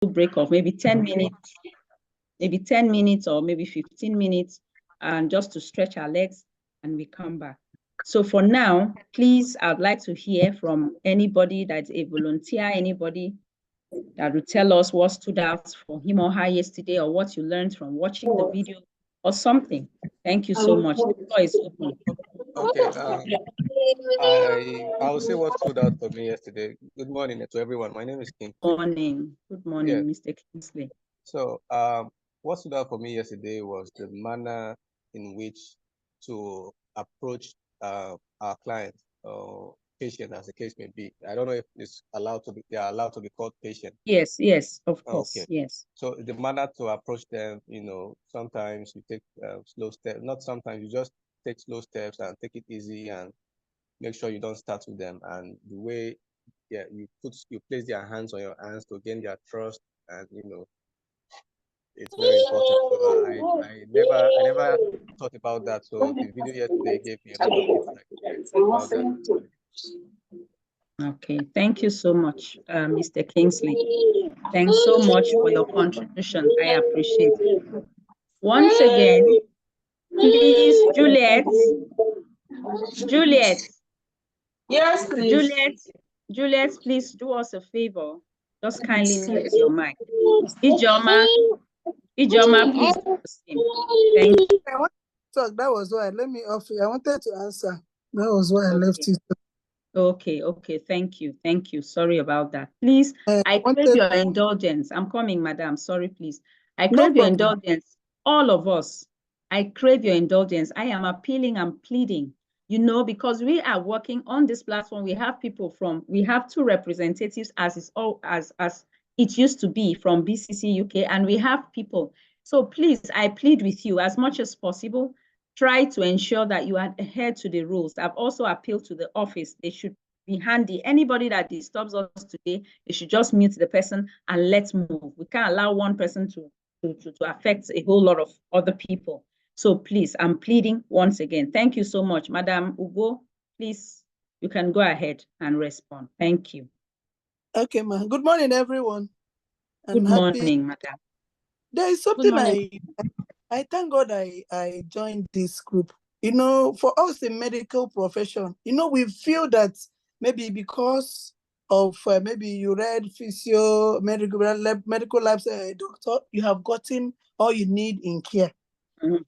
break of maybe 10 minutes, or maybe 15 minutes, and just to stretch our legs, and we come back. So for now, please, I'd like to hear from anybody that's a volunteer, anybody that will tell us what stood out for him or her yesterday, or what you learned from watching the video or something. Thank you so much. The floor is open. Okay. I will say what stood out for me yesterday. Good morning to everyone. My name is King. Good morning, Mr. Kingsley. So what stood out for me yesterday was the manner in which to approach our clients or patient, as the case may be. I don't know if it's allowed to be, they are allowed to be called patient. Yes, of course. Okay. Yes. So the manner to approach them, sometimes you take slow steps, not sometimes, you just take slow steps and take it easy and make sure you don't start with them. And the way you place their hands on your hands to gain their trust, and it's very important. So I never thought about that. So the video yesterday gave me a lot of insight about that. Okay, thank you so much, Mr. Kingsley. Thanks so much for your contribution. I appreciate it. Once again, please, Juliet. Yes, please. Juliet, please do us a favor. Just kindly mute your mic. Ijoma, please do the same. Thank you. I want to talk. That was why. Let me offer you. I wanted to answer. That was why I left it. Okay. Thank you. Sorry about that. Please, I crave your indulgence. I'm coming, madam. Sorry, please. I crave your indulgence. All of us. I crave your indulgence. I am appealing and pleading, because we are working on this platform. We have we have 2 representatives as it used to be from BCC UK, and we have people. So please, I plead with you as much as possible. Try to ensure that you adhere to the rules. I've also appealed to the office. They should be handy. Anybody that disturbs us today, they should just mute the person and let's move. We can't allow one person to affect a whole lot of other people. So please, I'm pleading once again. Thank you so much. Madam Ugo, please, you can go ahead and respond. Thank you. Okay, ma'am. Good morning, everyone. Good morning, madam. There is something I thank God I joined this group. For us in medical profession, we feel that maybe because of maybe you read physio, medical lifestyle doctor, you have gotten all you need in care.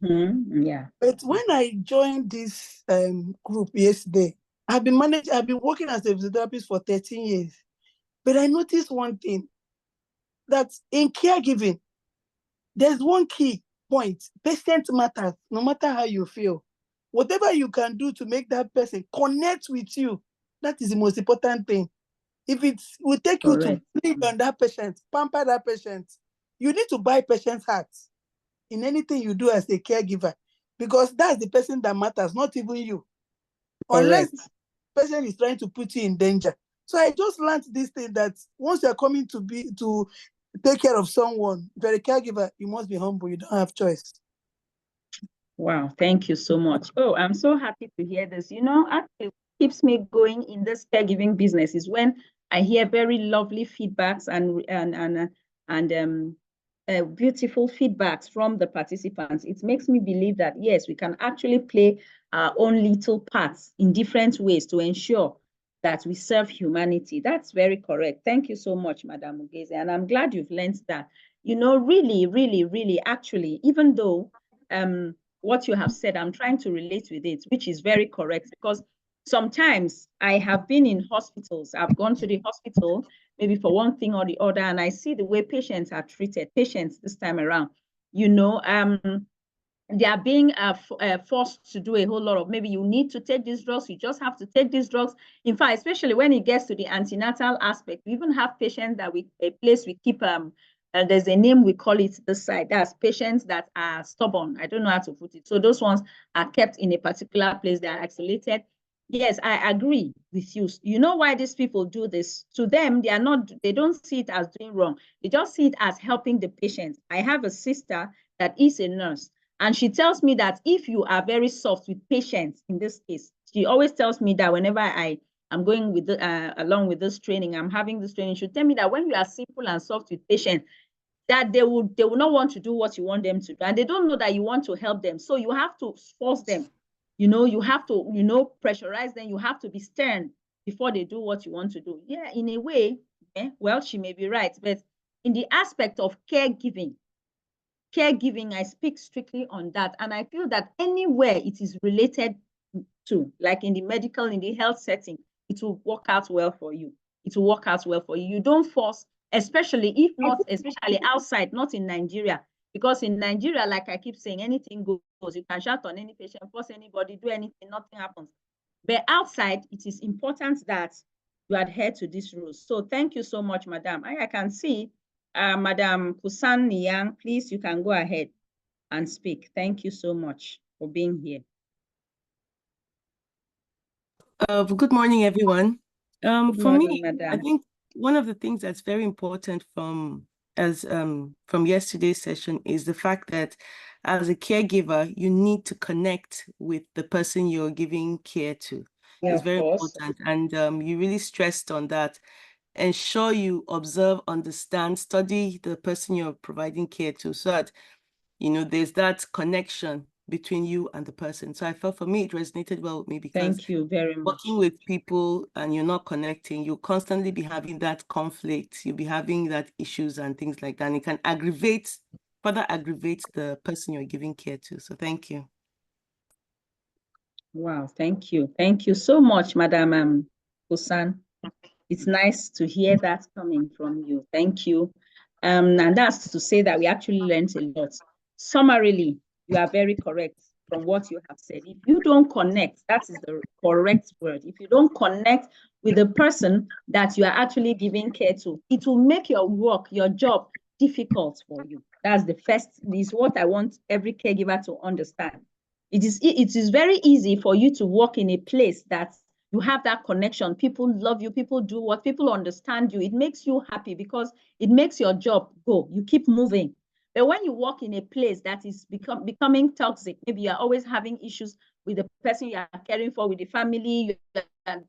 Yeah. But when I joined this group yesterday, I've been working as a physiotherapist for 13 years. But I noticed one thing, that in caregiving, there's one key point. Patient matters, no matter how you feel. Whatever you can do to make that person connect with you, that is the most important thing. If it will take you to plead on that patient, pamper that patient, you need to buy patient's heart in anything you do as a caregiver, because that's the person that matters, not even you. Unless the person is trying to put you in danger. So I just learned this thing, that once you're coming to take care of someone, if you're a caregiver, you must be humble. You don't have choice. Wow, thank you so much. Oh, I'm so happy to hear this. Actually keeps me going in this caregiving business is when I hear very lovely feedbacks and beautiful feedbacks from the participants. It makes me believe that, yes, we can actually play our own little parts in different ways to ensure that we serve humanity. That's very correct. Thank you so much, Madam Ugeze. And I'm glad you've learned that. Really, actually, even though what you have said, I'm trying to relate with it, which is very correct, because sometimes I have been in hospitals. I've gone to the hospital, maybe for one thing or the other, and I see the way patients are treated, patients this time around. They are being forced to do a whole lot of, maybe you need to take these drugs, you just have to take these drugs. In fact, especially when it gets to the antenatal aspect, we even have patients that we keep, there's a name we call it this side, that's patients that are stubborn. I don't know how to put it. So those ones are kept in a particular place, they are isolated. Yes, I agree with you. You know why these people do this? To them, they don't see it as doing wrong. They just see it as helping the patient. I have a sister that is a nurse, and she tells me that if you are very soft with patients, in this case, she always tells me that whenever I I'm going with along with this training, I'm having this training, should tell me that when you are simple and soft with patients, that they will not want to do what you want them to do, and they don't know that you want to help them. So you have to force them, you have to, pressurize them. You have to be stern before they do what you want to do. Yeah, in a way, well, she may be right, but in the aspect of caregiving, I speak strictly on that. And I feel that anywhere it is related to, like in the medical, in the health setting, it will work out well for you. It will work out well for you. You don't force, especially outside, not in Nigeria. Because in Nigeria, like I keep saying, anything goes. You can shout on any patient, force anybody, do anything, nothing happens. But outside, it is important that you adhere to these rules. So thank you so much, Madam. I can see Madam Kusan Niyang, please, you can go ahead and speak. Thank you so much for being here. Good morning, everyone. Good for morning, me, Madam. I think one of the things that's very important from yesterday's session is the fact that as a caregiver, you need to connect with the person you're giving care to. Yeah, it's very course. important, and you really stressed on that. Ensure you observe, understand, study the person you're providing care to, so that there's that connection between you and the person. So I felt, for me, it resonated well with me, because thank you very much. Working with people and you're not connecting, you'll constantly be having that conflict, you'll be having that issues and things like that, and it can further aggravate the person you're giving care to. So thank you. Wow, thank you. Thank you so much, Madam Kusan. It's nice to hear that coming from you. Thank you. And that's to say that we actually learned a lot. Summarily, you are very correct from what you have said. If you don't connect, that is the correct word. If you don't connect with the person that you are actually giving care to, it will make your work, your job, difficult for you. That's the first, is what I want every caregiver to understand. It is very easy for you to work in a place that you have that connection. People love you, people do what, people understand you. It makes you happy because it makes your job go. You keep moving. But when you work in a place that is becoming toxic, maybe you're always having issues with the person you are caring for, with the family, you are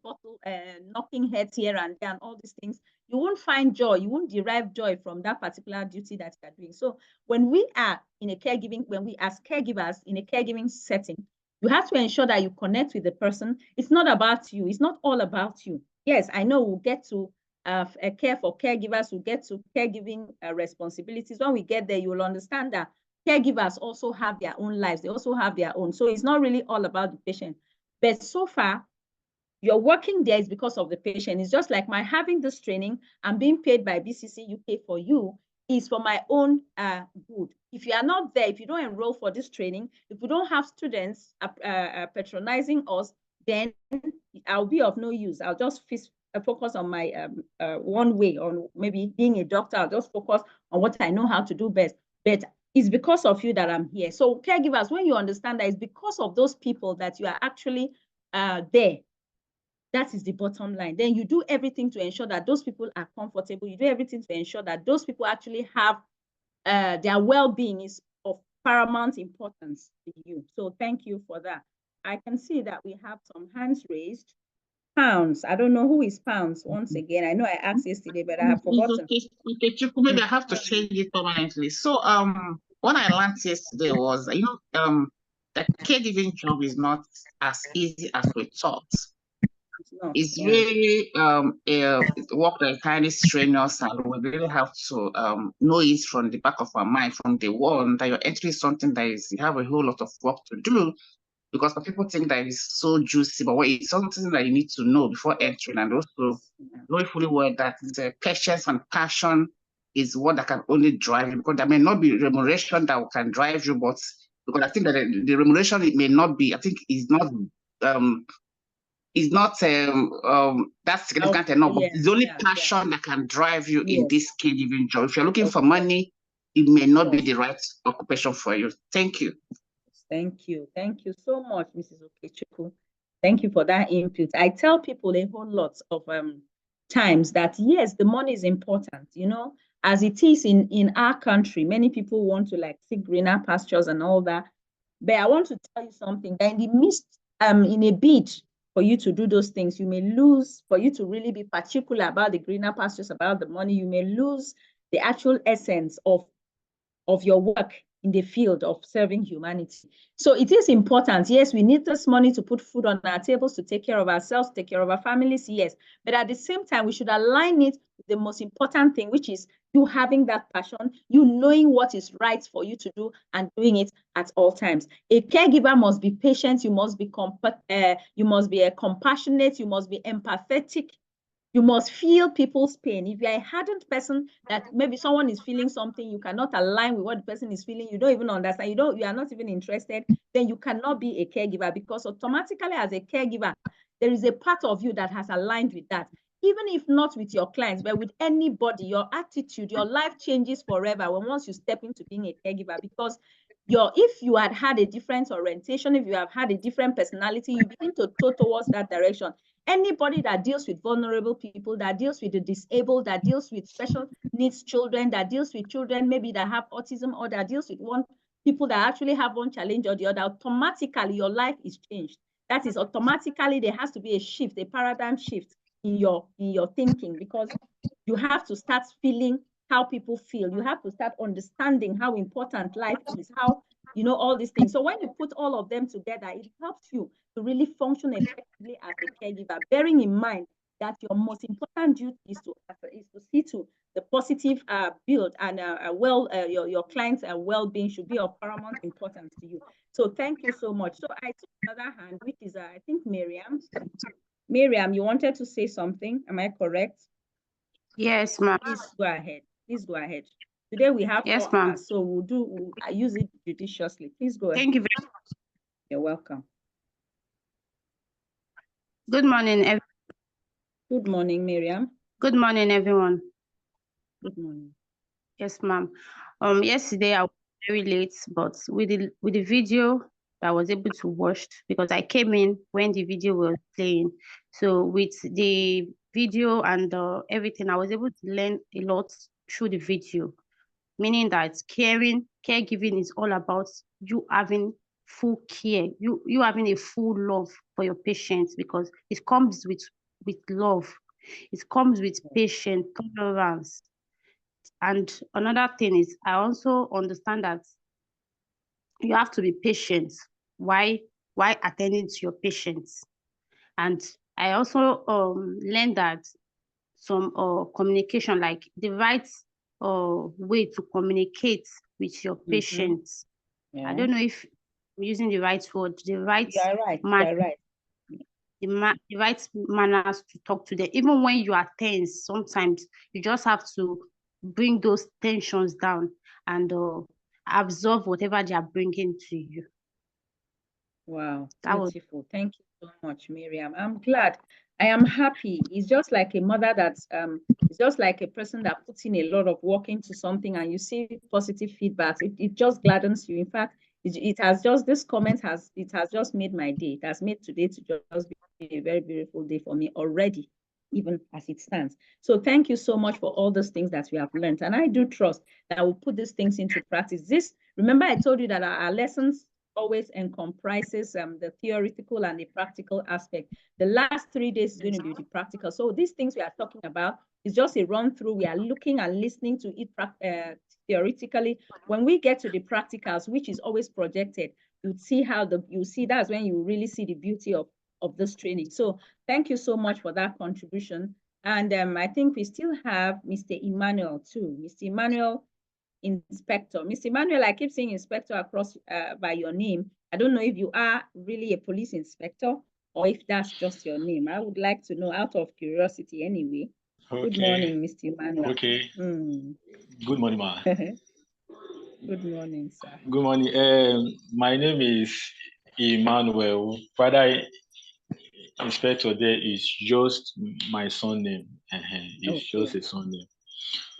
knocking heads here and there and all these things, you won't find joy. You won't derive joy from that particular duty that you are doing. So when we are in a caregiving, when we as caregivers in a caregiving setting, you have to ensure that you connect with the person. It's not about you. It's not all about you. Yes, I know we'll get to care for caregivers, we'll get to caregiving responsibilities. When we get there, you will understand that caregivers also have their own lives. They also have their own. So it's not really all about the patient. But so far, you're working there is because of the patient. It's just like my having this training, I'm being paid by BCC UK for you, is for my own good. If you are not there, if you don't enroll for this training, if we don't have students patronizing us, then I'll be of no use. I'll just focus on my one way, on maybe being a doctor. I'll just focus on what I know how to do best. But it's because of you that I'm here. So caregivers, when you understand that it's because of those people that you are actually there, that is the bottom line. Then you do everything to ensure that those people are comfortable. You do everything to ensure that those people actually have their well-being is of paramount importance to you. So thank you for that. I can see that we have some hands raised. Pounds. I don't know who is Pounds once again. I know I asked yesterday, but I have forgotten. Okay, maybe I have to change it permanently. So what I learned yesterday was, the caregiving job is not as easy as we thought. It's really work that is highly strenuous, and we really have to know it from the back of our mind, from the one that you're entering something that is, you have a whole lot of work to do, because some people think that it's so juicy, but it's something that you need to know before entering, and also know fully well that the patience and passion is what that can only drive you, because there may not be remuneration that can drive you, but because I think that the remuneration, it may not be, I think is not that significant enough, but it's only passion that can drive you in this caregiving job. If you're looking for money, it may not be the right occupation for you. Thank you. Thank you. Thank you so much, Mrs. Okechukwu. Thank you for that input. I tell people a whole lot of times that, yes, the money is important, as it is in our country. Many people want to seek greener pastures and all that. But I want to tell you something, that in the midst, in a bid for you to do those things. You may lose, for you to really be particular about the greener pastures, about the money, you may lose the actual essence of your work in the field of serving humanity. So it is important. Yes, we need this money to put food on our tables, to take care of ourselves, take care of our families, yes. But at the same time, we should align it with the most important thing, which is you having that passion, you knowing what is right for you to do and doing it at all times. A caregiver must be patient, you must be compassionate, you must be empathetic. You must feel people's pain. If you're a hardened person, that maybe someone is feeling something, you cannot align with what the person is feeling, you don't even understand, you are not even interested, then you cannot be a caregiver, because automatically as a caregiver, there is a part of you that has aligned with that. Even if not with your clients, but with anybody, your attitude, your life changes forever once you step into being a caregiver, because if you had a different orientation, if you have had a different personality, you begin to go towards that direction. Anybody that deals with vulnerable people, that deals with the disabled, that deals with special needs children, that deals with children maybe that have autism, or that deals with people that actually have one challenge or the other, automatically your life is changed. That is, automatically there has to be a shift, a paradigm shift in your thinking, because you have to start feeling how people feel. You have to start understanding how important life is, how, all these things. So when you put all of them together, it helps you to really function effectively as a caregiver, bearing in mind that your most important duty is to see to the positive build and your clients' well-being should be of paramount importance to you. So thank you so much. So I took another hand, which is I think Miriam. Miriam, you wanted to say something? Am I correct? Yes, ma'am. Please go ahead. Please go ahead. Today we have 4 hours, so we'll use it judiciously. Please go ahead. Thank you very much. You're welcome. Good morning, everyone. Good morning, Miriam. Good morning, everyone. Good morning. Yes, ma'am. Yesterday I was very late, but with the video I was able to watch, because I came in when the video was playing. So with the video and everything, I was able to learn a lot through the video, meaning that caregiving is all about you having full care, you having a full love for your patients, because it comes with love, it comes with patience, tolerance. And another thing is, I also understand that you have to be patient while attending to your patients. And I also learned that some communication, like the right way to communicate with your patients. Yeah. I don't know if I'm using the right word, the right You're right. You're right. the right manners to talk to them. Even when you are tense, sometimes you just have to bring those tensions down and absorb whatever they are bringing to you. Wow, beautiful. Thank you so much, Miriam. I'm glad. I am happy. It's just like a mother that's it's just like a person that puts in a lot of work into something and you see positive feedback. It just gladdens you. In fact, it has just, this comment has just made my day. It has made today to just be a very beautiful day for me already, even as it stands. So thank you so much for all those things that we have learned. And I do trust that we'll put these things into practice. Remember I told you that our lessons always comprises the theoretical and the practical aspect. The last 3 days is going to be the practical. So these things we are talking about is just a run through. We are looking and listening to it theoretically. When we get to the practicals, which is always projected, you see that's when you really see the beauty of this training. So thank you so much for that contribution. And I think we still have Mr. Emmanuel too. Mr. Emmanuel, Inspector. Mr. Emmanuel, I keep saying Inspector across by your name. I don't know if you are really a police inspector or if that's just your name. I would like to know, out of curiosity anyway. Okay. Good morning, Mr. Emmanuel. Okay. Good morning, ma. Good morning, sir. Good morning. My name is Emmanuel. Father Inspector there is just my son name. It's just a son name.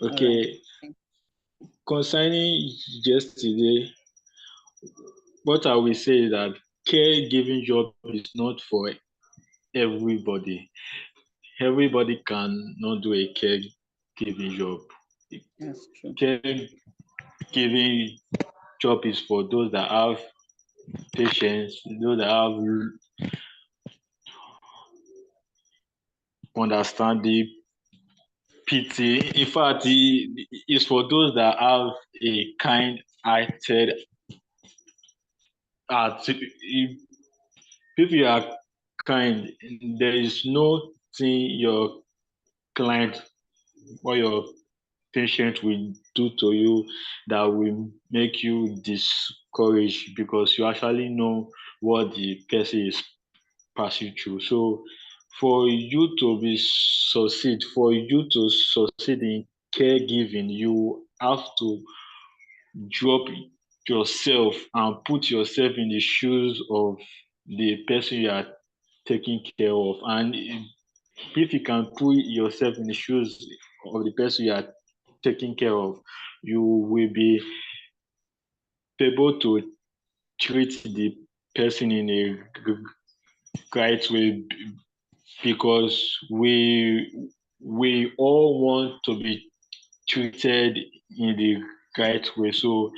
Okay. Right. Concerning yesterday, what I will say is that caregiving job is not for everybody. Everybody cannot do a caregiving job. That's true. Caregiving job is for those that have patience, those that have understanding, pity. In fact, it's for those that have a kind-hearted heart. If you are kind, there is nothing your client or your patient will do to you that will make you discouraged, because you actually know what the person is passing through. So for you to succeed in caregiving, you have to drop yourself and put yourself in the shoes of the person you are taking care of. And if you can put yourself in the shoes of the person you are taking care of, you will be able to treat the person in a right way, because we all want to be treated in the right way. So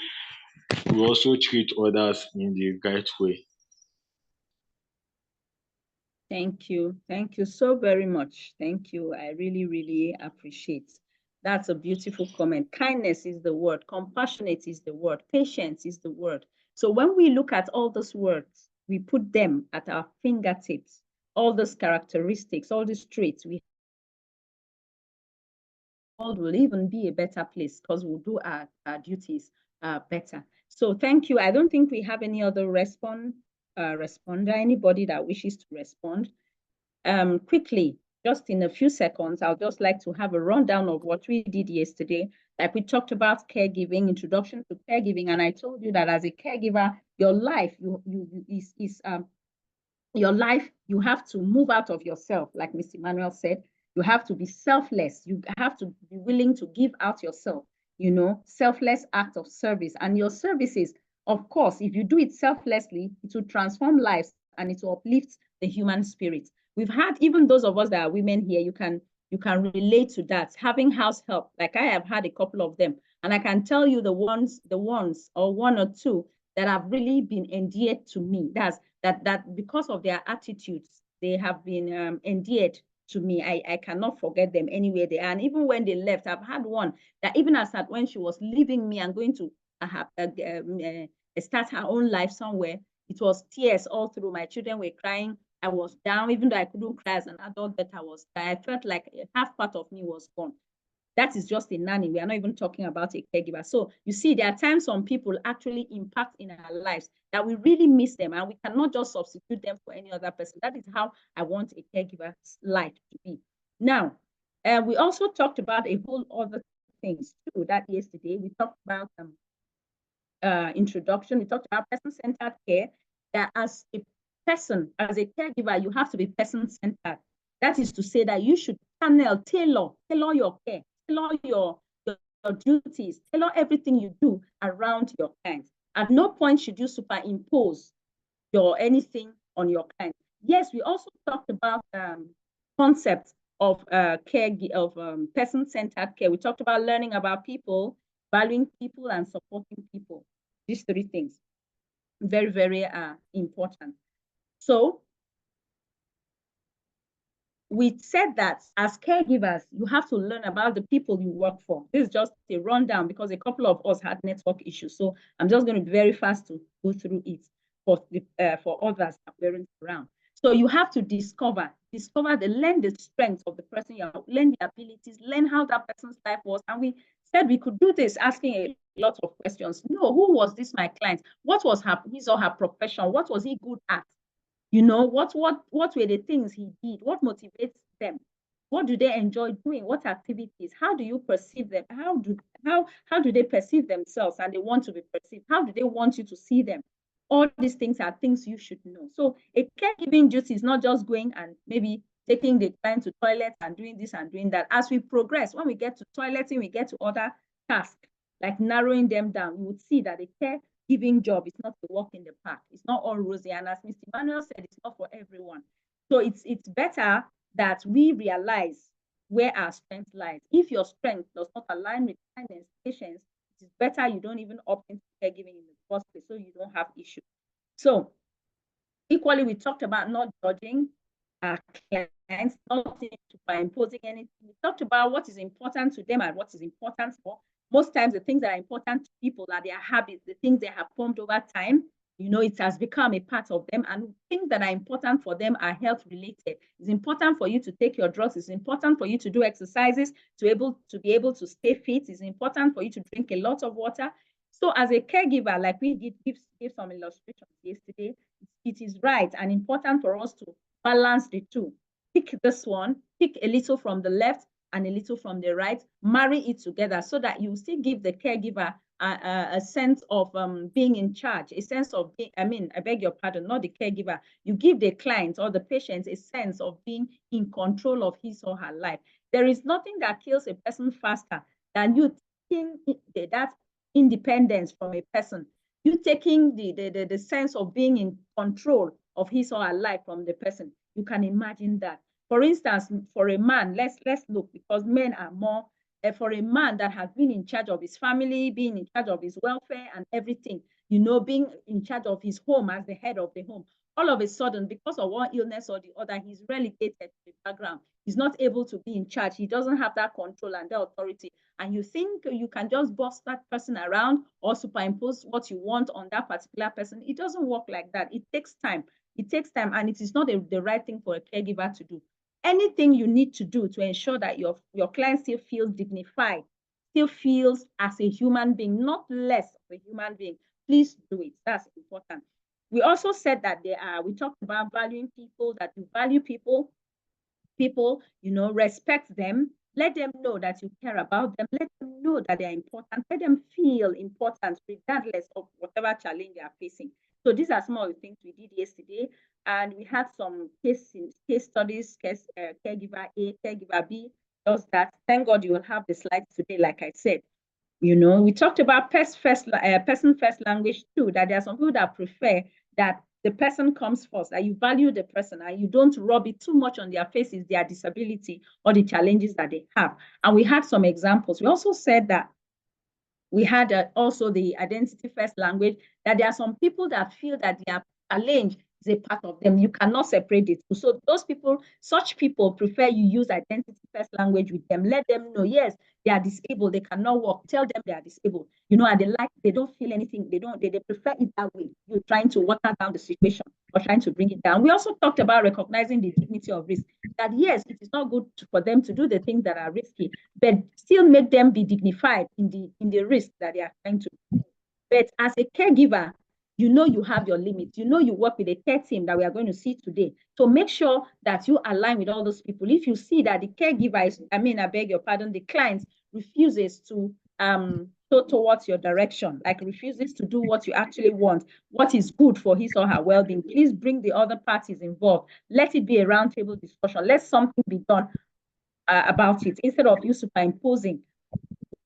we also treat others in the right way. Thank you. Thank you so very much. Thank you. I really, really appreciate. That's a beautiful comment. Kindness is the word. Compassionate is the word. Patience is the word. So when we look at all those words, we put them at our fingertips, all those characteristics, all these traits, we world will even be a better place because we'll do our duties better. So thank you. I don't think we have any other responder, anybody that wishes to respond. Quickly, just in a few seconds, I'll just like to have a rundown of what we did yesterday. Like we talked about caregiving, introduction to caregiving, and I told you that as a caregiver, your life your life, you have to move out of yourself, like Mr. Emmanuel said. You have to be selfless. You have to be willing to give out yourself, selfless act of service. And your services, of course, if you do it selflessly, it will transform lives and it will uplift the human spirit. We've had, even those of us that are women here, you can relate to that. Having house help, like I have had a couple of them, and I can tell you the ones or one or two that have really been endeared to me. That because of their attitudes, they have been endeared to me. I cannot forget them anywhere they are. And even when they left, I've had one that even as that when she was leaving me and going to start her own life somewhere, it was tears all through. My children were crying. I was down, even though I couldn't cry as an adult, but I felt like half part of me was gone. That is just a nanny. We are not even talking about a caregiver. So you see, there are times some people actually impact in our lives that we really miss them, and we cannot just substitute them for any other person. That is how I want a caregiver's life to be. Now, we also talked about a whole other things too. That yesterday we talked about introduction. We talked about person-centered care. That as a person, as a caregiver, you have to be person-centered. That is to say that you should tailor your care, tailor your duties, tailor everything you do around your clients. At no point should you superimpose anything on your client. Yes, we also talked about concepts of person-centered care. We talked about learning about people, valuing people, and supporting people. These three things, very, very important. So we said that as caregivers, you have to learn about the people you work for. This is just a rundown because a couple of us had network issues. So I'm just going to be very fast to go through it for others that weren't around. So you have to learn the strengths of the person, learn the abilities, learn how that person's life was. And we said we could do this asking a lot of questions. No, who was this my client? What was his or her profession? What was he good at? What were the things he did? What motivates them? What do they enjoy doing? What activities? How do you perceive them? How do they perceive themselves and they want to be perceived? How do they want you to see them? All these things are things you should know. So a caregiving duty is not just going and maybe taking the client to toilet and doing this and doing that. As we progress, when we get to toileting, we get to other tasks, like narrowing them down. You would see that a caregiving job is not a walk in the park. It's not all rosy. And as Mr. Emmanuel said, it's not for everyone. So it's better that we realize where our strength lies. If your strength does not align with kindness, patience, it is better you don't even opt into caregiving in the first place, so you don't have issues. So equally, we talked about not judging. our clients, not superimposing anything. We talked about what is important to them and what is important for. Most times the things that are important to people are their habits, the things they have formed over time. You know, it has become a part of them, and things that are important for them are health related. It's important for you to take your drugs. It's important for you to do exercises to be able to stay fit. It's important for you to drink a lot of water. So as a caregiver, like we give some illustrations yesterday, it is right and important for us to balance the two. Pick this one, pick a little from the left and a little from the right, marry it together so that you still give the caregiver a sense of being in charge, a sense of being, I beg your pardon, not the caregiver. You give the client or the patient a sense of being in control of his or her life. There is nothing that kills a person faster than you taking that independence from a person. You taking the sense of being in control of his or her life from the person. You can imagine that. For instance, for a man, let's look, because men are more, for a man that has been in charge of his family, being in charge of his welfare and everything, you know, being in charge of his home as the head of the home, all of a sudden, because of one illness or the other, he's relegated to the background. He's not able to be in charge. He doesn't have that control and that authority. And you think you can just boss that person around or superimpose what you want on that particular person. It doesn't work like that. It takes time. It takes time, and it is not the right thing for a caregiver to do. Anything you need to do to ensure that your client still feels dignified, still feels as a human being, not less of a human being, please do it. That's important. We also said that we talked about valuing people, that you value people, you know, respect them, let them know that you care about them, let them know that they're important, let them feel important regardless of whatever challenge they are facing. So these are some of the things we did yesterday, and we had some case studies, caregiver A, caregiver B, does that. Thank God you will have the slides today, like I said. You know, we talked about person first language too, that there are some people that prefer that the person comes first, that you value the person and you don't rub it too much on their faces, their disability or the challenges that they have. And we had some examples. We also said that we had also the identity first language, that there are some people that feel that their challenge is a part of them. You cannot separate it. So those people, such people prefer you use identity first language with them. Let them know, yes, they are disabled, they cannot walk. Tell them they are disabled. You know, and they don't feel anything. They prefer it that way. You're trying to water down the situation or trying to bring it down. We also talked about recognizing the dignity of risk. That yes, it is not good for them to do the things that are risky, but still make them be dignified in the risk that they are trying to do. But as a caregiver, you know you have your limits. You know you work with a care team that we are going to see today. So make sure that you align with all those people. If you see that the caregiver is, I beg your pardon, the client refuses to go towards your direction, like refuses to do what you actually want, what is good for his or her well-being, please bring the other parties involved. Let it be a roundtable discussion. Let something be done about it, instead of you superimposing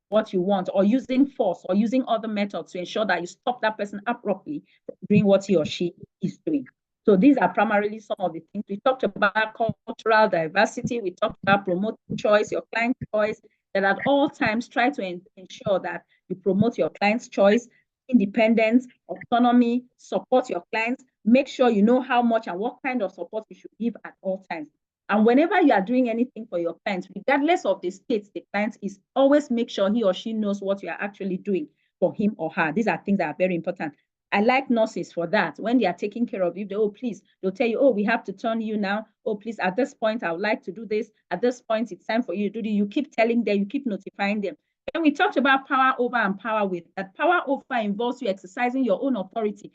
what you want or using force or using other methods to ensure that you stop that person abruptly from doing what he or she is doing. So these are primarily some of the things. We talked about cultural diversity. We talked about promoting choice, your client's choice, that at all times try to ensure that you promote your client's choice, independence, autonomy, support your clients. Make sure you know how much and what kind of support you should give at all times. And whenever you are doing anything for your clients, regardless of the state the client is, always make sure he or she knows what you are actually doing for him or her. These are things that are very important. I like nurses for that. When they are taking care of you, please, they'll tell you, oh, we have to turn you now. Oh, please, at this point, I would like to do this. At this point, it's time for you to do this. You keep telling them, you keep notifying them. Then we talked about power over and power with. That power over involves you exercising your own authority,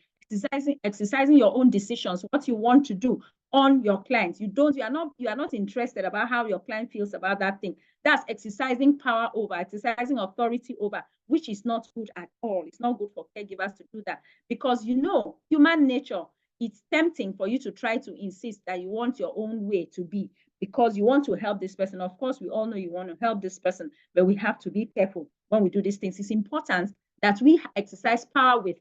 exercising your own decisions, what you want to do on your clients. You are not interested about how your client feels about that thing. That's exercising power over, exercising authority over, which is not good at all. It's not good for caregivers to do that, because you know human nature, it's tempting for you to try to insist that you want your own way to be because you want to help this person. Of course, we all know you want to help this person, but we have to be careful when we do these things. It's important that we exercise power with,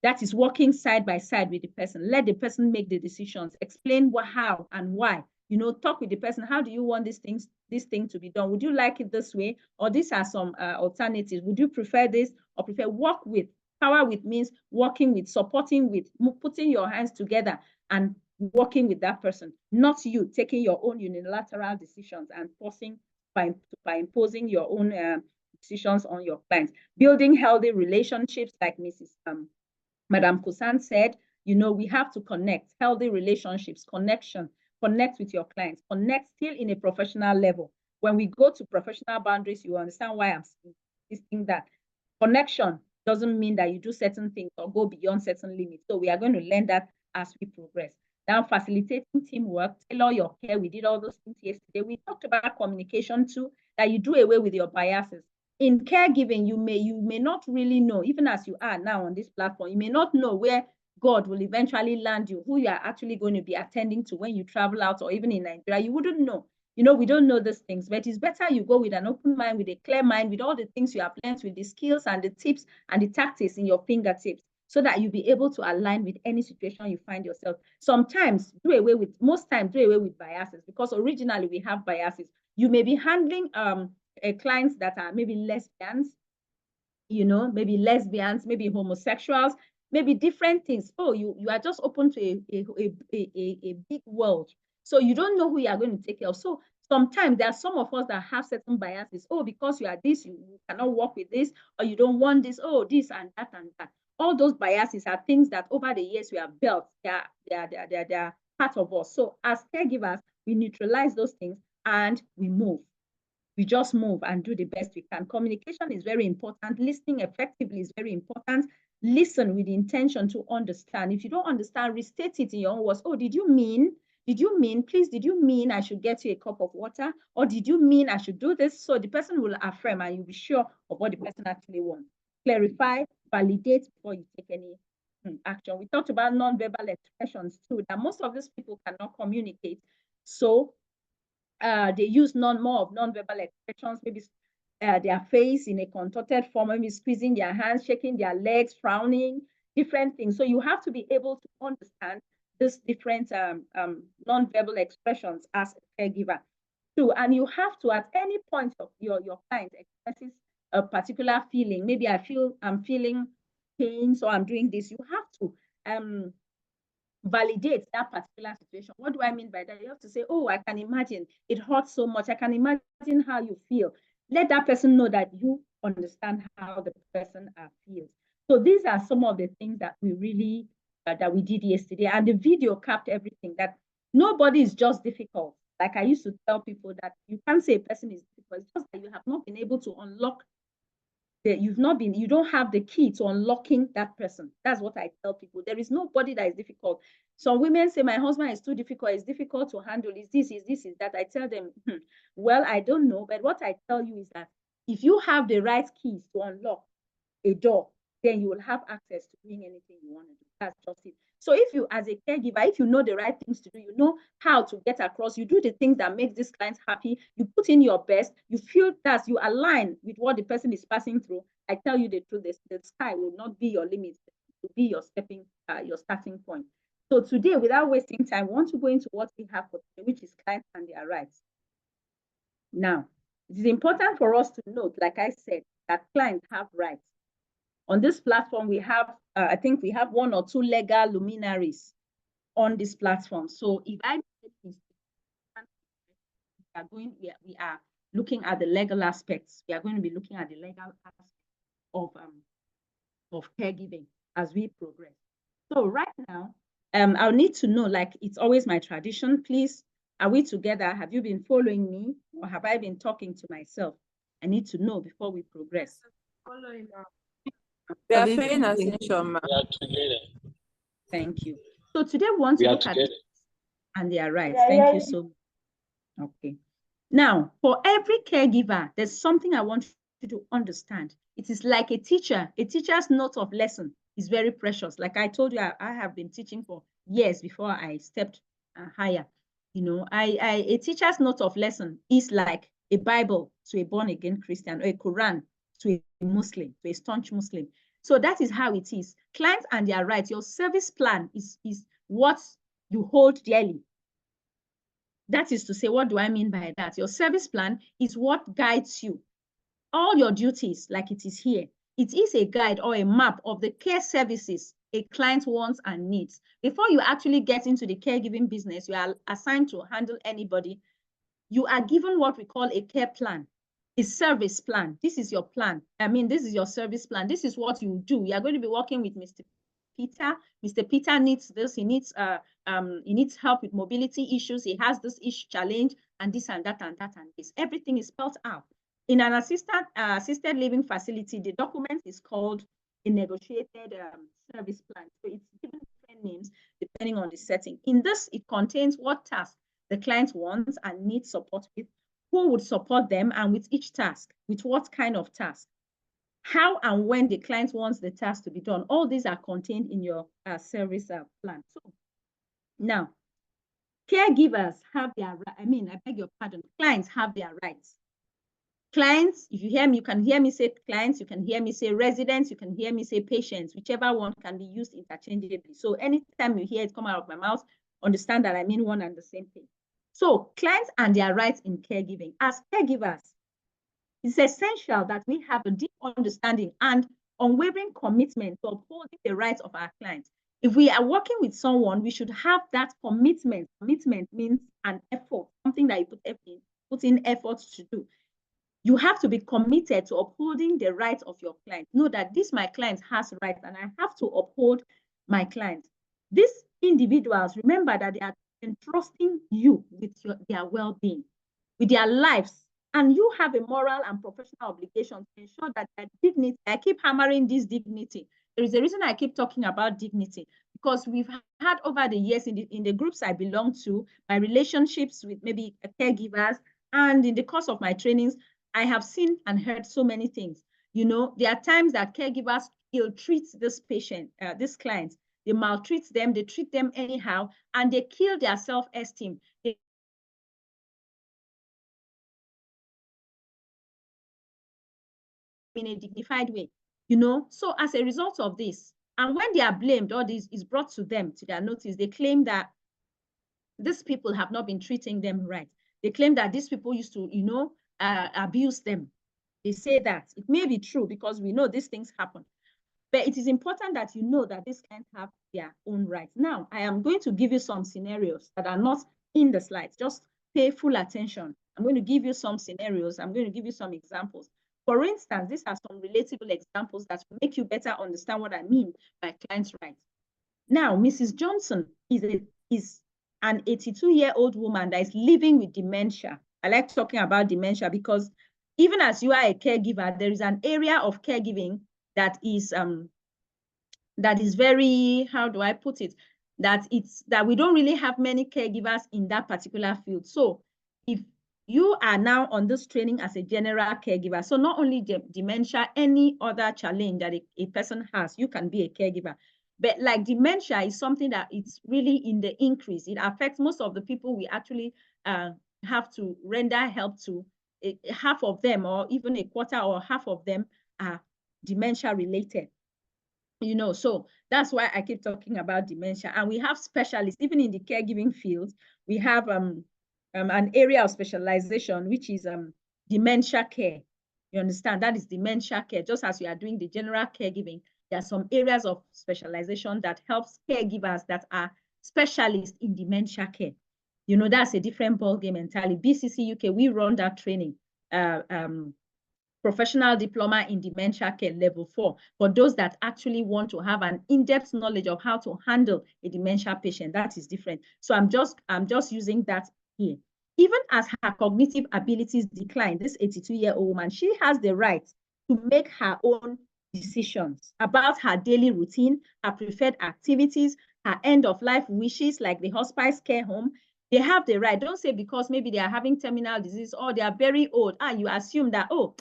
that is working side by side with the person. Let the person make the decisions, explain what, how, and why. You know, talk with the person. How do you want this thing to be done? Would you like it this way? Or these are some alternatives. Would you prefer this or prefer? Work with. Power with means working with, supporting with, putting your hands together and working with that person, not you taking your own unilateral decisions and forcing by imposing your own decisions on your clients. Building healthy relationships, like Madam Kusan said, you know, we have to connect, healthy relationships, connection, connect with your clients, connect still in a professional level. When we go to professional boundaries, you understand why I'm saying that. Connection doesn't mean that you do certain things or go beyond certain limits. So we are going to learn that as we progress. Now, facilitating teamwork, tailor your care. We did all those things yesterday. We talked about communication too, that you do away with your biases. In caregiving, you may not really know, even as you are now on this platform, you may not know where God will eventually land you, who you are actually going to be attending to when you travel out, or even in Nigeria. You wouldn't know. You know, we don't know these things, but it's better you go with an open mind, with a clear mind, with all the things you have learned, with the skills and the tips and the tactics in your fingertips, so that you'll be able to align with any situation you find yourself. Sometimes most times do away with biases, because originally we have biases. You may be handling clients that are maybe lesbians, you know, maybe homosexuals, maybe different things. Oh, you are just open to a big world. So you don't know who you are going to take care of. So sometimes there are some of us that have certain biases. Oh, because you are this, you cannot work with this, or you don't want this, oh, this and that and that. All those biases are things that over the years we have built. They are part of us. So as caregivers, we neutralize those things and we move. We just move and do the best we can. Communication is very important. Listening effectively is very important. Listen with the intention to understand. If you don't understand, restate it in your own words. Oh, did you mean, please, did you mean I should get you a cup of water? Or did you mean I should do this? So the person will affirm and you'll be sure of what the person actually wants. Clarify, validate before you take any action. We talked about non-verbal expressions too, that most of these people cannot communicate. So they use more of non-verbal expressions, maybe their face in a contorted form, maybe squeezing their hands, shaking their legs, frowning, different things. So you have to be able to understand these different non-verbal expressions as a caregiver too. And you have to, at any point of your client expresses a particular feeling, maybe I'm feeling pain, so I'm doing this. You have to validate that particular situation. What do I mean by that? You have to say, oh, I can imagine it hurts so much. I can imagine how you feel. Let that person know that you understand how the person feels. So these are some of the things that we really that we did yesterday, and the video capped everything. That nobody is just difficult. Like I used to tell people, that you can't say a person is difficult. It's just that you have not been able to unlock you don't have the key to unlocking that person. That's what I tell people. There is nobody that is difficult. Some women say, my husband is too difficult, it's difficult to handle, is this, is that. I tell them, well, I don't know, but what I tell you is that if you have the right keys to unlock a door, then you will have access to doing anything you want to do. That's just it. So if you, as a caregiver, if you know the right things to do, you know how to get across, you do the things that make these clients happy, you put in your best, you feel that you align with what the person is passing through, I tell you the truth, the sky will not be your limit, it will be your starting point. So today, without wasting time, we want to go into what we have for today, which is clients and their rights. Now, it is important for us to note, like I said, that clients have rights. On this platform, we have, I think we have 1 or 2 legal luminaries on this platform. So if we are looking at the legal aspects. We are going to be looking at the legal aspects of caregiving as we progress. So right now, I'll need to know, like it's always my tradition, please, are we together? Have you been following me, or have I been talking to myself? I need to know before we progress. Following now. We are paying attention, ma'am. We are together. Thank you. So today we want to look at and their rights. Thank you so much. Okay. Now, for every caregiver, there's something I want you to understand. It is like a teacher. A teacher's note of lesson is very precious. Like I told you, I have been teaching for years before I stepped higher. You know, a teacher's note of lesson is like a Bible to a born-again Christian, or a Quran to a Muslim, to a staunch Muslim. So that is how it is. Clients and their rights, your service plan is what you hold dearly. That is to say, what do I mean by that? Your service plan is what guides you. All your duties, like it is here, it is a guide or a map of the care services a client's wants and needs. Before you actually get into the caregiving business, you are assigned to handle anybody. You are given what we call a care plan, a service plan. This is your plan. I mean, this is your service plan. This is what you do. You are going to be working with Mr. Peter. Mr. Peter needs this. He needs help with mobility issues. He has this issue challenge and this and that and that and this. Everything is spelled out. In an assisted living facility, the document is called a negotiated service plan. So it's given different names depending on the setting. In this, it contains what task the client wants and needs support with, who would support them, and with each task, with what kind of task, how and when the client wants the task to be done. All these are contained in your service plan. So now, caregivers have their, I beg your pardon, clients have their rights. Clients, if you hear me, you can hear me say clients, you can hear me say residents, you can hear me say patients, whichever one can be used interchangeably. So anytime you hear it come out of my mouth, understand that I mean one and the same thing. So clients and their rights in caregiving. As caregivers, it's essential that we have a deep understanding and unwavering commitment to upholding the rights of our clients. If we are working with someone, we should have that commitment. Commitment means an effort, something that you put in effort to do. You have to be committed to upholding the rights of your client. Know that this, my client, has rights and I have to uphold my client. These individuals, remember that they are entrusting you with their well-being, with their lives, and you have a moral and professional obligation to ensure that their dignity, I keep hammering this dignity. There is a reason I keep talking about dignity, because we've had over the years in the groups I belong to, my relationships with maybe caregivers, and in the course of my trainings, I have seen and heard so many things. You know, there are times that caregivers ill-treat this patient, this client. They maltreat them, they treat them anyhow, and they kill their self-esteem. In a dignified way, you know. So as a result of this, and when they are blamed or this is brought to them, to their notice, they claim that these people have not been treating them right. They claim that these people used to, you know, abuse them. They say that. It may be true because we know these things happen. But it is important that you know that these clients have their own rights. Now, I am going to give you some scenarios that are not in the slides. Just pay full attention. I'm going to give you some scenarios. I'm going to give you some examples. For instance, these are some relatable examples that will make you better understand what I mean by client's rights. Now, Mrs. Johnson is an 82-year-old woman that is living with dementia. I like talking about dementia because even as you are a caregiver, there is an area of caregiving that is very, how do I put it? That we don't really have many caregivers in that particular field. So if you are now on this training as a general caregiver, so not only dementia, any other challenge that a person has, you can be a caregiver. But like dementia is something that it's really in the increase. It affects most of the people we actually have to render help to. Half of them, or even a quarter or half of them, are dementia related. You know, so that's why I keep talking about dementia. And we have specialists, even in the caregiving field. We have an area of specialization, which is dementia care. You understand? That is dementia care. Just as we are doing the general caregiving, there are some areas of specialization that helps caregivers that are specialists in dementia care. You know, that's a different ballgame entirely. BCC UK, we run that training. Professional diploma in dementia care level 4 for those that actually want to have an in-depth knowledge of how to handle a dementia patient. That is different. So I'm just using that here. Even as her cognitive abilities decline, this 82-year-old woman, she has the right to make her own decisions about her daily routine, her preferred activities, her end-of-life wishes, like the hospice care home. They have the right. Don't say because maybe they are having terminal disease or they are very old. You assume that, oh,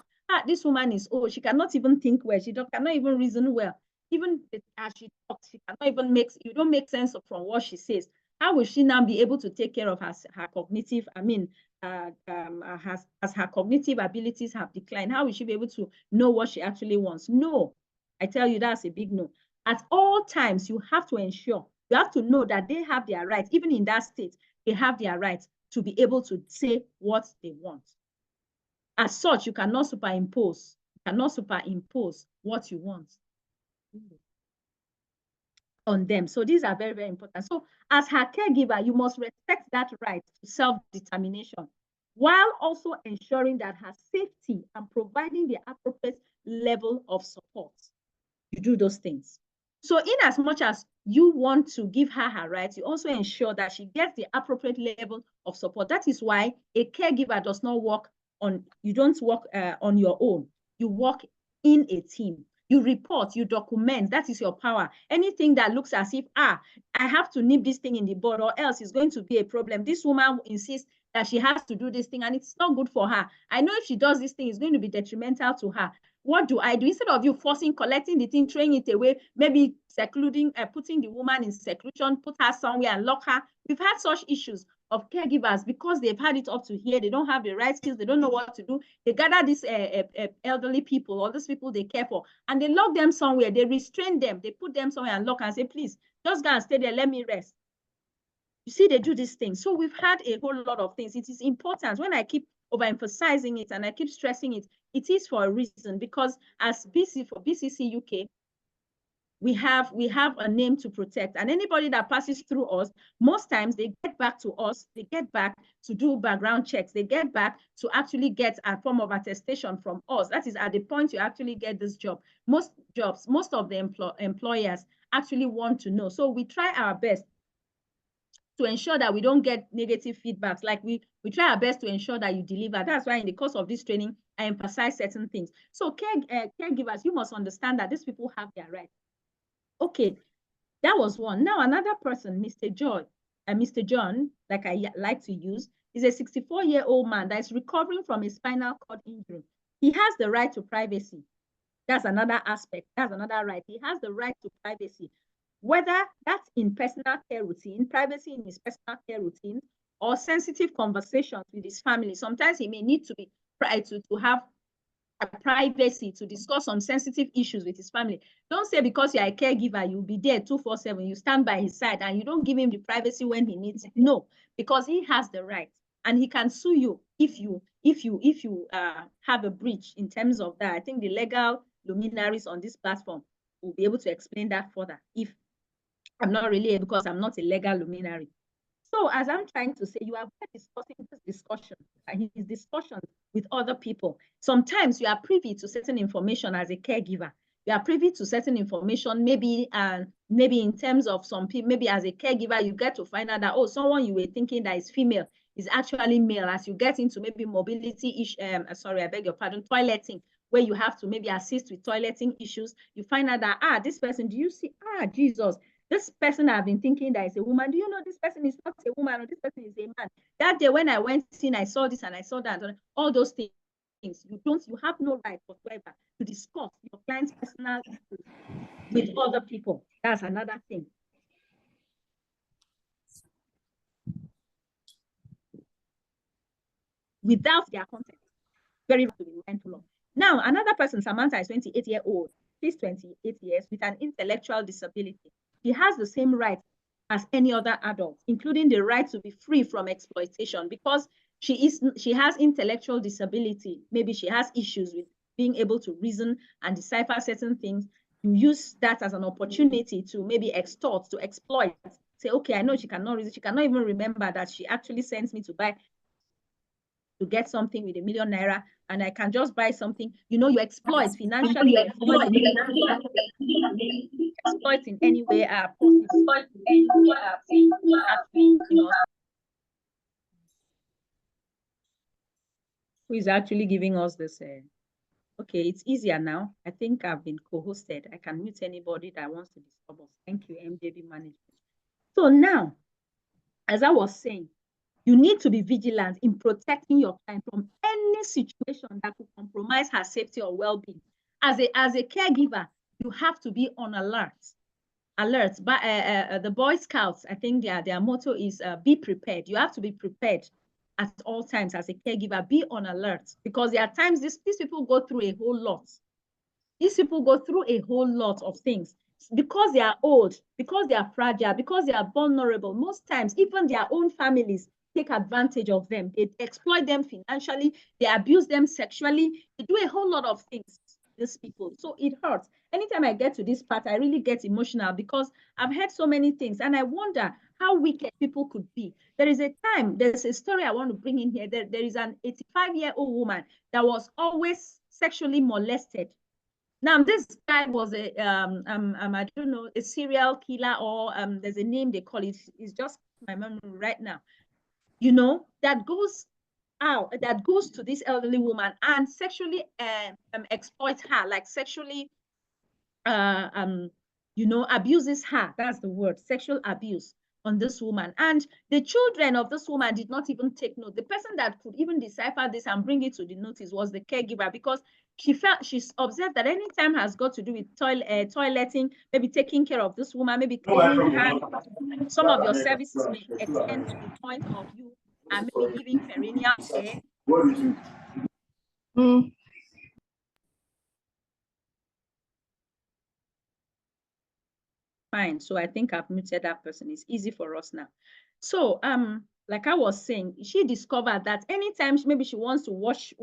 this woman is old. She cannot even think well. She cannot even reason well. Even as she talks, she cannot even you don't make sense from what she says. How will she now be able to take care of her cognitive, as her cognitive abilities have declined? How will she be able to know what she actually wants? No, I tell you, that's a big no. At all times, you have to ensure, you have to know that they have their rights. Even in that state, they have their rights to be able to say what they want. As such, you cannot superimpose what you want. on them. So these are very, very important. So as her caregiver, you must respect that right to self-determination, while also ensuring that her safety and providing the appropriate level of support. You do those things. So in as much as you want to give her her rights, you also ensure that she gets the appropriate level of support. That is why a caregiver does not work on, you don't work on your own. You work in a team. You report, you document, that is your power. Anything that looks as if, I have to nip this thing in the bud or else it's going to be a problem. This woman insists that she has to do this thing and it's not good for her. I know if she does this thing, it's going to be detrimental to her. What do I do? Instead of you forcing, collecting the thing, throwing it away, maybe secluding, putting the woman in seclusion, put her somewhere and lock her. We've had such issues of caregivers because they've had it up to here. They don't have the right skills. They don't know what to do. They gather these elderly people or these people they care for, and they lock them somewhere. They restrain them. They put them somewhere and lock and say, please, just go and stay there. Let me rest. You see, they do these things. So we've had a whole lot of things. It is important. When I keep overemphasizing it and I keep stressing it, it is for a reason, because as BCC UK, we have a name to protect, and anybody that passes through us, most times they get back to us, they get back to do background checks, they get back to actually get a form of attestation from us. That is at the point you actually get this job. Most jobs, most of the employers actually want to know. So we try our best to ensure that we don't get negative feedbacks. Like we try our best to ensure that you deliver. That's why in the course of this training, I emphasize certain things. So caregivers, you must understand that these people have their rights. Okay, that was one. Now another person, Mr. John, like I like to use, is a 64-year-old man that is recovering from a spinal cord injury. He has the right to privacy. That's another aspect. That's another right. He has the right to privacy, whether that's in personal care routine, privacy in his personal care routine, or sensitive conversations with his family. Sometimes he may need to be to have a privacy to discuss some sensitive issues with his family. Don't say because you're a caregiver, you'll be there 24/7, you stand by his side and you don't give him the privacy when he needs it. No, because he has the right and he can sue you if you have a breach in terms of that. I think the legal luminaries on this platform will be able to explain that further if I'm not really, because I'm not a legal luminary. So as I'm trying to say, you are discussing this discussion and his discussion with other people. Sometimes you are privy to certain information as a caregiver. You are privy to certain information, maybe in terms of some people, maybe as a caregiver, you get to find out that, oh, someone you were thinking that is female is actually male. As you get into maybe mobility sorry, I beg your pardon, toileting, where you have to maybe assist with toileting issues, you find out that, this person, do you see, Jesus, this person I've been thinking that is a woman. Do you know this person is not a woman or this person is a man? That day when I went in, I saw this and I saw that. All those things. You have no right whatsoever to discuss your client's personal issues with other people. That's another thing. Without their consent. Very long. Now, another person, Samantha, is 28-year-old. She's 28 years with an intellectual disability. She has the same rights as any other adult, including the right to be free from exploitation, because she has intellectual disability. Maybe she has issues with being able to reason and decipher certain things. You use that as an opportunity to maybe extort, to exploit. Say, okay, I know she cannot reason. She cannot even remember that she actually sent me to get something with #1 million, and I can just buy something. You exploit financially, exploit in any way possible. Who is actually giving us this? Okay, it's easier now. I think I've been co-hosted. I can mute anybody that wants to disturb us. Thank you, MJB management. So now, as I was saying, you need to be vigilant in protecting your client from any situation that could compromise her safety or well-being. As a caregiver, you have to be on alert. But the Boy Scouts, I think their motto is be prepared. You have to be prepared at all times as a caregiver. Be on alert, because there are times these people go through a whole lot. These people go through a whole lot of things because they are old, because they are fragile, because they are vulnerable. Most times, even their own families take advantage of them. They exploit them financially. They abuse them sexually. They do a whole lot of things. these people. So it hurts. Anytime I get to this part, I really get emotional because I've heard so many things and I wonder how wicked people could be. There's a story I want to bring in here. There is an 85-year-old woman that was always sexually molested. Now, this guy was I don't know, a serial killer, or there's a name they call it. It's just my memory right now. You know, that goes to this elderly woman and sexually exploits her, like sexually abuses her. That's the word, sexual abuse on this woman. And the children of this woman did not even take note. The person that could even decipher this and bring it to the notice was the caregiver, because she's observed that any time has got to do with toileting, maybe taking care of this woman, maybe cleaning her. Some of your services may extend to the point of you and maybe giving perennial care. Fine. So I think I've muted that person. It's easy for us now. So like I was saying, she discovered that anytime maybe she wants to wash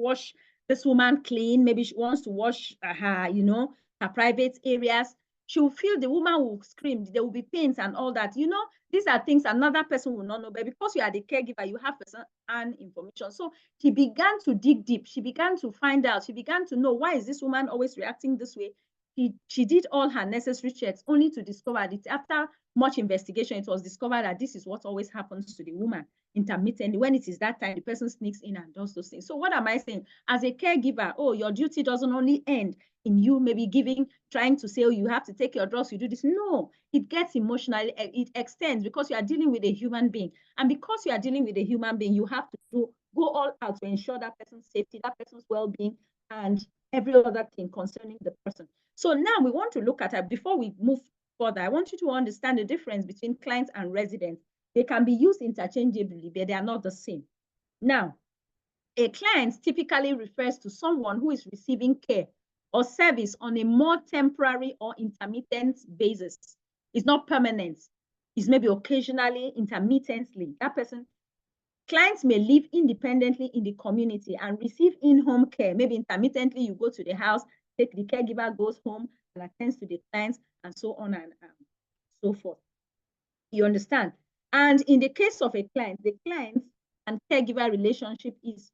this woman clean, maybe she wants to wash her, her private areas, she will feel the woman will scream, there will be pains and all that. These are things another person will not know, but because you are the caregiver, you have person-hand information. So she began to dig deep. She began to find out. She began to know, why is this woman always reacting this way? She did all her necessary checks, only to discover that after much investigation, it was discovered that this is what always happens to the woman intermittently. When it is that time, the person sneaks in and does those things. So what am I saying? As a caregiver, your duty doesn't only end in you maybe trying to say, you have to take your drugs, you do this. No, it gets emotional, it extends, because you are dealing with a human being. And because you are dealing with a human being, you have to go all out to ensure that person's safety, that person's well-being, and every other thing concerning the person. So now we want to look at it. Before we move further, I want you to understand the difference between clients and residents. They can be used interchangeably, but they are not the same. Now, a client typically refers to someone who is receiving care or service on a more temporary or intermittent basis. It's not permanent. It's maybe occasionally, intermittently. That person, clients may live independently in the community and receive in-home care. Maybe intermittently, you go to the house, the caregiver goes home and attends to the clients, and so on and so forth. You understand? And in the case of a client, the client and caregiver relationship is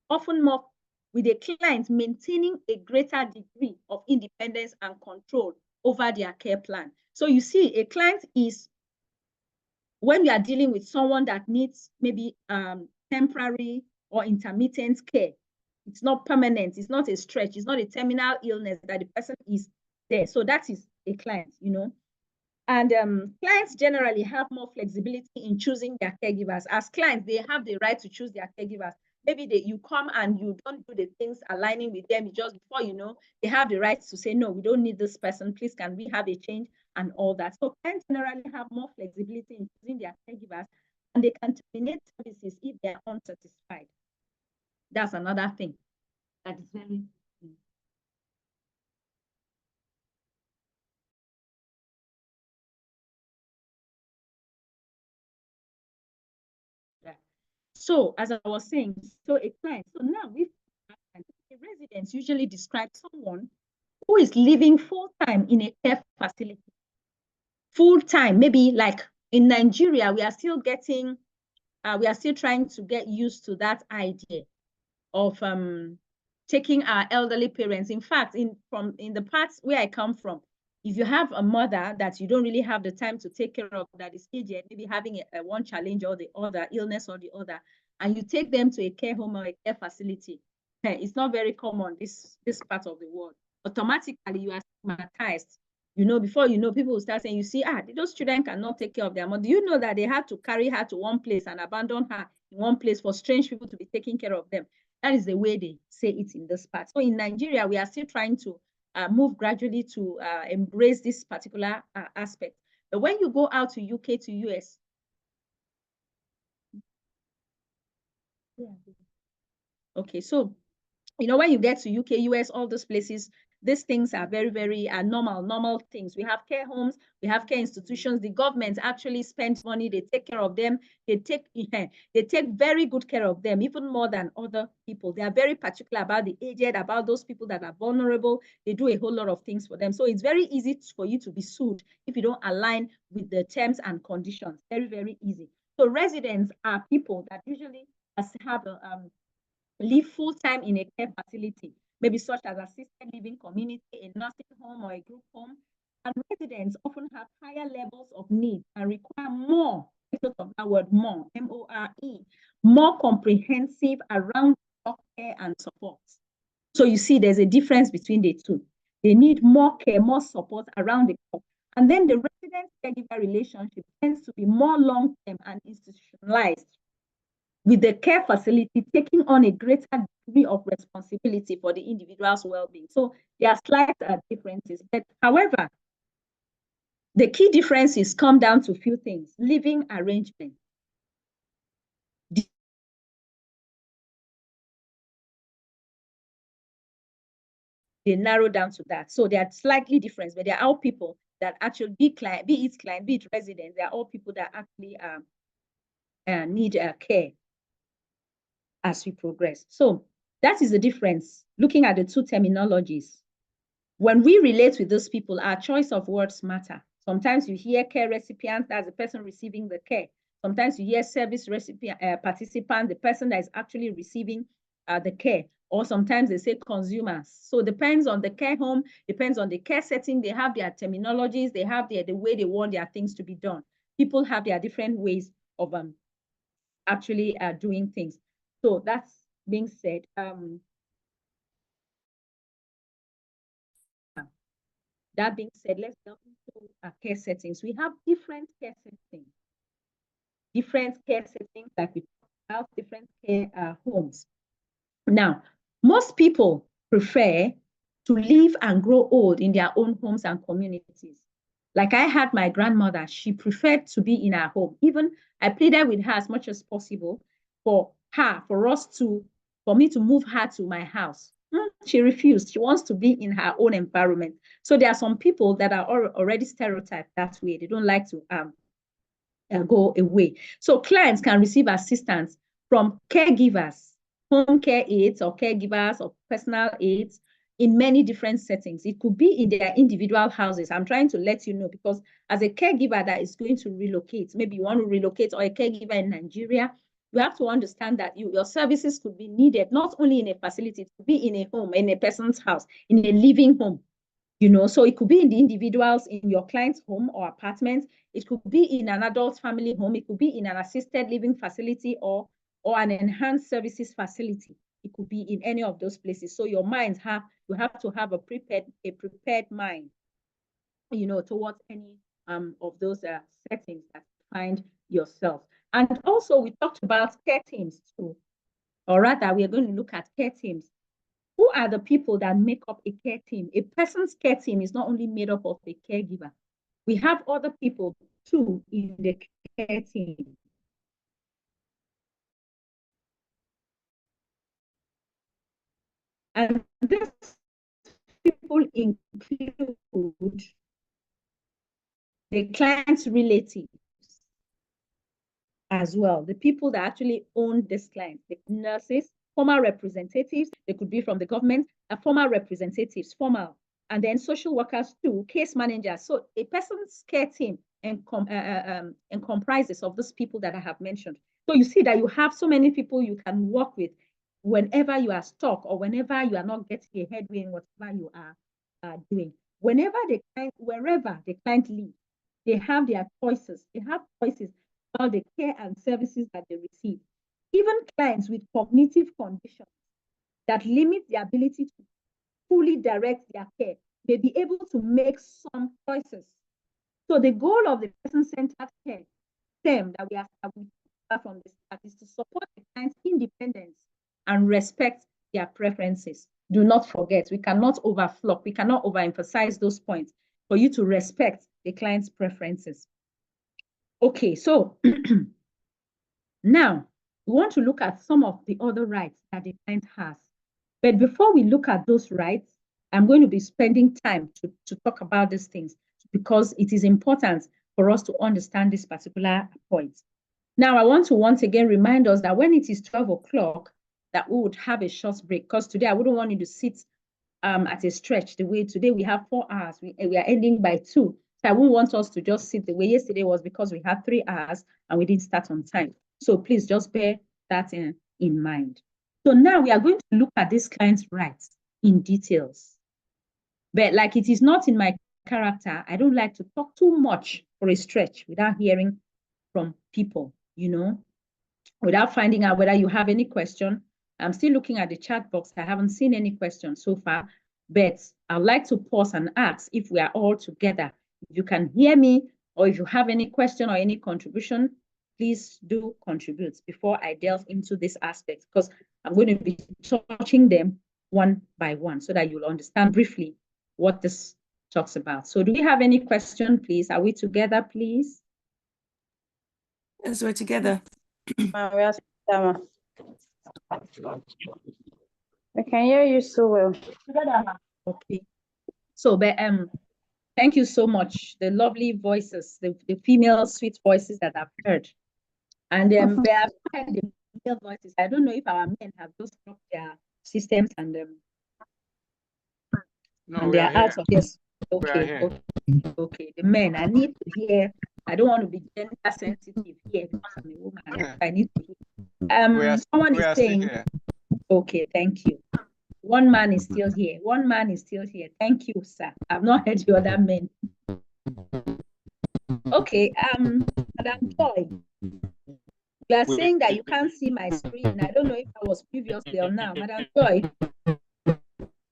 often more with a client maintaining a greater degree of independence and control over their care plan. So you see, a client is when you are dealing with someone that needs maybe temporary or intermittent care. It's not permanent. It's not a stretch. It's not a terminal illness that the person is there. So that is a client, And clients generally have more flexibility in choosing their caregivers. As clients, they have the right to choose their caregivers. Maybe you come and you don't do the things aligning with them. Just before you know, they have the right to say, no, we don't need this person. Please, can we have a change and all that? So clients generally have more flexibility in choosing their caregivers, and they can terminate services if they are unsatisfied. That's another thing that is very important. Yeah. So as I was saying, so a client, so now a resident usually describes someone who is living full-time in a care facility. Full-time, maybe like in Nigeria, we are still trying to get used to that idea of taking our elderly parents. In fact, in the parts where I come from, if you have a mother that you don't really have the time to take care of, that is aged, maybe having one challenge or the other, illness or the other, and you take them to a care home or a care facility, it's not very common, this part of the world. Automatically, you are stigmatized. Before you know, people will start saying, you see, those children cannot take care of their mother. Do you know that they had to carry her to one place and abandon her in one place for strange people to be taking care of them? That is the way they say it in this part. So in Nigeria, we are still trying to move gradually to embrace this particular aspect. But when you go out to UK, to US, okay, so when you get to UK, US, all those places, these things are very, very normal things. We have care homes, we have care institutions. The government actually spends money, they take care of them, they take very good care of them, even more than other people. They are very particular about the aged, about those people that are vulnerable. They do a whole lot of things for them. So it's very easy for you to be sued if you don't align with the terms and conditions. Very, very easy. So residents are people that usually have live full-time in a care facility, maybe such as assisted living community, a nursing home, or a group home. And residents often have higher levels of need and require more, because of that word more, M-O-R-E, more comprehensive around care and support. So you see, there's a difference between the two. They need more care, more support around the clock. And then the resident-caregiver relationship tends to be more long-term and institutionalized, with the care facility taking on a greater degree of responsibility for the individual's well-being. So there are slight differences. But however, the key differences come down to a few things. Living arrangement. They narrow down to that. So they are slightly different, but they are all people that actually, be it client, be it resident, they are all people that actually need care as we progress. So that is the difference, looking at the two terminologies. When we relate with those people, our choice of words matter. Sometimes you hear care recipient, that's the person receiving the care. Sometimes you hear service recipient, participant, the person that is actually receiving the care. Or sometimes they say consumers. So it depends on the care home, depends on the care setting. They have their terminologies, they have the way they want their things to be done. People have their different ways of actually doing things. So that's being said, that being said, let's delve into care settings. We have different care settings like we talked about, different care homes. Now, most people prefer to live and grow old in their own homes and communities. Like I had my grandmother, she preferred to be in her home. Even I pleaded with her as much as possible for me to move her to my house. She refused. She wants to be in her own environment. So there are some people that are already stereotyped that way. They don't like to go away. So clients can receive assistance from caregivers, home care aides or caregivers or personal aides in many different settings. It could be in their individual houses. I'm trying to let you know, because as a caregiver that is going to relocate, maybe you want to relocate, or a caregiver in Nigeria, you have to understand that your services could be needed not only in a facility, it could be in a home, in a person's house, in a living home. So it could be in the individuals in your client's home or apartment. It could be in an adult family home. It could be in an assisted living facility or an enhanced services facility. It could be in any of those places. So you have to have a prepared mind, towards any of those settings that you find yourself. And also we talked about care teams too, or rather we are going to look at care teams. Who are the people that make up a care team? A person's care team is not only made up of a caregiver. We have other people too in the care team. And these people include the client's relatives as well, the people that actually own this client, the nurses, former representatives, they could be from the government, former representatives, formal, and then social workers too, case managers. So a person's care team comprises of those people that I have mentioned. So you see that you have so many people you can work with whenever you are stuck or whenever you are not getting a headway in whatever you are doing. Wherever the client lives, they have their choices. They have choices about the care and services that they receive. Even clients with cognitive conditions that limit the ability to fully direct their care may be able to make some choices. So the goal of the person-centered care term that we have from the start is to support the client's independence and respect their preferences. Do not forget, we cannot overflock, we cannot overemphasize those points for you to respect the client's preferences. Okay, so now we want to look at some of the other rights that the client has. But before we look at those rights, I'm going to be spending time to talk about these things because it is important for us to understand this particular point. Now, I want to once again remind us that when it is 12 o'clock, that we would have a short break, because today I wouldn't want you to sit at a stretch the way today we have 4 hours. We are ending by 2. So I wouldn't want us to just sit the way yesterday was, because we had 3 hours and we didn't start on time. So please just bear that in mind. So now we are going to look at this client's rights in details. But like it is not in my character, I don't like to talk too much for a stretch without hearing from people, you know, without finding out whether you have any question. I'm still looking at the chat box. I haven't seen any questions so far, but I'd like to pause and ask if we are all together. If you can hear me, or if you have any question or any contribution, please do contribute before I delve into this aspect, because I'm going to be touching them one by one so that you'll understand briefly what this talks about. So do we have any question, please? Are we together, please? Yes, we're together. We can hear you so well. Okay. So, but thank you so much. The lovely voices, the female sweet voices that I've heard. And I've heard the male voices. I don't know if our men have just dropped their systems and they are out of this. Okay, okay. The men, I need to hear. I don't want to be gender sensitive here because I'm a woman. I need to hear. Someone is saying, okay, thank you. One man is still here. One man is still here. Thank you, sir. I've not heard the other men. Okay, Madam Joy, you are saying that you can't see my screen. I don't know if I was previously or now. Madam Joy.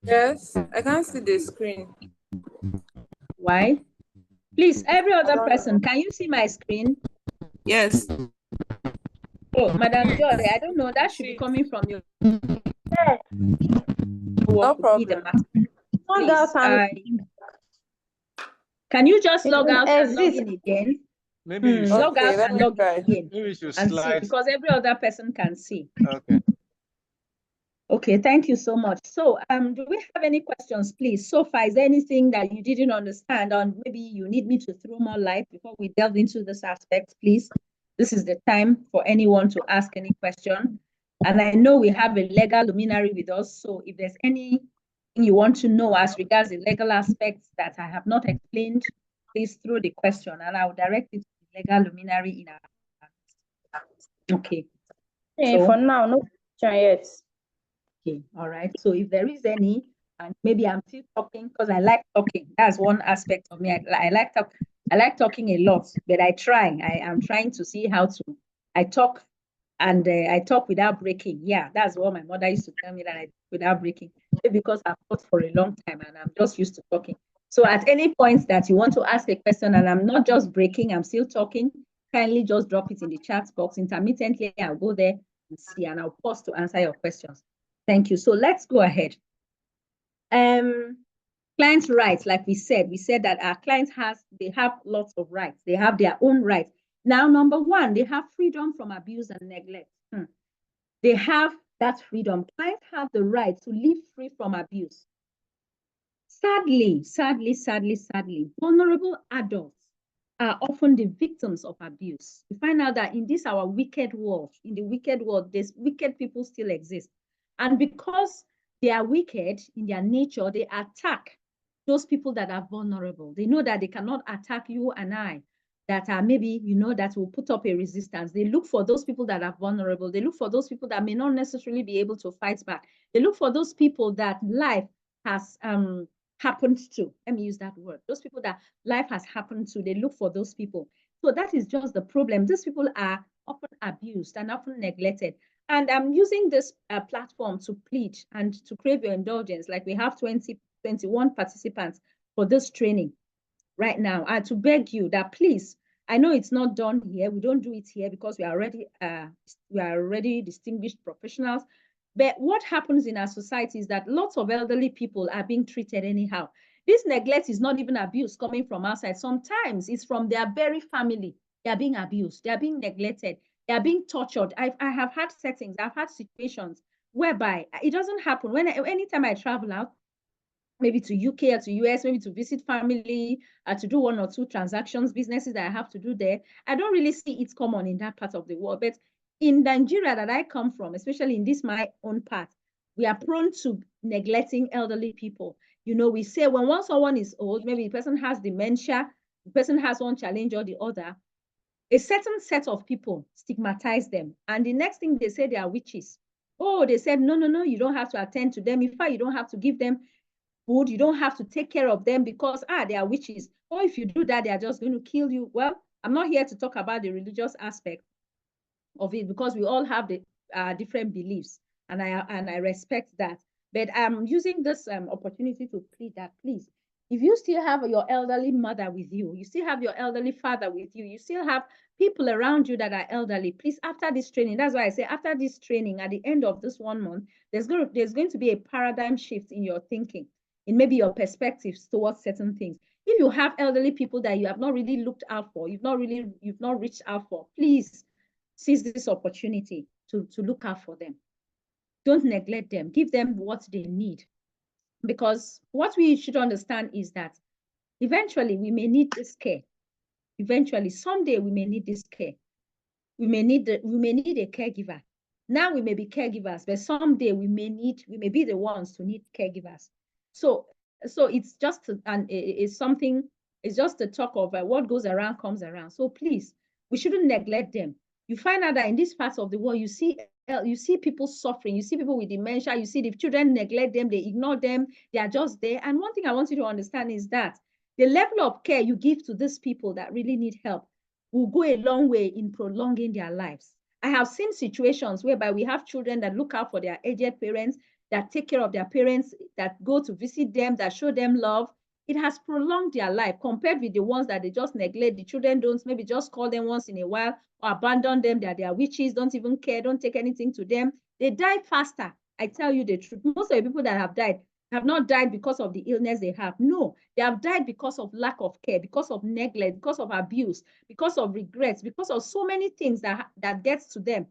Yes, I can't see the screen. Why? Please, every other person, can you see my screen? Yes. Oh, Madam Joy, I don't know. That should be coming from your. No problem. Please, can you just log out and log in again? Maybe you should log out and log in again. Maybe you should and slide. see, because every other person can see. Okay. Okay, thank you so much. So, do we have any questions, please? So far, is there anything that you didn't understand, or maybe you need me to throw more light before we delve into this aspect, please? This is the time for anyone to ask any question. And I know we have a legal luminary with us, so if there's anything you want to know as regards the legal aspects that I have not explained, please throw the question and I'll direct it to the legal luminary in our. Okay. Okay, so, for now, no question yet. Okay, all right. So if there is any, and maybe I'm still talking because I like talking. That's one aspect of me. I like talking a lot, but I am trying to see how to. I talk, and I talk without breaking. Yeah, that's what my mother used to tell me, that I talk without breaking. Maybe because I've taught for a long time and I'm just used to talking. So at any point that you want to ask a question and I'm not just breaking, I'm still talking, kindly just drop it in the chat box. Intermittently, I'll go there and see, and I'll pause to answer your questions. Thank you. So let's go ahead. Clients' rights, like we said that our clients they have lots of rights. They have their own rights. Now, number one, they have freedom from abuse and neglect. They have that freedom. Clients have the right to live free from abuse. Sadly, vulnerable adults are often the victims of abuse. We find out that in this our wicked world, there's wicked people still exist. And because they are wicked in their nature, they attack those people that are vulnerable. They know that they cannot attack you and I, that are maybe, that will put up a resistance. They look for those people that are vulnerable. They look for those people that may not necessarily be able to fight back. They look for those people that life has happened to. Let me use that word. Those people that life has happened to, they look for those people. So that is just the problem. These people are often abused and often neglected. And I'm using this platform to plead and to crave your indulgence. Like we have 21 participants for this training right now. And to beg you that please, I know it's not done here. We don't do it here because we are already distinguished professionals. But what happens in our society is that lots of elderly people are being treated anyhow. This neglect is not even abuse coming from outside. Sometimes it's from their very family. They are being abused. They are being neglected. They are being tortured. I have had settings, I've had situations whereby it doesn't happen. Anytime I travel out, maybe to UK or to US, maybe to visit family, to do 1 or 2 transactions, businesses that I have to do there. I don't really see it common in that part of the world. But in Nigeria that I come from, especially in this my own part, we are prone to neglecting elderly people. You know, we say when someone is old, maybe the person has dementia, the person has one challenge or the other, a certain set of people stigmatize them. And the next thing they say, they are witches. Oh, they said, no, you don't have to attend to them. In fact, you don't have to give them food. You don't have to take care of them because, they are witches. Or if you do that, they are just going to kill you. Well, I'm not here to talk about the religious aspect of it because we all have the different beliefs, and I respect that. But I'm using this opportunity to plead that, please, if you still have your elderly mother with you, you still have your elderly father with you, you still have people around you that are elderly, please, after this training, that's why I say after this training, at the end of this 1 month, there's going to be a paradigm shift in your thinking, in maybe your perspectives towards certain things. If you have elderly people that you have not really looked out for, you've not reached out for, please seize this opportunity to look out for them. Don't neglect them. Give them what they need. Because what we should understand is that eventually we may need this care. Eventually, someday we may need this care. We may need a caregiver. Now we may be caregivers, but someday we may be the ones to need caregivers. So it's just it's just a talk of what goes around comes around. So please, we shouldn't neglect them. You find out that in these parts of the world, you see people suffering, you see people with dementia, you see the children neglect them, they ignore them, they are just there. And one thing I want you to understand is that the level of care you give to these people that really need help will go a long way in prolonging their lives. I have seen situations whereby we have children that look out for their aged parents, that take care of their parents, that go to visit them, that show them love. It has prolonged their life compared with the ones that they just neglect. The children don't, maybe just call them once in a while or abandon them, that they are witches, don't even care, don't take anything to them. They die faster. I tell you the truth. Most of the people that have died have not died because of the illness they have. No, they have died because of lack of care, because of neglect, because of abuse, because of regrets, because of so many things that gets to them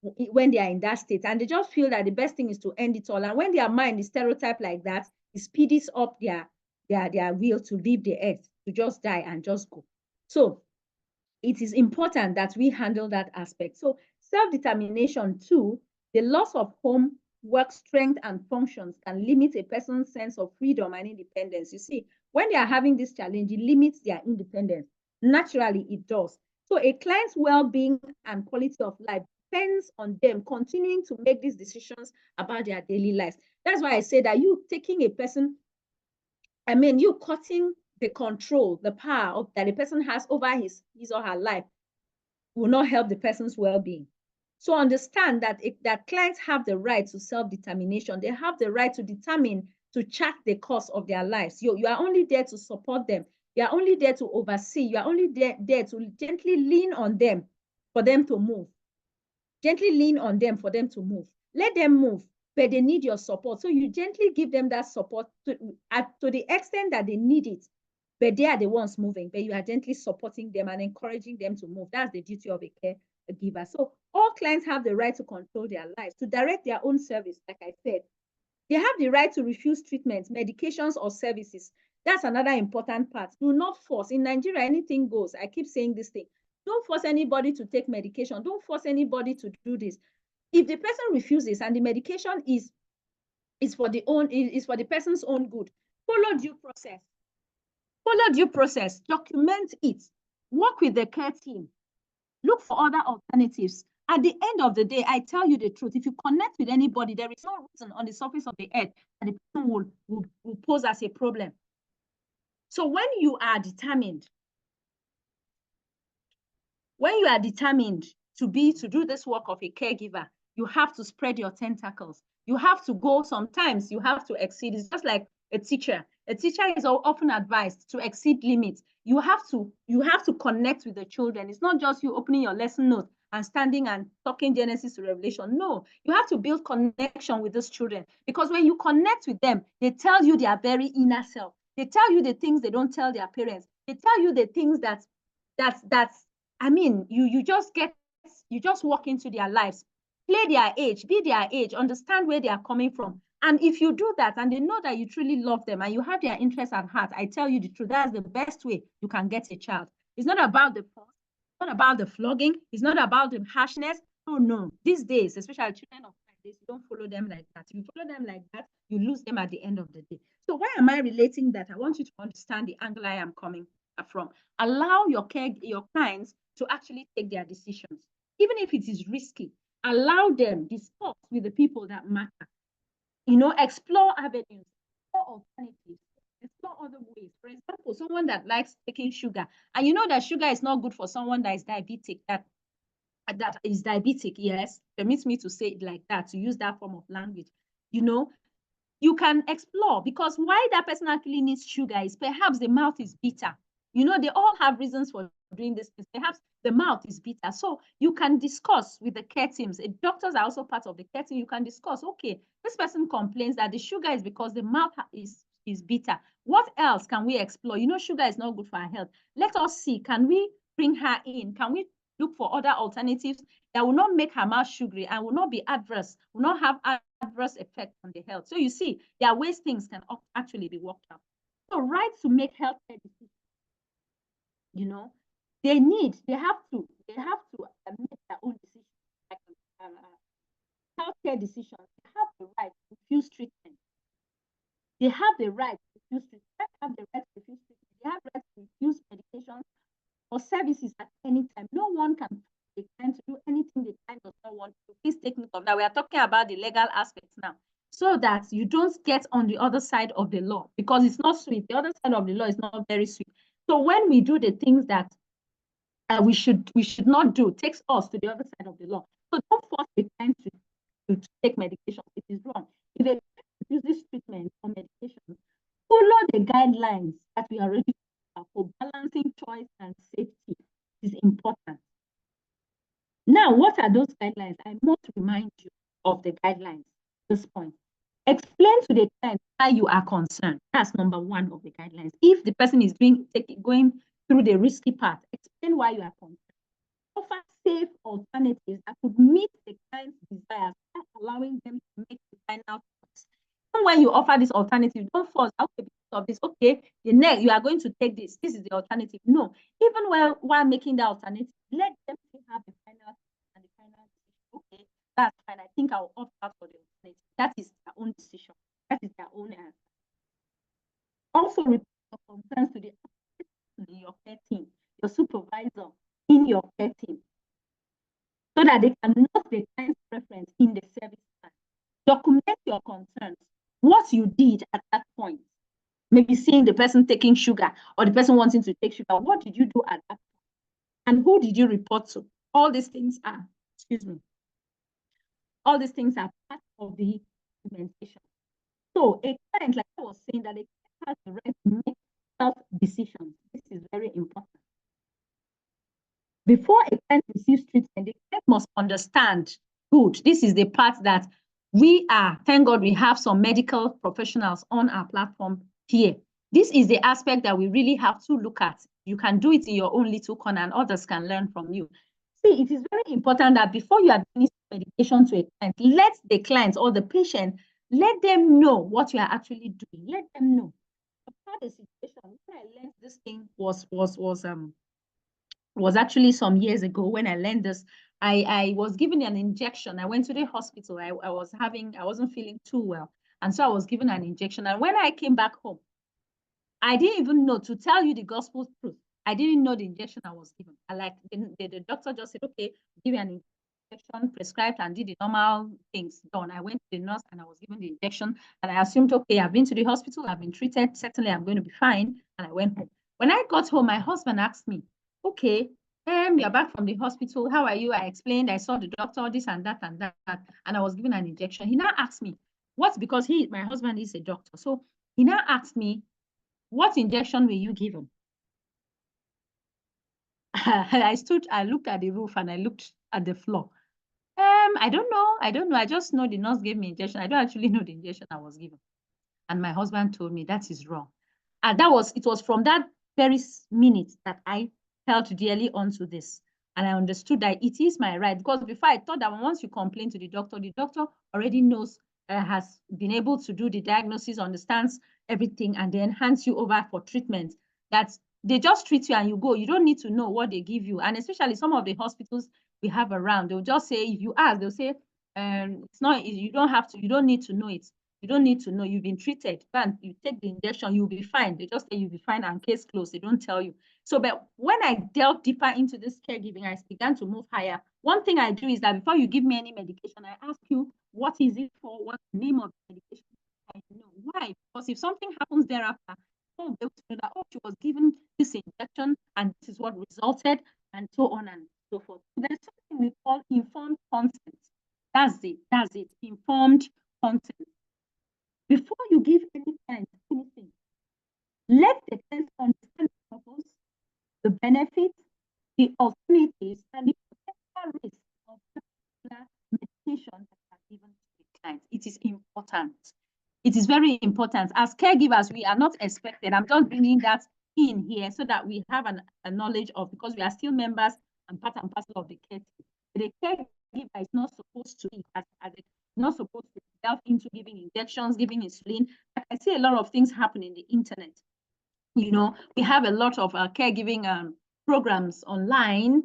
when they are in that state. And they just feel that the best thing is to end it all. And when their mind is stereotyped like that, it speeds up their will to leave the earth, to just die and just go. So it is important that we handle that aspect. So self-determination too, the loss of home, work, strength, and functions can limit a person's sense of freedom and independence. You see, when they are having this challenge, it limits their independence. Naturally, it does. So a client's well-being and quality of life depends on them continuing to make these decisions about their daily lives. That's why I say that you taking a person, you cutting the control, the power that a person has over his or her life will not help the person's well-being. So understand that that clients have the right to self-determination. They have the right to determine, to chart the course of their lives. You are only there to support them. You are only there to oversee. You are only there to gently lean on them for them to move. Gently lean on them for them to move. Let them move, but they need your support. So you gently give them that support to the extent that they need it. But they are the ones moving, but you are gently supporting them and encouraging them to move. That's the duty of a caregiver. So all clients have the right to control their lives, to direct their own service, like I said. They have the right to refuse treatments, medications, or services. That's another important part. Do not force. In Nigeria, anything goes. I keep saying this thing. Don't force anybody to take medication. Don't force anybody to do this. If the person refuses and the medication is for the person's own good, follow due process. Follow due process, document it, work with the care team, look for other alternatives. At the end of the day, I tell you the truth, if you connect with anybody, there is no reason on the surface of the earth that the person will pose as a problem. So when you are determined to do this work of a caregiver, you have to spread your tentacles. You have to go, sometimes you have to exceed. It's just like a teacher. A teacher is often advised to exceed limits. You have to connect with the children. It's not just you opening your lesson note and standing and talking Genesis to Revelation. No, you have to build connection with those children, because when you connect with them, they tell you their very inner self. They tell you the things they don't tell their parents. They tell you the things you just walk into their lives, play their age, be their age, understand where they are coming from, And if you do that and they know that you truly love them and you have their interests at heart, I tell you the truth, that's the best way you can get a child. It's not about the force, it's not about the flogging, it's not about the harshness. Oh no, these days, especially children of days, you don't follow them like that. If you follow them like that, you lose them at the end of the day. So why am I relating that? I want you to understand the angle I am coming from. Allow your clients to actually take their decisions, even if it is risky. Allow them discuss with the people that matter. Explore avenues, explore alternatives, explore other ways. For example, someone that likes taking sugar, and you know that sugar is not good for someone that is diabetic, that is diabetic, yes, permits me to say it like that, to use that form of language. You can explore, because why that person actually needs sugar is perhaps the mouth is bitter. They all have reasons for doing this. Perhaps the mouth is bitter. So you can discuss with the care teams. Doctors are also part of the care team. You can discuss, okay, this person complains that the sugar is because the mouth is bitter. What else can we explore? Sugar is not good for our health. Let us see, can we bring her in? Can we look for other alternatives that will not make her mouth sugary and will not be adverse, will not have adverse effect on the health? So you see, there are ways things can actually be worked out. So right to make healthcare decisions, they have to make their own decisions, like healthcare decisions. They have the right to refuse treatment. They have the right to refuse treatment. They have the right to refuse treatment. They have the right to refuse medications or services at any time. No one can decline to do anything the client does not want to. Please take note of that. We are talking about the legal aspects now, so that you don't get on the other side of the law, because it's not sweet. The other side of the law is not very sweet. So when we do the things that we should not do, takes us to the other side of the law. So don't force the client to take medication. It is wrong. If they use this treatment or medication, follow the guidelines that we already have for balancing choice and safety. Is important. Now, what are those guidelines? I must remind you of the guidelines at this point. Explain to the client why you are concerned. That's number one of the guidelines. If the person is going through the risky path, explain why you are concerned. Offer safe alternatives that could meet the client's desires, allowing them to make the final choice. Even when you offer this alternative, don't force, okay, because of this, okay, the next you are going to take this. This is the alternative. No, even while making the alternative, let them have the final and the final decision. Okay, that's fine. I think I will opt out for the alternative. That is their own decision. That is their own answer. Also, report your concerns to your care team, your supervisor in your care team, so that they can note the client's preference in the service plan. Document your concerns, what you did at that point. Maybe seeing the person taking sugar or the person wanting to take sugar. What did you do at that point? And who did you report to? All these things are, all these things are part of the documentation. So a client, like I was saying, that a client has the right to make self-decisions. This is very important. Before a client receives treatment, the client must understand, good, this is the part that thank God we have some medical professionals on our platform here. This is the aspect that we really have to look at. You can do it in your own little corner and others can learn from you. See, it is very important that before you administer medication to a client, let the client or the patient, let them know what you are actually doing. Let them know. I've had a situation when I learned this thing was actually some years ago. When I learned this, I was given an injection. I went to the hospital. I wasn't feeling too well. And so I was given an injection. And when I came back home, I didn't even know, to tell you the gospel truth, I didn't know the injection I was given. The doctor just said, okay, give you an injection, prescribed, and did the normal things done. I went to the nurse and I was given the injection. And I assumed, okay, I've been to the hospital, I've been treated, certainly I'm going to be fine. And I went home. When I got home, my husband asked me, okay, you're back from the hospital. How are you? I explained, I saw the doctor, this and that and that, and I was given an injection. He now asked me, because my husband is a doctor. So he now asked me, what injection were you given? I looked at the roof and I looked at the floor. I don't know. I just know the nurse gave me injection. I don't actually know the injection I was given. And my husband told me that is wrong. And it was from that very minute that I held dearly onto this. And I understood that it is my right, because before I thought that once you complain to the doctor already knows has been able to do the diagnosis, understands everything, and then hands you over for treatment. That's they just treat you and you go. You don't need to know what they give you. And especially some of the hospitals we have around, they'll just say, if you ask, they'll say, it's not, you don't have to, you don't need to know it. You don't need to know, you've been treated. And you take the injection, you'll be fine. They just say you'll be fine and case closed. They don't tell you. So, but when I delved deeper into this caregiving, I began to move higher. One thing I do is that before you give me any medication, I ask you, what is it for? What's the name of the medication? I know. Why? Because if something happens thereafter, oh, they will know that, oh, she was given this injection and this is what resulted, and so on and so forth. There's something we call informed consent. That's it, informed consent. Before you give any kind of anything, let the client understand the purpose, the benefits, the alternatives, and the potential risk of particular medication that are given to the client. It is important. It is very important. As caregivers, we are not expected. I'm just bringing that in here so that we have a knowledge of, because we are still members and part and parcel of the care team. The caregiver is not supposed to be not supposed to delve into giving injections, giving insulin. I see a lot of things happen in the internet. You know, we have a lot of caregiving programs online.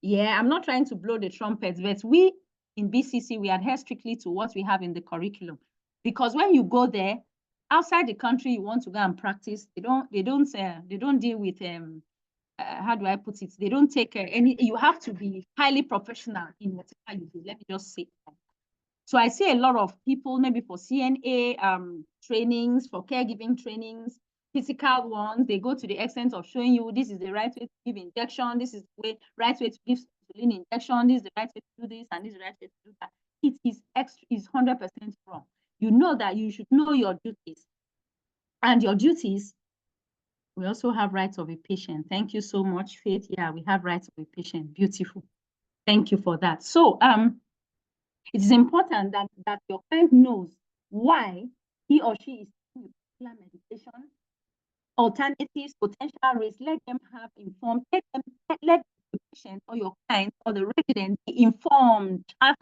Yeah, I'm not trying to blow the trumpet, but we in BCC, we adhere strictly to what we have in the curriculum. Because when you go there, outside the country, you want to go and practice, they don't deal with how do I put it? They don't take any. You have to be highly professional in whatever you do. Let me just say that. So I see a lot of people, maybe for CNA trainings, for caregiving trainings, physical ones, they go to the extent of showing you this is the right way to give injection, this is the right way to give insulin injection, this is the right way to do this, and this is the right way to do that. It is 100% wrong. You know that you should know your duties. And your duties, we also have rights of a patient. Thank you so much, Faith. Yeah, we have rights of a patient. Beautiful. Thank you for that. So it is important that your client knows why he or she is taking a particular medication, alternatives, potential risks. Let them have informed, let the patient or your client or the resident be informed, have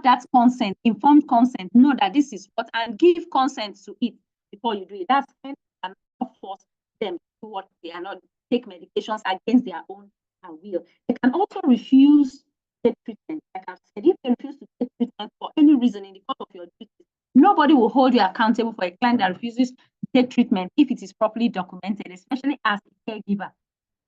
that consent, informed consent, know that this is what, and give consent to it before you do it. That's when you cannot force them to do what they are not, take medications against their own will. They can also refuse take treatment. Like I've said, if they refuse to take treatment for any reason in the course of your duties, nobody will hold you accountable for a client that refuses to take treatment if it is properly documented, especially as a caregiver.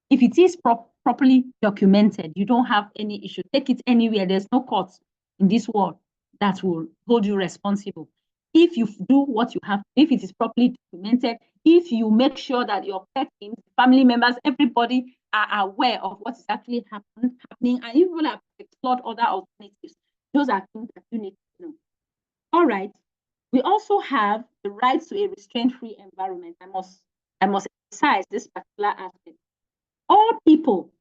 If it is properly documented, you don't have any issue. Take it anywhere. There's no court in this world that will hold you responsible. If you do what you have, if it is properly documented, if you make sure that your care team, family members, everybody are aware of what is actually happening, and you will have explored other alternatives. Those are things that you need to know. All right. We also have the right to a restraint-free environment. I must emphasize this particular aspect. All people,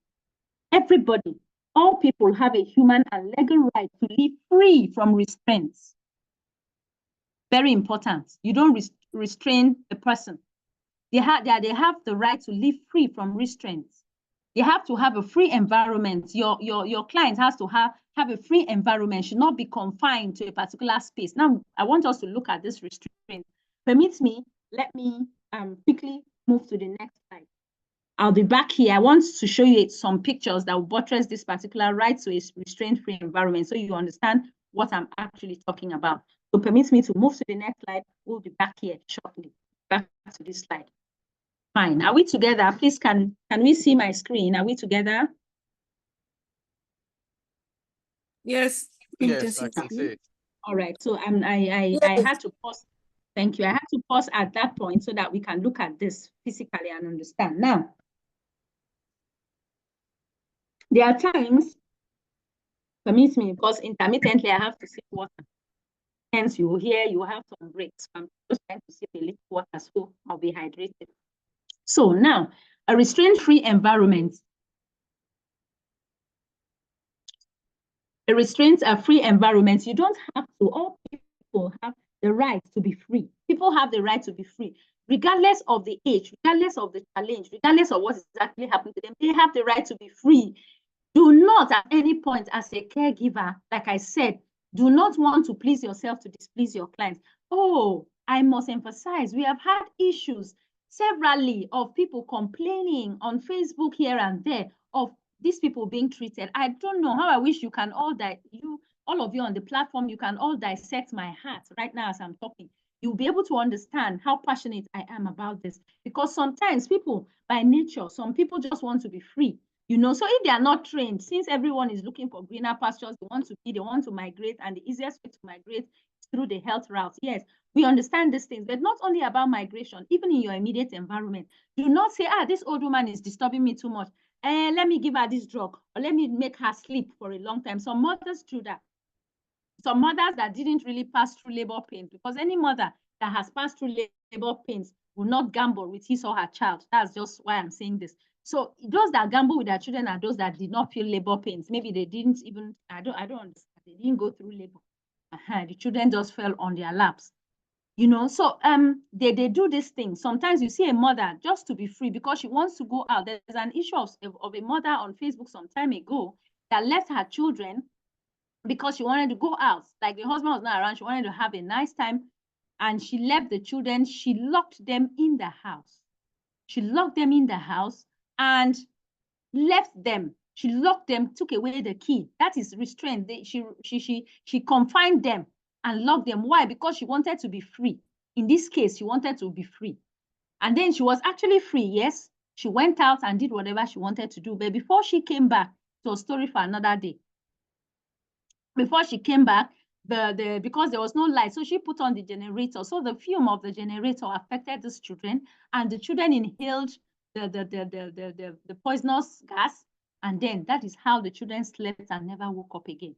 everybody, all people have a human and legal right to live free from restraints. Very important. You don't restrain a person. They have the right to live free from restraints. They have to have a free environment. Your client has to have a free environment, should not be confined to a particular space. Now, I want us to look at this restraint. Permit me, let me quickly move to the next slide. I'll be back here. I want to show you some pictures that will buttress this particular right to a restraint-free environment so you understand what I'm actually talking about. So permit me to move to the next slide. We'll be back here shortly. Back to this slide. Fine. Are we together? Please, can we see my screen? Are we together? Yes. Yes, I can see it. All right. So I had to pause. Thank you. I had to pause at that point so that we can look at this physically and understand. Now, there are times, permit me, because intermittently I have to sip water. Hence, you will hear you have some breaks. I'm just trying to sip a little water so I'll be hydrated. So now, a restraint-free environment. A restraint-free environment, you don't have to, all people have the right to be free. People have the right to be free, regardless of the age, regardless of the challenge, regardless of what is exactly happening to them. They have the right to be free. Do not at any point as a caregiver, like I said, Do not want to please yourself to displease your clients. Oh, I must emphasize, we have had issues severally of people complaining on Facebook here and there of these people being treated. I don't know how I wish you can all all of you on the platform, you can all dissect my heart right now as I'm talking. You'll be able to understand how passionate I am about this, because sometimes people by nature, some people just want to be free. You know, so if they are not trained, since everyone is looking for greener pastures, they want to migrate, and the easiest way to migrate is through the health route. Yes, we understand these things, but not only about migration, even in your immediate environment. Do not say, this old woman is disturbing me too much. Let me give her this drug, or let me make her sleep for a long time. Some mothers do that. Some mothers that didn't really pass through labor pains, because any mother that has passed through labor pains will not gamble with his or her child. That's just why I'm saying this. So those that gamble with their children are those that did not feel labor pains. Maybe they didn't even, I don't understand. They didn't go through labor. The children just fell on their laps. You know, so they do this thing. Sometimes you see a mother just to be free because she wants to go out. There's an issue of a mother on Facebook some time ago that left her children because she wanted to go out. Like the husband was not around, she wanted to have a nice time, and she left the children. She locked them in the house. She locked them in the house and left them. She locked them, took away the key. That is restraint. She confined them and locked them. Why? Because she wanted to be free. In this case, she wanted to be free. And then she was actually free, yes. She went out and did whatever she wanted to do. But before she came back, it was a story for another day. Before she came back, because there was no light, so she put on the generator. So the fume of the generator affected these children, and the children inhaled the poisonous gas, and then that is how the children slept and never woke up again.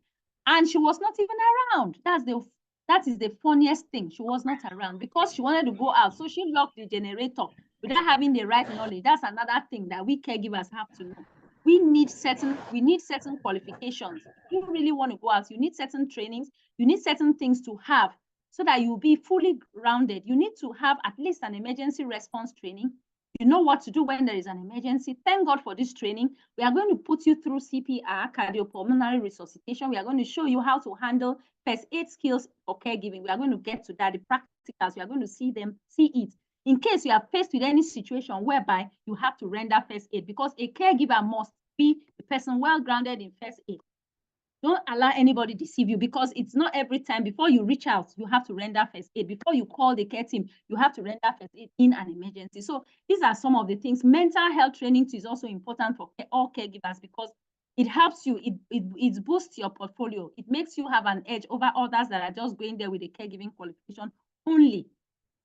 And she was not even around. That is the funniest thing. She was not around because she wanted to go out, so she locked the generator without having the right knowledge. That's another thing that we caregivers have to know. We need certain qualifications. If you really want to go out, you need certain trainings, you need certain things to have so that you'll be fully grounded. You need to have at least an emergency response training. You know what to do when there is an emergency. Thank God for this training. We are going to put you through CPR, cardiopulmonary resuscitation. We are going to show you how to handle first aid skills for caregiving. We are going to get to that, the practicals. We are going to see it. In case you are faced with any situation whereby you have to render first aid, because a caregiver must be a person well-grounded in first aid. Don't allow anybody deceive you, because it's not every time. Before you reach out, you have to render first aid. Before you call the care team, you have to render first aid in an emergency. So these are some of the things. Mental health training is also important for all caregivers, because it helps you, it boosts your portfolio. It makes you have an edge over others that are just going there with a caregiving qualification only.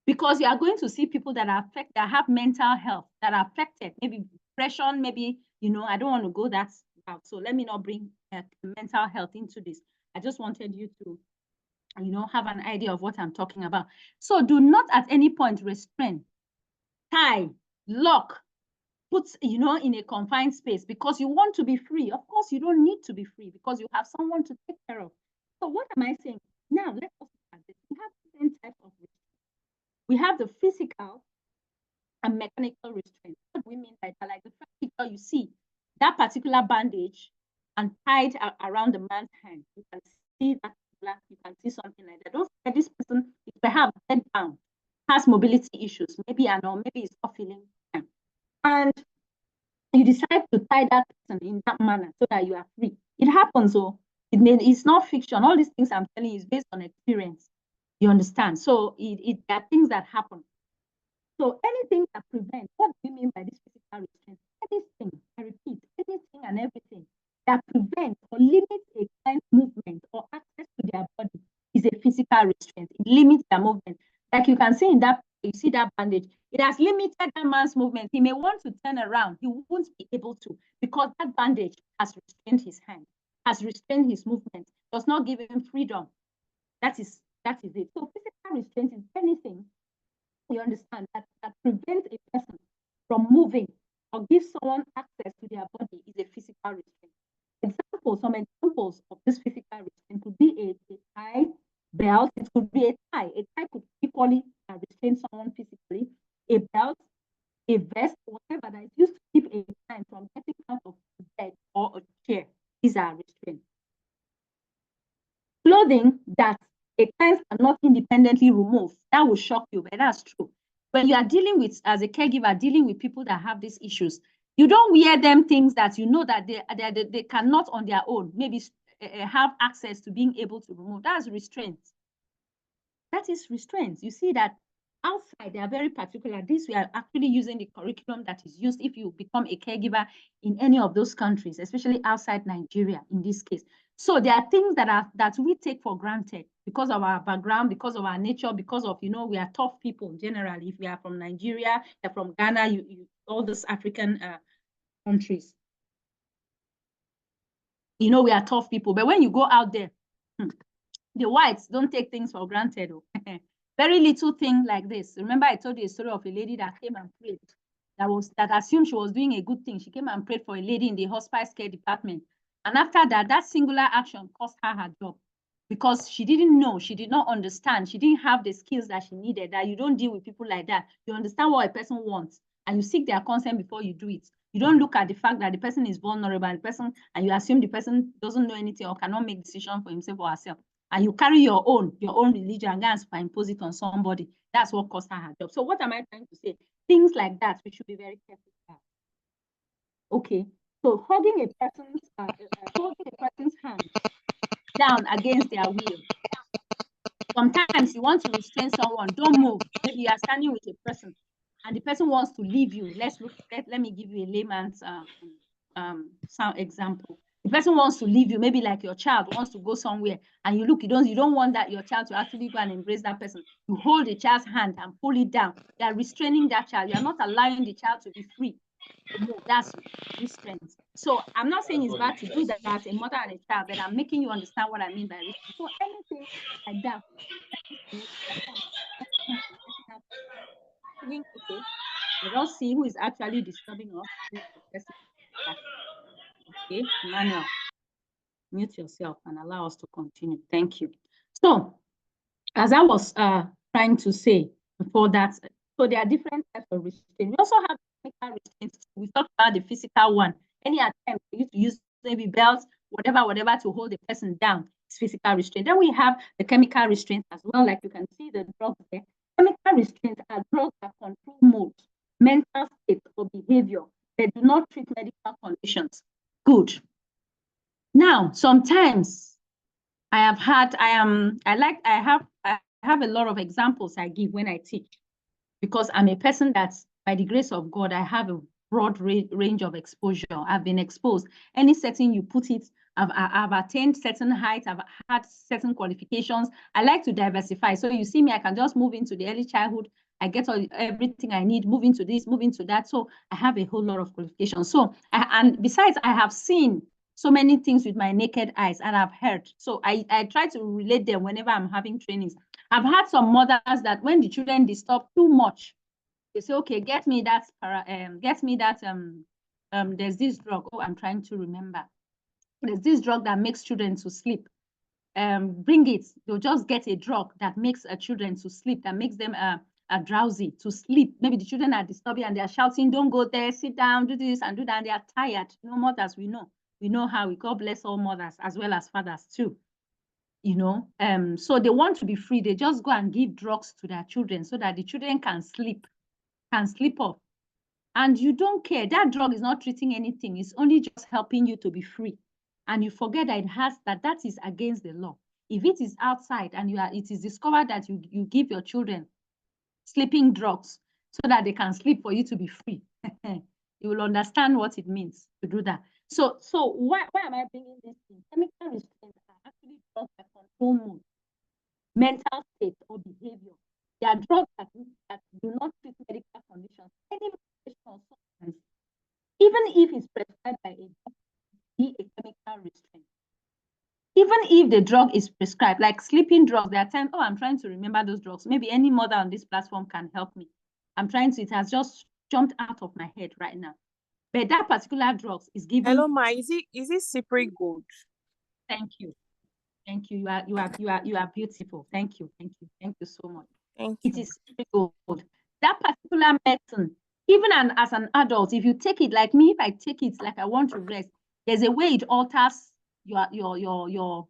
Because you are going to see people that have mental health, that are affected, maybe depression, maybe, I don't want to go that route. So let me not bring mental health into this. I just wanted you to, have an idea of what I'm talking about. So do not at any point restrain, tie, lock, put, in a confined space because you want to be free. Of course, you don't need to be free because you have someone to take care of. So what am I saying? Now, let's look at this. We have different types of restraint. We have the physical and mechanical restraint. What do we mean by that? Like the first picture you see, that particular bandage and tied around the man's hand. You can see that, you can see something like that. Don't forget, this person is perhaps bed bound, has mobility issues, maybe is not feeling fine. And you decide to tie that person in that manner so that you are free. It happens, it's not fiction. All these things I'm telling you is based on experience. You understand? So there are things that happen. So anything that prevents, what do you mean by this physical restraint? Anything, I repeat, anything and everything that prevents or limits a client's movement or access to their body is a physical restraint. It limits their movement. Like you can see in that, you see that bandage, it has limited that man's movement. He may want to turn around, he won't be able to, because that bandage has restrained his hand, has restrained his movement, does not give him freedom. That is it. So physical restraint is anything, you understand, that prevents a person from moving or gives someone access to their body is a physical restraint. Some examples of this physical restraint could be a tie, belt. It could be a tie. A tie could equally restrain someone physically. A belt, a vest, whatever that is used to keep a client from getting out of bed or a chair. These are restraints. clothing that a client cannot independently remove. That will shock you, but that's true. When you are dealing with, as a caregiver, dealing with people that have these issues, you don't wear them things that you know that they cannot on their own maybe have access to being able to remove. That's restraint. That is restraint. You see that outside, they are very particular. This, we are actually using the curriculum that is used if you become a caregiver in any of those countries, especially outside Nigeria in this case. So there are things that we take for granted because of our background, because of our nature, because of, you know, we are tough people generally. If we are from Nigeria, you're from Ghana, all those African countries, you know, we are tough people. But when you go out there, the whites don't take things for granted. Very little thing like this. Remember, I told you a story of a lady that came and prayed, that assumed she was doing a good thing. She came and prayed for a lady in the hospice care department. And after that, that singular action cost her job because she didn't know, she did not understand, she didn't have the skills that she needed. That you don't deal with people like that. You understand what a person wants and you seek their consent before you do it. You don't look at the fact that the person is vulnerable, and you assume the person doesn't know anything or cannot make decisions for himself or herself. And you carry your own religion and go and superimpose it on somebody. That's what cost her job. So what am I trying to say? Things like that, we should be very careful about. Okay, so holding a person's hand down against their will. Sometimes you want to restrain someone, don't move. Maybe you are standing with a person and the person wants to leave you. Let me give you a layman's example. The person wants to leave you, maybe like your child wants to go somewhere, and you don't want that your child to actually go and embrace that person. You hold the child's hand and pull it down. You are restraining that child. You are not allowing the child to be free. No, that's restraint. So I'm not saying it's bad to do that, a mother and a child, but I'm making you understand what I mean by restraint. So anything like that. Okay, let us see who is actually disturbing us. Okay, Emmanuel, mute yourself and allow us to continue. Thank you. So, as I was trying to say before that, so there are different types of restraint. We also have physical restraints. We talked about the physical one. Any attempt for you to use maybe belts, whatever to hold the person down is physical restraint. Then we have the chemical restraint as well, like you can see the drugs there. Chemical restraints are drugs that control mood, mental state, or behavior. They do not treat medical conditions. Good. Now, sometimes I have a lot of examples I give when I teach, because I'm a person that, by the grace of God, I have a broad range of exposure. I've been exposed. Any setting you put it, I've attained certain heights, I've had certain qualifications. I like to diversify. So you see me, I can just move into the early childhood. I get everything I need, move into this, move into that. So I have a whole lot of qualifications. So, and besides, I have seen so many things with my naked eyes, and I've heard. So I try to relate them whenever I'm having trainings. I've had some mothers that when the children disturb too much, they say, okay, get me that, there's this drug. Oh, I'm trying to remember. There's this drug that makes children to sleep. Bring it. They'll just get a drug that makes children to sleep, that makes them drowsy, to sleep. Maybe the children are disturbing and they're shouting, don't go there, sit down, do this and do that. And they are tired. You know, mothers, we know how. God bless all mothers as well as fathers too. You know, so they want to be free. They just go and give drugs to their children so that the children can sleep off. And you don't care. That drug is not treating anything. It's only just helping you to be free. And you forget that that is against the law. If it is outside and it is discovered that you give your children sleeping drugs so that they can sleep for you to be free, you will understand what it means to do that. So why am I bringing this in? Chemical restraints are actually drugs that control mood, mental state, or behavior. They are drugs that do not treat medical conditions. Any medication or substance, even if it's prescribed by a doctor, be a chemical restraint. Even if the drug is prescribed, like sleeping drugs, there are times, oh, I'm trying to remember those drugs. Maybe any mother on this platform can help me. It has just jumped out of my head right now. But that particular drug is given. Hello, Ma. Is it Cypric Gold? Thank you. Thank you. You are beautiful. Thank you. Thank you so much. Thank you. It is Cypric Gold. That particular medicine, even as an adult, if you take it, like me, if I take it like I want to rest, there's a way it alters your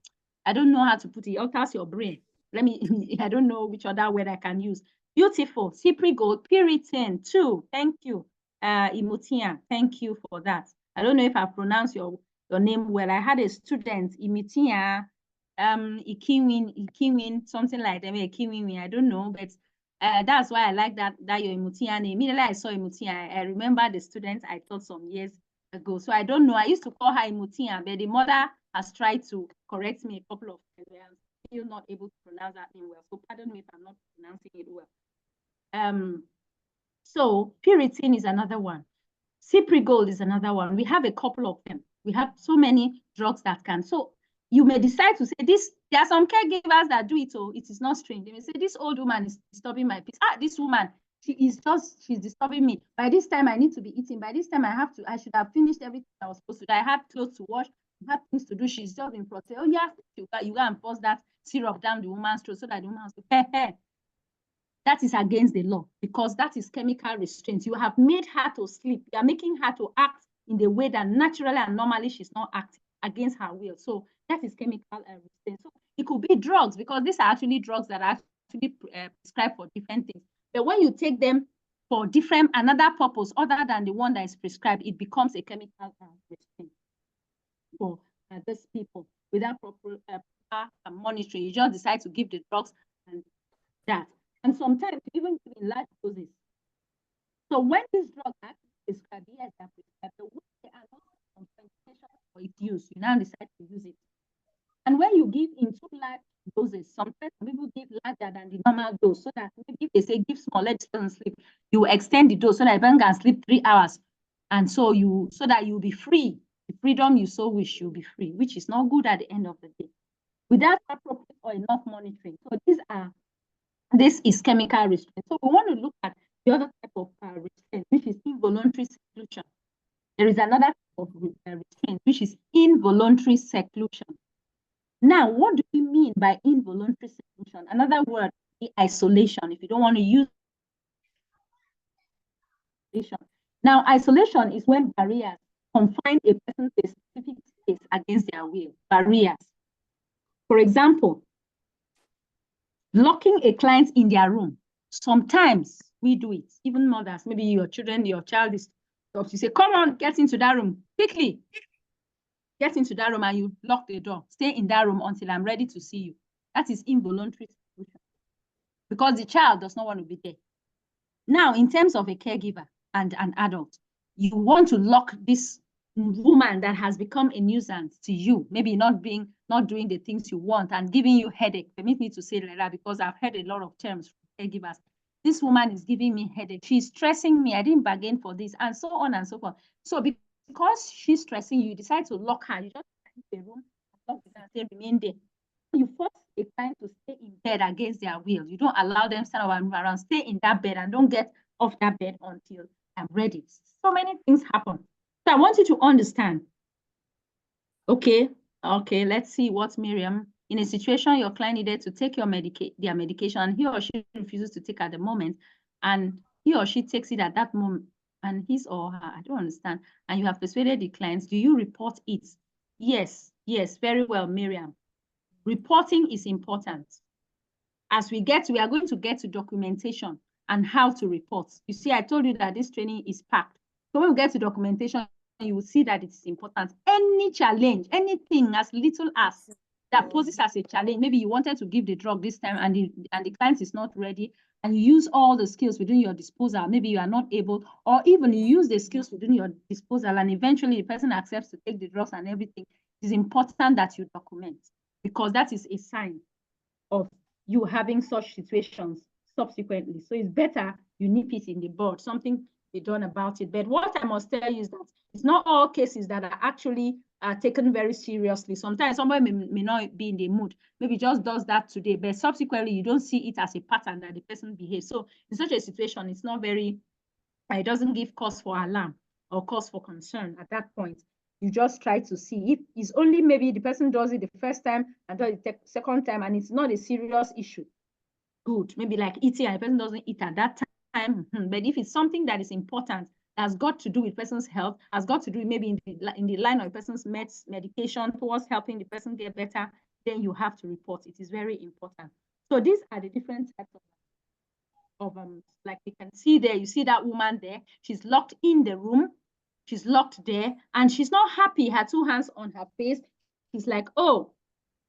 I don't know how to put it. It alters your brain. Let me, I don't know which other word I can use. Beautiful. Cypri Gold, Puritan, too. Thank you. Imutia, thank you for that. I don't know if I pronounced your name well. I had a student, Imutia, Ikiwin, something like that, Ikiwin, I don't know, but that's why I like that your Imutia name. Immediately I saw Imutia, I remember the student I taught some years ago. So I don't know. I used to call her Imutia, but the mother has tried to correct me a couple of times. I'm still not able to pronounce that name well. So pardon me if I'm not pronouncing it well. So Puritan is another one. Cypri Gold is another one. We have a couple of them. We have so many drugs that can. So you may decide to say this. There are some caregivers that do it. So it is not strange. They may say this old woman is disturbing my peace. This woman, she's disturbing me. By this time I need to be eating. By this time I should have finished everything I was supposed to do. I have clothes to wash. I have things to do. She's just in front. Oh yeah, you go and force that syrup down the woman's throat so that the woman has to hey. That is against the law because that is chemical restraint. You have made her to sleep. You are making her to act in the way that naturally and normally she's not acting against her will. So that is chemical restraint. So it could be drugs because these are actually drugs that are actually prescribed for different things. But when you take them for another purpose other than the one that is prescribed, it becomes a chemical restraint for these people without proper monitoring. You just decide to give the drugs and that. And sometimes even in large doses. So when these drugs are prescribed, yes, they are prescribed, but when they are not compensation for its use, you now decide to use it. And when you give in too large doses, sometimes people give larger than the normal dose, so that maybe if they say give small, let the person sleep, you extend the dose so that the person can sleep 3 hours. And so that you'll be free. The freedom you so wish you'll be free, which is not good at the end of the day. Without appropriate or enough monitoring. So this is chemical restraint. So we want to look at the other type of restraint, which is involuntary seclusion. There is another type of restraint, which is involuntary seclusion. Now, what do we mean by involuntary seclusion? Another word is isolation, if you don't want to use isolation. Now, isolation is when barriers confine a person to a specific space against their will. Barriers. For example, locking a client in their room. Sometimes we do it, even mothers, maybe your child is, you say, come on, get into that room, quickly. Get into that room and you lock the door. Stay in that room until I'm ready to see you. That is involuntary seclusion because the child does not want to be there. Now, in terms of a caregiver and an adult, you want to lock this woman that has become a nuisance to you, maybe not doing the things you want and giving you headache. Permit me to say like that because I've heard a lot of terms from caregivers. This woman is giving me headache. She's stressing me. I didn't bargain for this, and so on and so forth. So because she's stressing you, decide to lock her. You just leave the room, lock the door, and say remain there. You force a client to stay in bed against their will. You don't allow them to stand up and move around. Stay in that bed and don't get off that bed until I'm ready. So many things happen. So I want you to understand. Okay, let's see what Miriam, in a situation your client needed to take their medication and he or she refuses to take at the moment, and he or she takes it at that moment, and his or her, I don't understand, and you have persuaded the clients, do you report it? Yes, very well, Miriam. Reporting is important. As we are going to get to documentation and how to report. You see, I told you that this training is packed. So when we get to documentation, you will see that it's important. Any challenge, anything as little as that poses as a challenge, maybe you wanted to give the drug this time and the client is not ready, and you use all the skills within your disposal, maybe you are not able, or even you use the skills within your disposal and eventually the person accepts to take the drugs and everything, it is important that you document because that is a sign of you having such situations subsequently. So it's better you nip it in the bud, something be done about it. But what I must tell you is that it's not all cases that are actually taken very seriously. Sometimes somebody may not be in the mood, maybe just does that today, but subsequently you don't see it as a pattern that the person behaves. So in such a situation, it's not very, it doesn't give cause for alarm or cause for concern at that point. You just try to see if it's only maybe the person does it the first time and does it the second time and it's not a serious issue. Good, maybe like eating and the person doesn't eat at that time. But if it's something that is important, has got to do with person's health, has got to do maybe in the line of a person's medication towards helping the person get better, then you have to report. It is very important. So these are the different types of like you can see there, you see that woman there, she's locked in the room, she's locked there, and she's not happy, her 2 hands on her face. She's like, oh,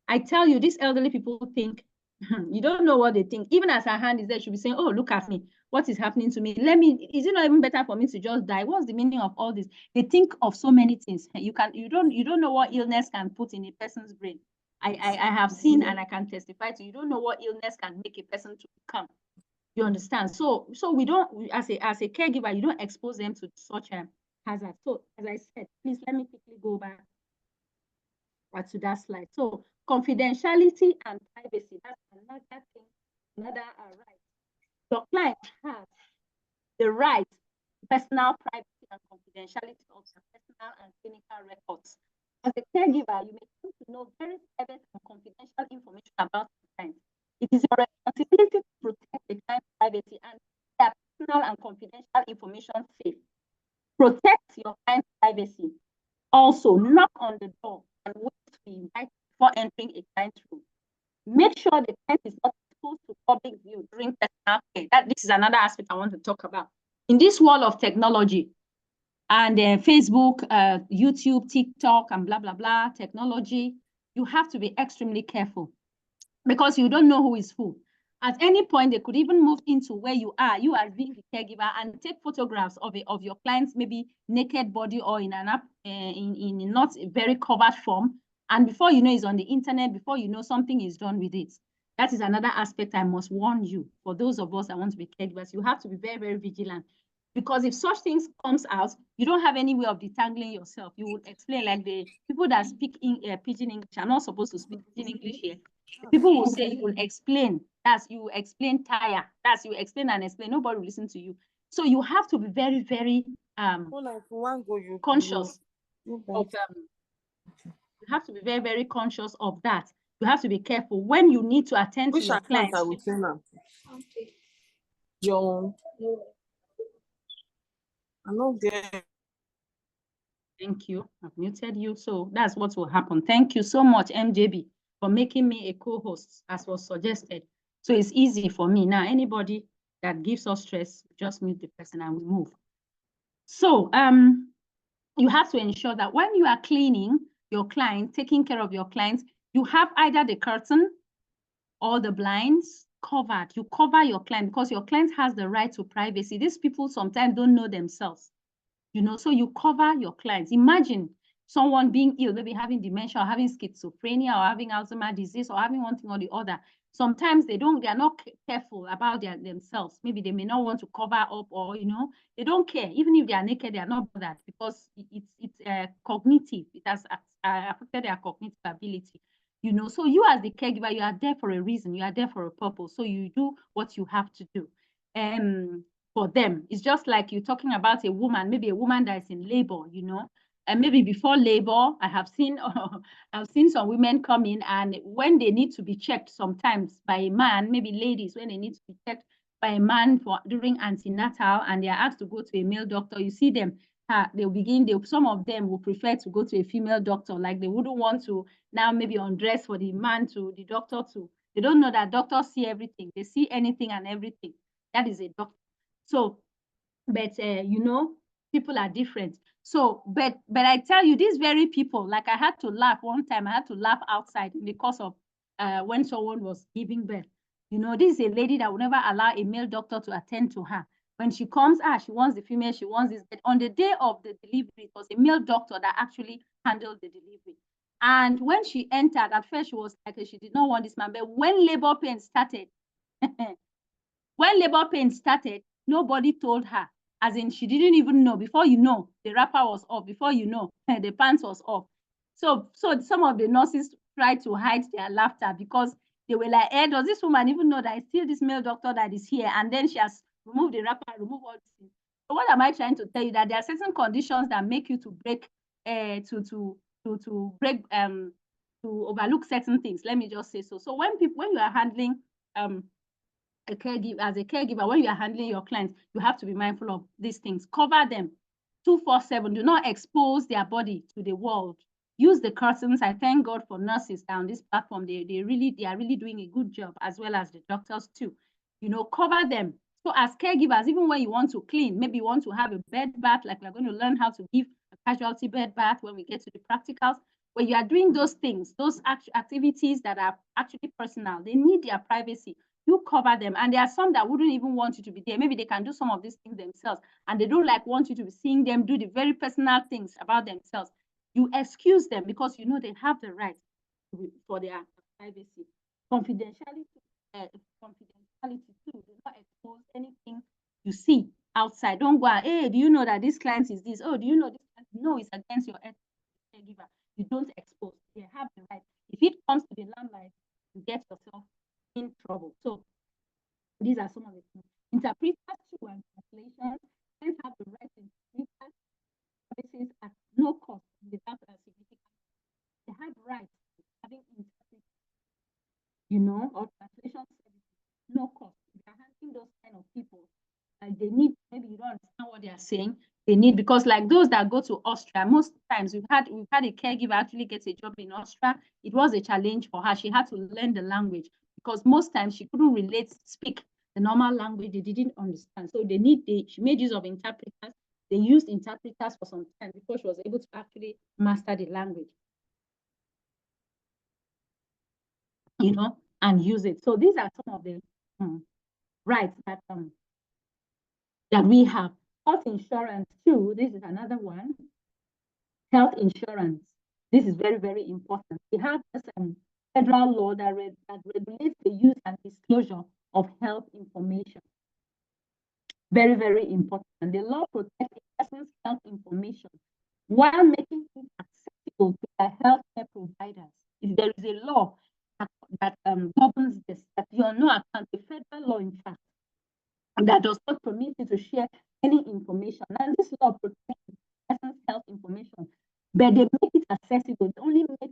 I tell you, these elderly people think, you don't know what they think. Even as her hand is there, she'll be saying, oh, look at me, what is happening to me? Is it not even better for me to just die? What's the meaning of all this? They think of so many things. You don't know what illness can put in a person's brain. I have seen, and I can testify to, you don't know what illness can make a person to become. You understand? So we don't, as a caregiver, you don't expose them to such a hazard. So as I said, please let me quickly go back to that slide. So confidentiality and privacy, that's another thing, another right. Your client has the right to personal privacy and confidentiality of their personal and clinical records. As a caregiver, you may come to know very private and confidential information about the client. It is your responsibility to protect the client's privacy and their personal and confidential information safe. Protect your client's privacy. Also, knock on the door and wait to be invited before entering a client's room. Make sure the client is not exposed to public view during personal care. This is another aspect I want to talk about. In this world of technology and Facebook, YouTube, TikTok, and blah, blah, blah, technology, you have to be extremely careful because you don't know who is who. At any point, they could even move into where you are being the caregiver, and take photographs of your client's maybe naked body or in an app, in not a very covered form. And before you know, it's on the internet, before you know, something is done with it. That is another aspect I must warn you. For those of us that want to be caregivers, you have to be very, very vigilant. Because if such things comes out, you don't have any way of detangling yourself. You would explain, like the people that speak in Pidgin English are not supposed to speak Pidgin English here. People will say you will explain. That's you explain tire. That's you explain and explain. Nobody will listen to you. So you have to be very, very conscious of you have to be very, very conscious of that. You have to be careful when you need to attend to your clients. Okay. John. I know there. Thank you. I've muted you. So that's what will happen. Thank you so much, MJB, for making me a co-host, as was suggested. So it's easy for me. Now, anybody that gives us stress, just mute the person and we move. So you have to ensure that when you are cleaning your client, taking care of your clients, you have either the curtain or the blinds covered. You cover your client because your client has the right to privacy. These people sometimes don't know themselves, you know, so you cover your clients. Imagine someone being ill, maybe having dementia or having schizophrenia or having Alzheimer's disease or having one thing or the other. Sometimes they are not careful about themselves. Maybe they may not want to cover up, or, you know, they don't care. Even if they are naked, they are not bothered because it's cognitive. It has affected their cognitive ability. You know, so you as the caregiver, you are there for a reason. You are there for a purpose. So you do what you have to do. For them, it's just like you're talking about a woman, maybe a woman that is in labor, you know, and maybe before labor, I have seen, I've seen some women come in, and when they need to be checked sometimes by a man, maybe ladies, when they need to be checked by a man during antenatal, and they are asked to go to a male doctor, you see them, some of them will prefer to go to a female doctor, like they wouldn't want to now maybe undress for the doctor to, they don't know that doctors see everything. They see anything and everything. That is a doctor. So, but you know, people are different. So, but I tell you, these very people, like I had to laugh one time. I had to laugh outside because of when someone was giving birth. You know, this is a lady that will never allow a male doctor to attend to her. When she comes, she wants the female, she wants this. But on the day of the delivery, it was a male doctor that actually handled the delivery. And when she entered, at first she was like, she did not want this man. But when labor pain started, nobody told her. As in, she didn't even know. Before you know, the wrapper was off. Before you know, the pants was off. So some of the nurses tried to hide their laughter because they were like, does this woman even know that it's still this male doctor that is here? And then she has removed the wrapper, removed all these things. So what am I trying to tell you? That there are certain conditions that make you to break, to overlook certain things. Let me just say so. So when you are handling as a caregiver, when you are handling your clients, you have to be mindful of these things. Cover them 24/7. Do not expose their body to the world. use the curtains. I thank God for nurses on this platform. They are really doing a good job, as well as the doctors too. You know, cover them. So as caregivers, even when you want to clean, maybe you want to have a bed bath, like we're going to learn how to give a casualty bed bath when we get to the practicals. When you are doing those things, those activities that are actually personal, they need their privacy. You cover them. And there are some that wouldn't even want you to be there. Maybe they can do some of these things themselves, and they don't want you to be seeing them do the very personal things about themselves. You excuse them because you know they have the right for their privacy. Confidentiality too. Do not expose anything you see outside. Don't go, hey, do you know that this client is this? Oh, do you know this client? No, it's against your caregiver. You don't expose. They have the right. If it comes to the limelight, you get yourself in trouble. So these are some of the things. Interpreters too and translations. Clients have the right to interpret services at no cost without a significant. They have rights to having interpreters, you know, or translation services, no cost. They are handling those kind of people. And they need, maybe you don't understand what they are saying. They need, because like those that go to Austria, most times we've had a caregiver actually get a job in Austria. It was a challenge for her. She had to learn the language because most times she couldn't speak the normal language. They didn't understand. So she made use of interpreters. They used interpreters for some time before she was able to actually master the language, you know, and use it. So these are some of the rights that we have. Health insurance too, this is another one. Health insurance, this is very, very important. We have this federal law that regulates the use and disclosure of health information. Very, very important. And the law protects a person's health information while making it accessible to their healthcare providers. If there is a law that governs this, that you are no account, a federal law, in fact, that does not permit you to share any information. And this law protects the person's health information, but they make it accessible. They only make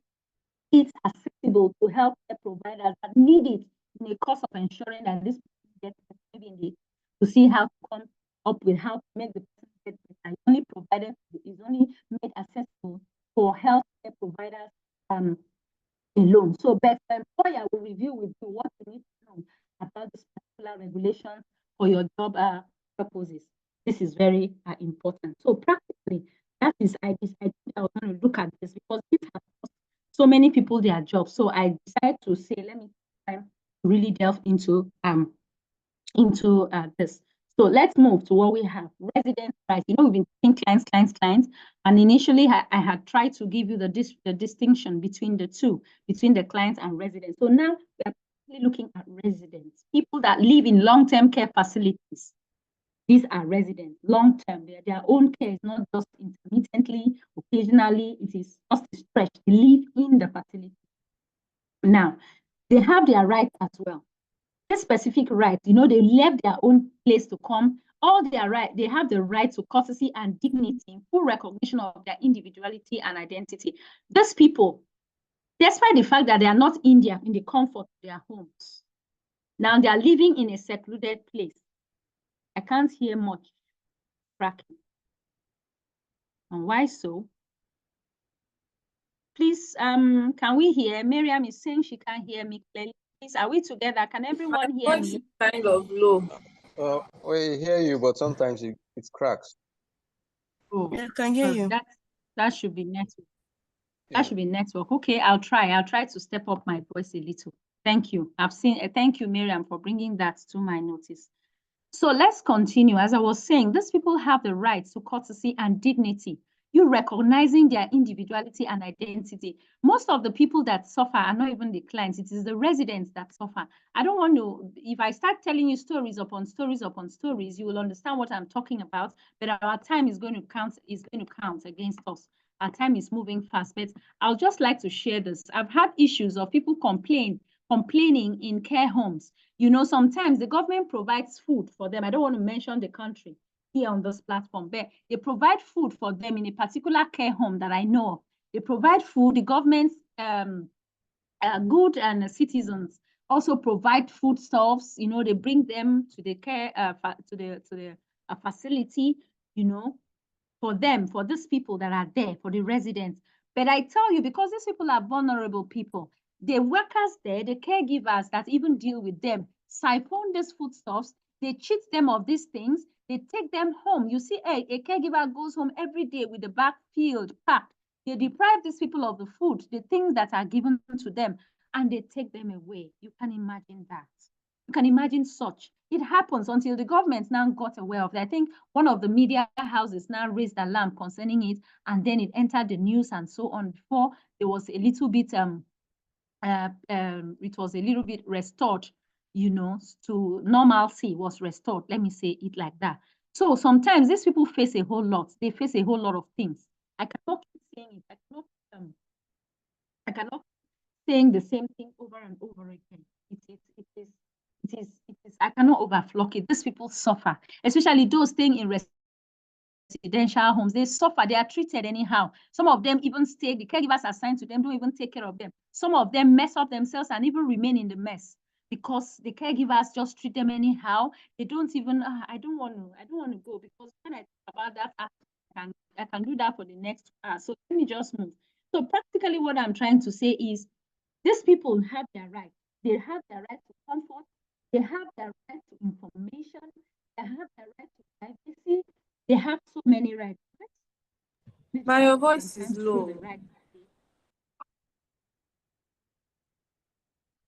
it accessible to healthcare providers that need it in the course of ensuring that this person gets maybe to see how to come up with how to make the person get better. It's only provided, is only made accessible for healthcare providers alone. So, but the employer will review with you what you need to know about this particular regulation for your job purposes. This is very important. So practically, that is, I decided I was going to look at this because this has cost so many people their jobs. So I decided to say, let me really delve into this. So let's move to what we have. Resident rights. You know, we've been taking clients, and initially I had tried to give you the distinction between the two, between the clients and residents. So now we are looking at residents, people that live in long-term care facilities. These are residents, long-term. Their own care is not just intermittently, occasionally. It is just a stretch. They live in the facility. Now, they have their rights as well. This specific rights, you know, they left their own place to come. All their right, they have the right to courtesy and dignity, full recognition of their individuality and identity. These people, despite the fact that they are not in the comfort of their homes, now they are living in a secluded place. I can't hear much cracking. And why so? Please, can we hear? Miriam is saying she can't hear me clearly. Please, are we together? Can everyone hear me? Kind of low. We hear you, but sometimes it cracks. Oh, Yeah, I can hear you. That should be network. Yeah. That should be network. Okay, I'll try to step up my voice a little. Thank you. Thank you, Miriam, for bringing that to my notice. So let's continue. As I was saying, these people have the right to courtesy and dignity. You recognizing their individuality and identity. Most of the people that suffer are not even the clients. It is the residents that suffer. I don't want to, if I start telling you stories upon stories upon stories, you will understand what I'm talking about, but our time is going to count against us. Our time is moving fast, but I'll just like to share this. I've had issues of people complaining in care homes. You know, sometimes the government provides food for them. I don't want to mention the country here on this platform, but they provide food for them in a particular care home that I know of. They provide food. The government, good and citizens also provide foodstuffs. You know, they bring them to the care to the facility. You know, for them, for these people that are there, for the residents. But I tell you, because these people are vulnerable people, the workers there, the caregivers that even deal with them, siphon these foodstuffs, they cheat them of these things, they take them home. You see, a caregiver goes home every day with the bag filled, packed. They deprive these people of the food, the things that are given to them, and they take them away. You can imagine that. You can imagine such. It happens until the government now got aware of it. I think one of the media houses now raised alarm concerning it, and then it entered the news and so on. Before there was a little bit it was a little bit restored, you know, to normalcy was restored. Let me say it like that. So sometimes these people face a whole lot. They face a whole lot of things. I cannot keep saying it. I cannot keep saying the same thing over and over again. It is. I cannot overflock it. These people suffer, especially those staying in residential homes. They suffer. They are treated anyhow. Some of them even stay. The caregivers assigned to them don't even take care of them. Some of them mess up themselves and even remain in the mess because the caregivers just treat them anyhow. They don't even. I don't want to go because when I talk about that, I can do that for the next hour. So let me just move. So practically, what I'm trying to say is, these people have their right. They have their right to comfort. They have their right to information. They have their right to privacy. They have so many rights. But your voice is low.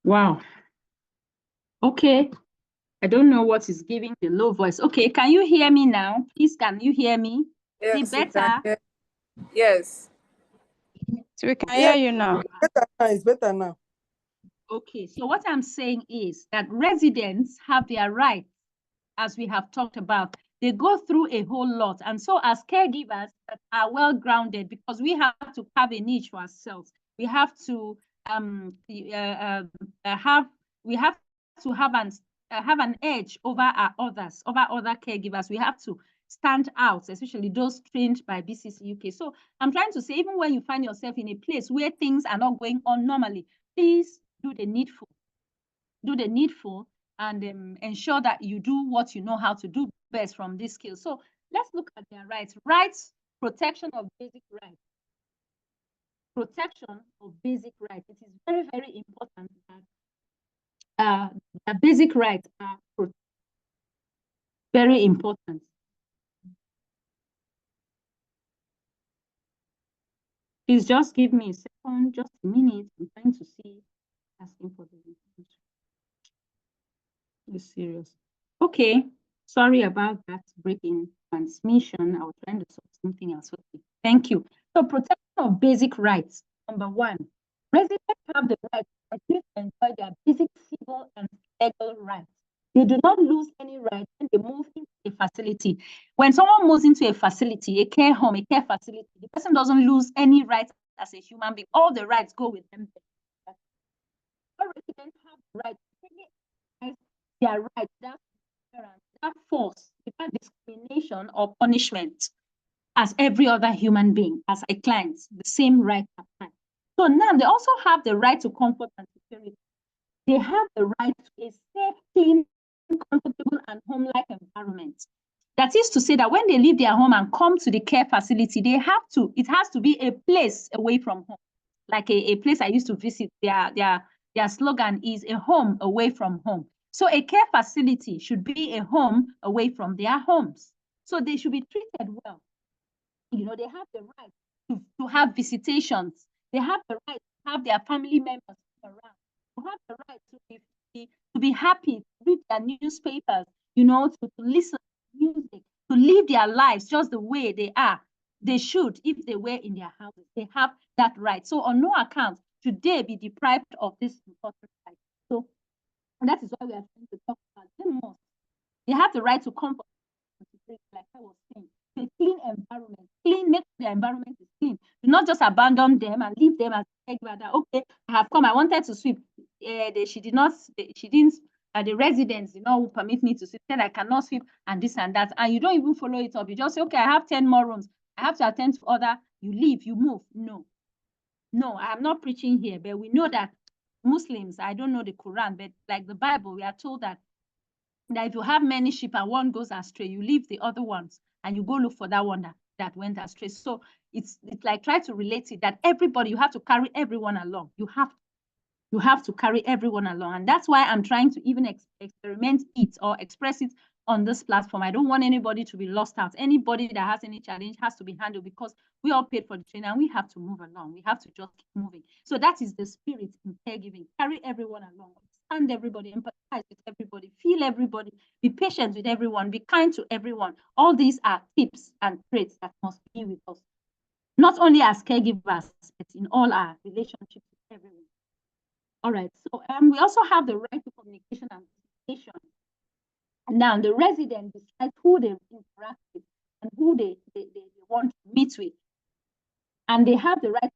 Wow. Okay. I don't know what is giving the low voice. Okay, can you hear me now? Please, can you hear me? Yes, is it better? Yes. So we can hear you now. It's better now. Okay, so what I'm saying is that residents have their rights, as we have talked about. They go through a whole lot. And so as caregivers that are well grounded, because we have to have a niche for ourselves, we have to have an edge over our others, over other caregivers. We have to stand out, especially those trained by BCC UK. So I'm trying to say, even when you find yourself in a place where things are not going on normally, please do the needful. Do the needful and ensure that you do what you know how to do best from these skills. So let's look at their rights. Rights, protection of basic rights. Protection of basic rights. It is very, very important that the basic rights are very important. Please just give me a second, just a minute. I'm trying to see, asking for the information. You're serious. Okay, sorry about that breaking transmission. I was trying to solve something else. Okay, thank you. So protection of basic rights. Number one, residents have the right to enjoy their basic civil and legal rights. They do not lose any rights when they move into a facility. When someone moves into a facility, a care home, a care facility, the person doesn't lose any rights as a human being. All the rights go with them. All residents have the right to their right, that force, without discrimination or punishment, as every other human being, as a client, the same right apply. So now they also have the right to comfort and security. They have the right to a safe, clean, comfortable, and home-like environment. That is to say that when they leave their home and come to the care facility, it has to be a place away from home. Like a place I used to visit, their slogan is a home away from home. So a care facility should be a home away from their homes. So they should be treated well. You know, they have the right to have visitations. They have the right to have their family members around. They have the right to be happy, to read their newspapers, you know, to listen to music, to live their lives just the way they are. They should, if they were in their houses, they have that right. So on no account should they be deprived of this important right. So that is why we are trying to talk about them more. They have the right to comfort, like I was saying, a clean environment, make the environment is clean. Do not just abandon them and leave them as that, okay, I have come, I wanted to sweep. The residents did not permit me to sweep, then I cannot sweep, and this and that. And you don't even follow it up. You just say, okay, I have 10 more rooms. I have to attend to other. You leave, you move. No, I'm not preaching here, but we know that Muslims, I don't know the Quran, but like the Bible, we are told that if you have many sheep and one goes astray, you leave the other ones and you go look for that one that went astray. So it's like try to relate it that everybody, you have to carry everyone along. You have to carry everyone along. And that's why I'm trying to even experiment it or express it on this platform. I don't want anybody to be lost out. Anybody that has any challenge has to be handled because we all paid for the training and we have to move along. We have to just keep moving. So that is the spirit in caregiving. Carry everyone along. Understand everybody, empathize with everybody, feel everybody, be patient with everyone, be kind to everyone. All these are tips and traits that must be with us, not only as caregivers, but in all our relationships with everyone. All right, so we also have the right to communication and participation. Now, the resident decides who they interact with and who they want to meet with. And they have the right to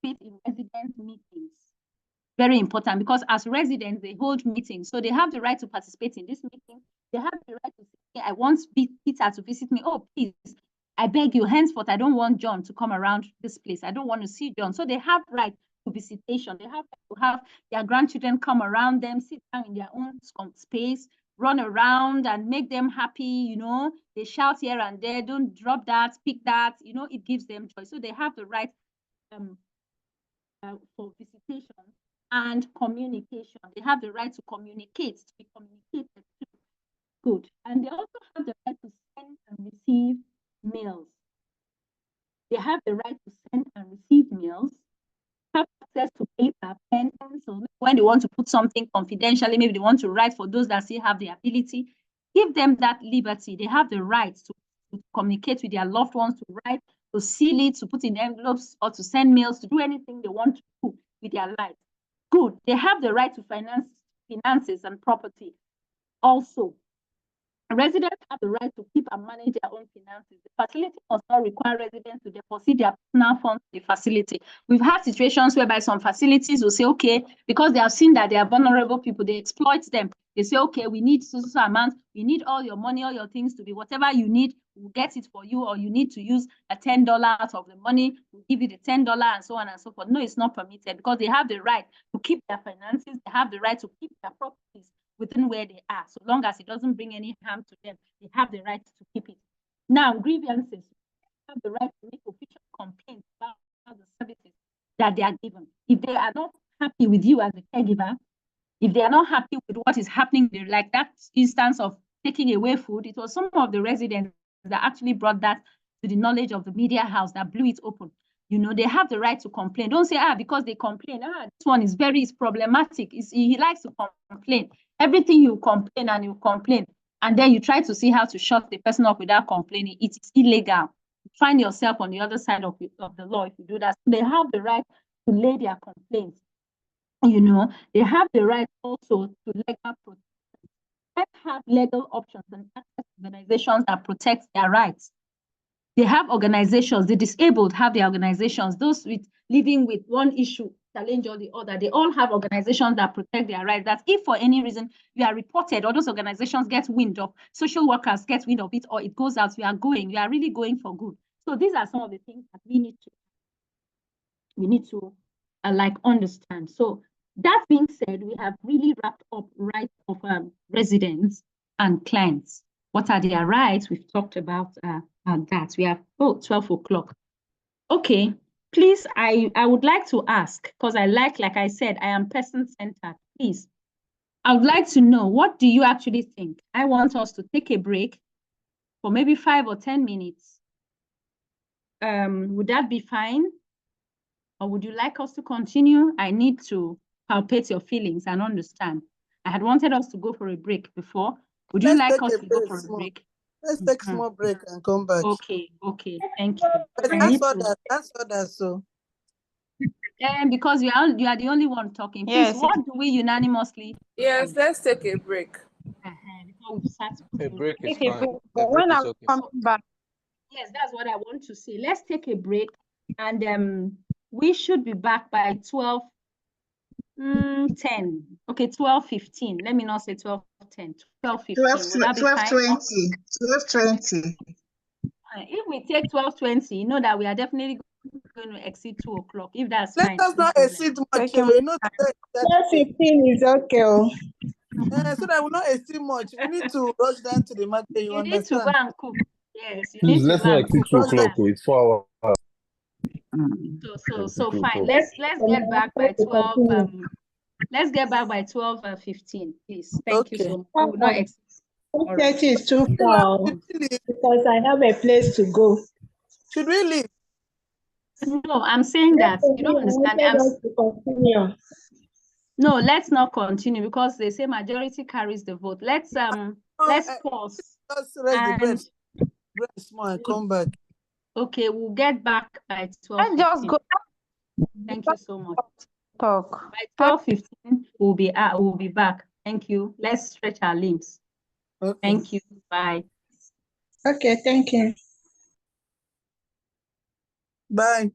participate in resident meetings. Very important, because as residents, they hold meetings. So they have the right to participate in this meeting. They have the right to say, I want Peter to visit me. Oh, please, I beg you, henceforth, I don't want John to come around this place. I don't want to see John. So they have right to visitation. They have to have their grandchildren come around them, sit down in their own space, run around and make them happy. You know, they shout here and there, don't drop that, pick that, you know, it gives them joy. So they have the right for visitation and communication. They have the right to communicate, to be communicated to. Good. And they also have the right to send and receive mails. They have the right to send and receive mails, have access to paper, pen, pencil. When they want to put something confidentially, maybe they want to write for those that still have the ability, give them that liberty. They have the right to communicate with their loved ones, to write, to seal it, to put in envelopes, or to send mails, to do anything they want to do with their life. Good. They have the right to finances and property. Also, residents have the right to keep and manage their own finances. The facility must not require residents to deposit their personal funds in the facility. We've had situations whereby some facilities will say, okay, because they have seen that they are vulnerable people, they exploit them. They say, okay, we need so amount, we need all your money, all your things to be whatever you need, we'll get it for you, or you need to use a $10 out of the money, we'll give you the $10 and so on and so forth. No, it's not permitted because they have the right to keep their finances, they have the right to keep their properties within where they are, so long as it doesn't bring any harm to them, they have the right to keep it. Now, grievances, they have the right to make official complaints about the services that they are given. If they are not happy with you as a caregiver, if they are not happy with what is happening there, like that instance of taking away food, it was some of the residents that actually brought that to the knowledge of the media house that blew it open. You know, they have the right to complain. Don't say, because they complain, this one is problematic. He likes to complain. Everything you complain and you complain, and then you try to see how to shut the person up without complaining. It is illegal. Find yourself on the other side of the law if you do that. So they have the right to lay their complaints. You know, they have the right also to legal protection. They have legal options and access to organizations that protect their rights. They have organizations, the disabled have their organizations, those living with one issue, challenge or the other, they all have organizations that protect their rights. That if for any reason you are reported or those organizations get wind of, social workers get wind of it, or it goes out, you are really going for good. So these are some of the things that we need to like understand. So that being said, we have really wrapped up rights of residents and clients. What are their rights? We've talked about that. We have 12 o'clock. Okay, please, I would like to ask, because like I said, I am person-centered. Please, I would like to know, what do you actually think? I want us to take a break for maybe 5 or 10 minutes. Would that be fine? Or would you like us to continue? I need to palpate your feelings and understand. I had wanted us to go for a break before. Would you like us to go for a break? Let's take a small break and come back. Okay, thank you. That's what. So. And because you are the only one talking, please, what do we unanimously? Yes, let's take a break. Before we start. A break is Okay, fine. but when I'm coming back. Yes, that's what I want to say. Let's take a break, and we should be back by 12:10. Okay, 12:15. Let me not say 12:10. 12:15. Would that be fine? 12:20. If we take 12:20, you know that we are definitely going to exceed 2 o'clock. If that's Let fine. us not exceed much. You know, 12:15 is okay. So that will not exceed much. We need to rush down to the market. You need to go and cook. Yes, you Please, need to let's not learn. exceed 2 o'clock. Oh, it's 4 hours. So Exceed 2 fine. o'clock. Let's get back by 12. Let's get back by 12:15, please. Thank you Okay. so much. We will not exceed. All right. 30 is too far because I have a place to go. Should we leave? No, I'm saying that you don't understand. I wanted us to continue. No, let's not continue because they say majority carries the vote. Let's pause. Just rest the And bread. Bread small and come back. okay, we'll get back by Let's just 12:15. go Thank you so much. talk. By 12:15, we'll be back. Thank you. Let's stretch our limbs. Okay. Thank you. Bye. Okay, thank you. Bye.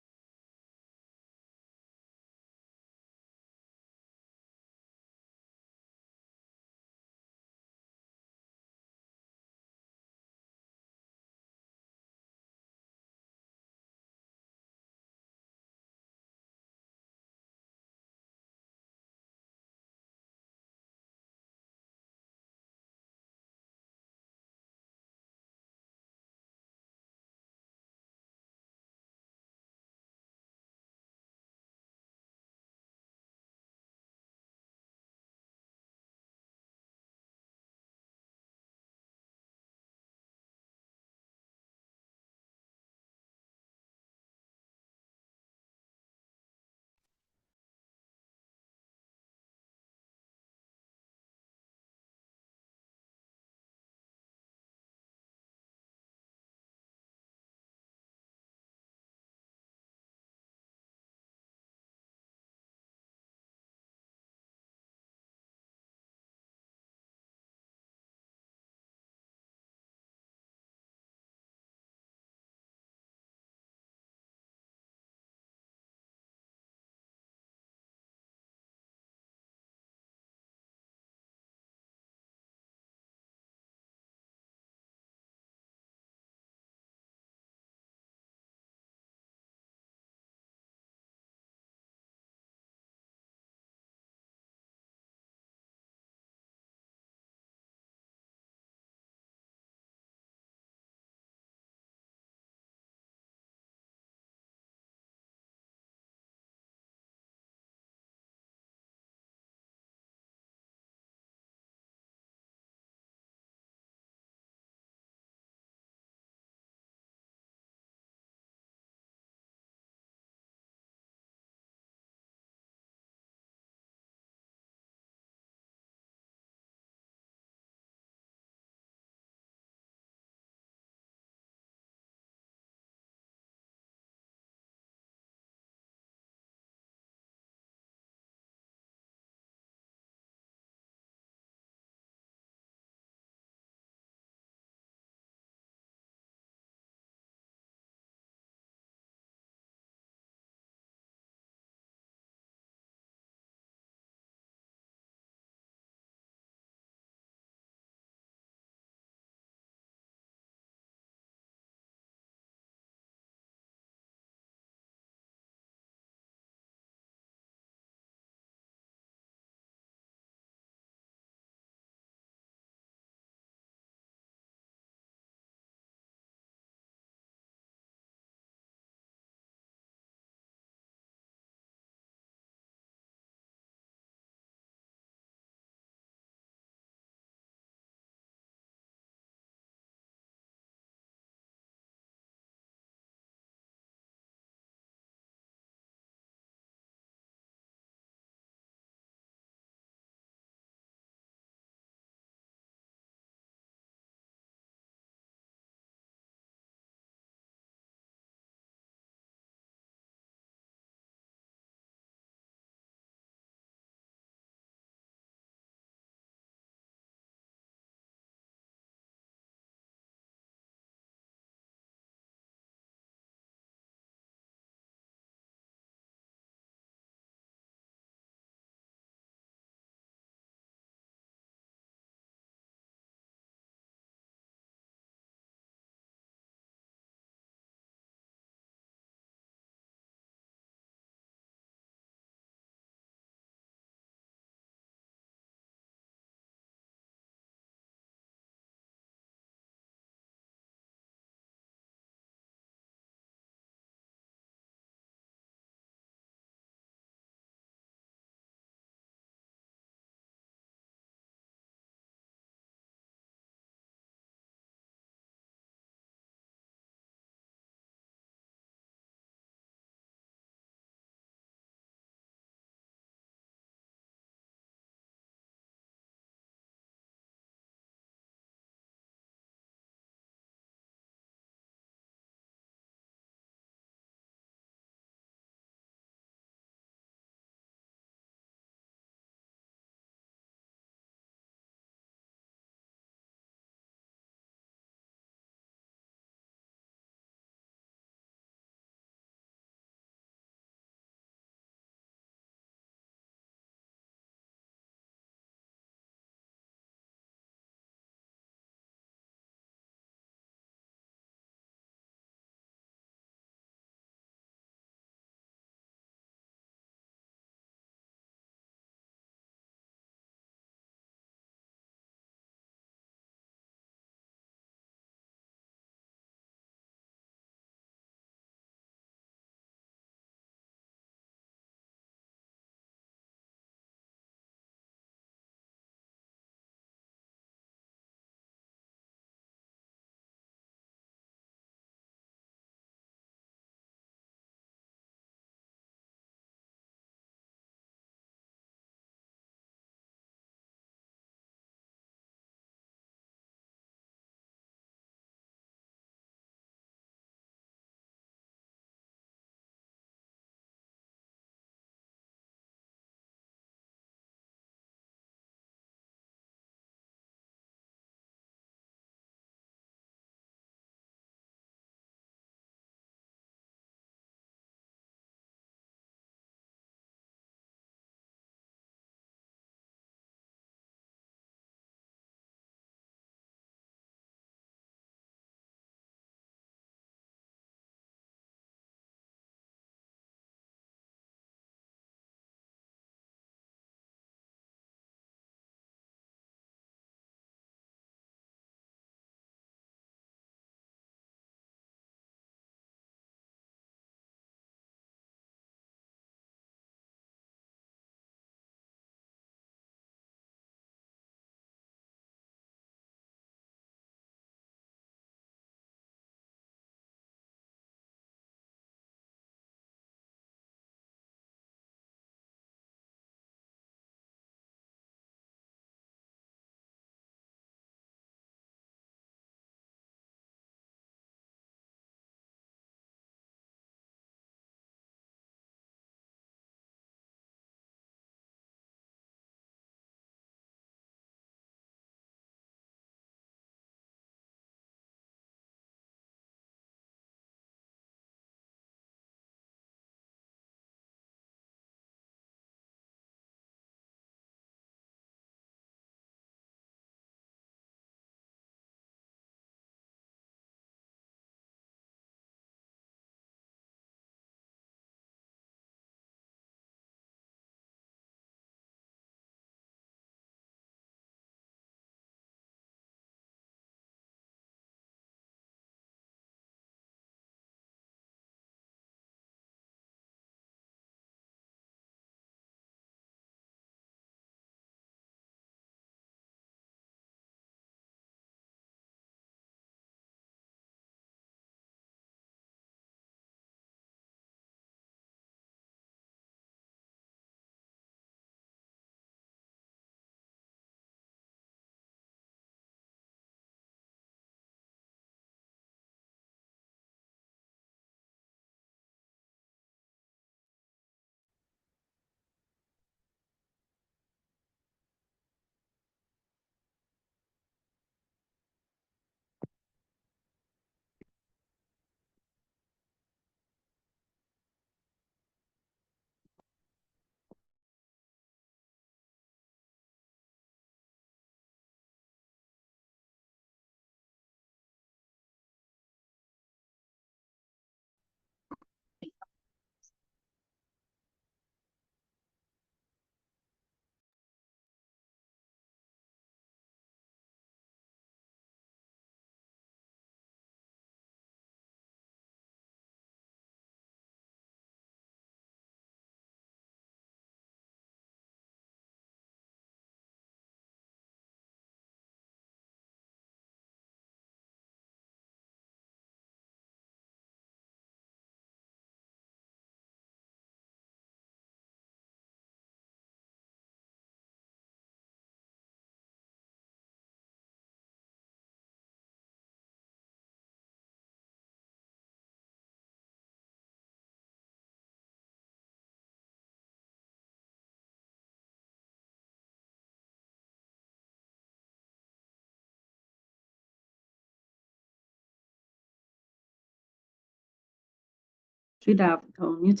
Should have unmuted.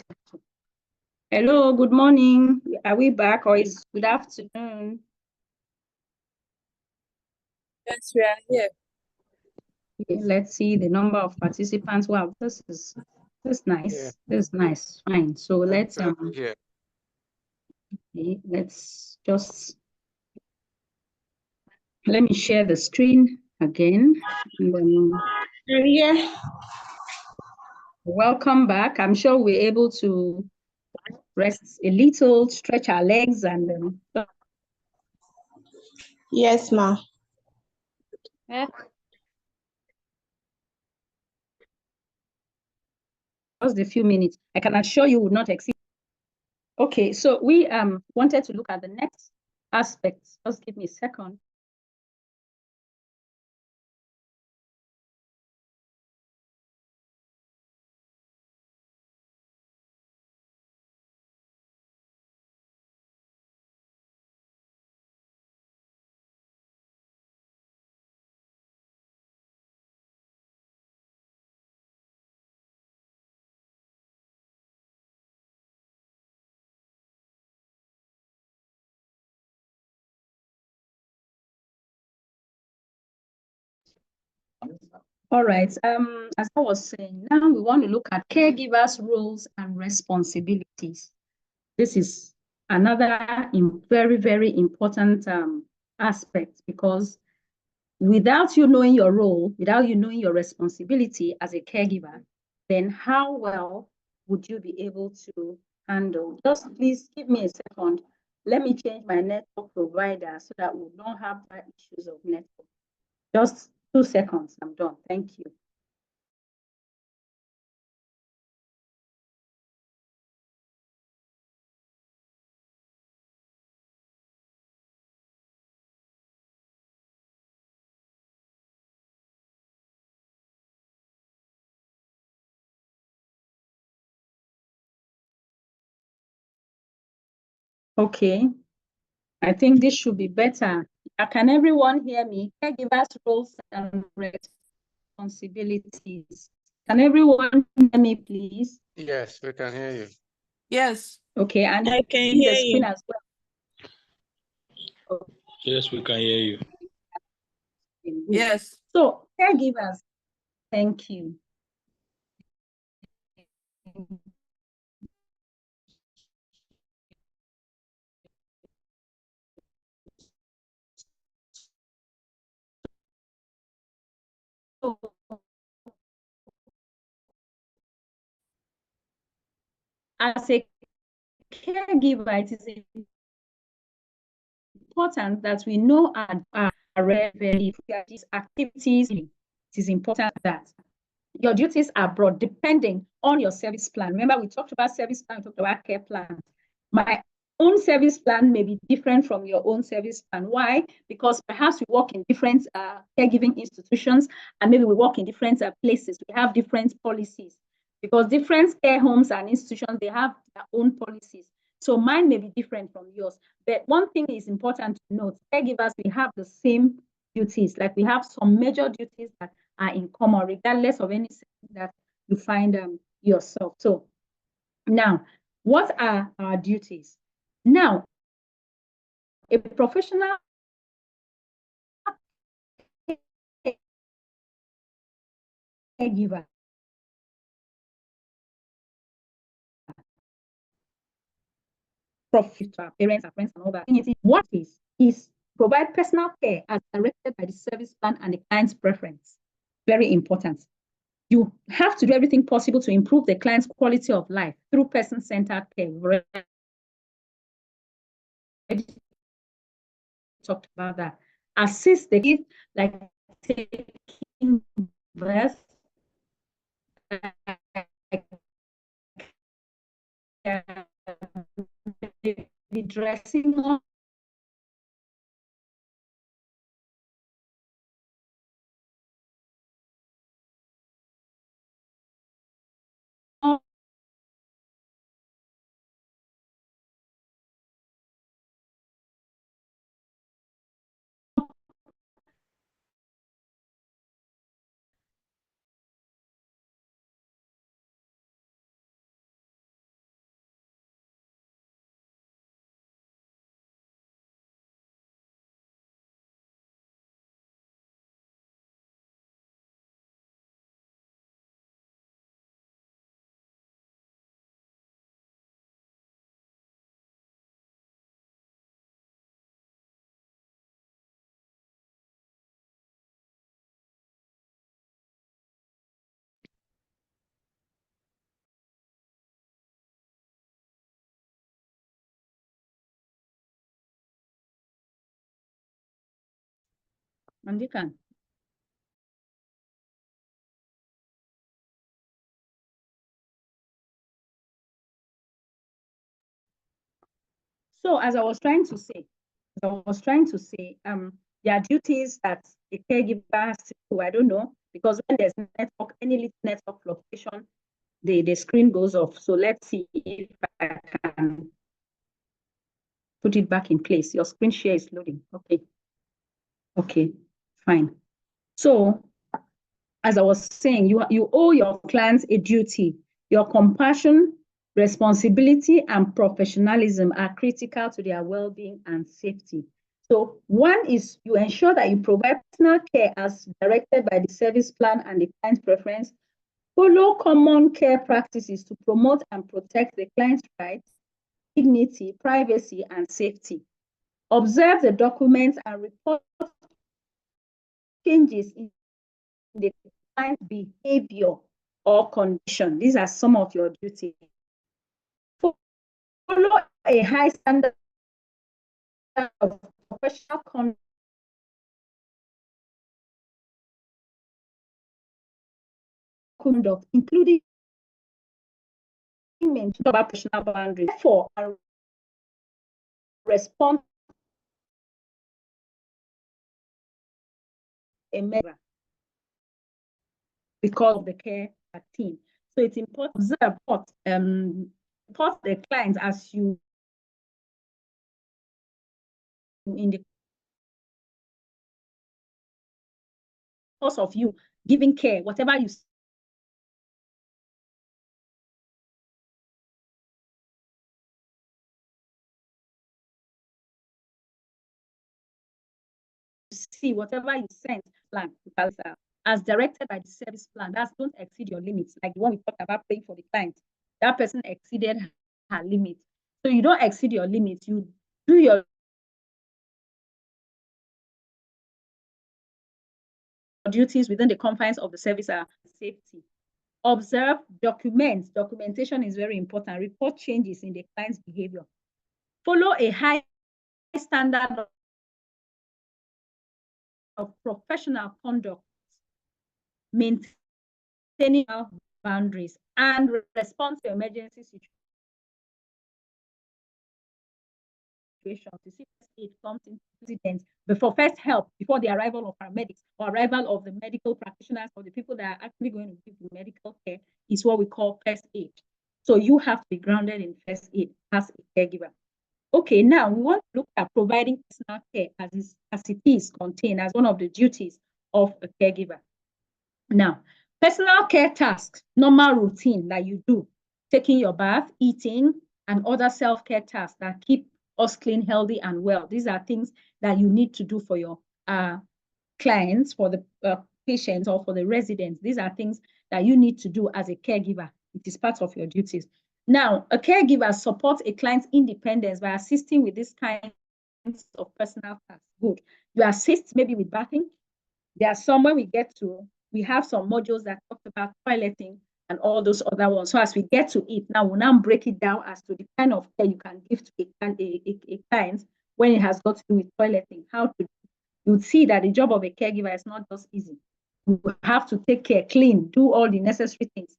Hello, good morning. Are we back or is good afternoon? Yes, we are here. Okay, let's see the number of participants. Wow, this is nice. Yeah. This is nice. Fine. So let's Yeah. okay, let's just let me share the screen again. And then welcome back. I'm sure we're able to rest a little, stretch our legs, and Yes, ma. just a few minutes. I can assure you will not exceed. Okay, so we wanted to look at the next aspect. Just give me a second. All right. As I was saying, now we want to look at caregivers' roles and responsibilities. This is another very, very important aspect, because without you knowing your role, without you knowing your responsibility as a caregiver, then how well would you be able to handle? Just please give me a second. Let me change my network provider so that we don't have that issues of network. Just 2 seconds, I'm done. Thank you. Okay, I think this should be better. Can everyone hear me? Caregivers' roles and responsibilities. Can everyone hear me, please? Yes, we can hear you. Yes. Okay, and I can see the hear screen you. as well. Yes, we can hear you. Yes. So, caregivers, thank you. As a caregiver, it is important that we know our very these activities. It is important that your duties are broad depending on your service plan. Remember, we talked about service plan, we talked about care plan. My own service plan may be different from your own service plan. Why? Because perhaps we work in different caregiving institutions, and maybe we work in different places. We have different policies, because different care homes and institutions, they have their own policies. So mine may be different from yours. But one thing is important to note: caregivers, we have the same duties. Like, we have some major duties that are in common, regardless of any setting that you find yourself. So now, what are our duties? Now, a professional caregiver profit to our parents, our friends, and all that. What is provide personal care as directed by the service plan and the client's preference. Very important. You have to do everything possible to improve the client's quality of life through person-centered care. We've already talked about that. Assist the kids, like taking birth, the dressing And you can. So as I was trying to say, there are duties that a caregiver has to do. I don't know, because when there's network, any little network fluctuation, the screen goes off. So let's see if I can put it back in place. Your screen share is loading. Okay. Okay, fine. So as I was saying, you owe your clients a duty. Your compassion, responsibility, and professionalism are critical to their well-being and safety. So one is you ensure that you provide personal care as directed by the service plan and the client's preference. Follow common care practices to promote and protect the client's rights, dignity, privacy, and safety. Observe the documents and report changes in the client's behavior or condition. These are some of your duties. Follow a high standard of professional conduct, including mention about professional boundaries. Therefore, respond a measure because of the care team. So it's important to observe report the clients as you in the course of you giving care, whatever you see, whatever you send plan as directed by the service plan. That's don't exceed your limits. Like the one we talked about paying for the client, that person exceeded her limit. So you don't exceed your limits. You do your duties within the confines of the service and safety. Observe, document. Documentation is very important. Report changes in the client's behavior. Follow a high standard of professional conduct, maintaining boundaries, and respond to emergency situations. To see it comes into incidents before first help, before the arrival of paramedics or arrival of the medical practitioners or the people that are actually going to give you medical care is what we call first aid. So you have to be grounded in first aid as a caregiver. Okay, now we want to look at providing personal care as it is contained as one of the duties of a caregiver. Now, personal care tasks, normal routine that you do, taking your bath, eating, and other self-care tasks that keep us clean, healthy, and well. These are things that you need to do for your clients, for the patients, or for the residents. These are things that you need to do as a caregiver. It is part of your duties. Now, a caregiver supports a client's independence by assisting with these kinds of personal tasks. Good. You assist maybe with bathing. There are some when we have some modules that talk about toileting and all those other ones. So as we get to it, now we'll now break it down as to the kind of care you can give to a client when it has got to do with toileting. How to you'd see that the job of a caregiver is not just easy. You have to take care, clean, do all the necessary things.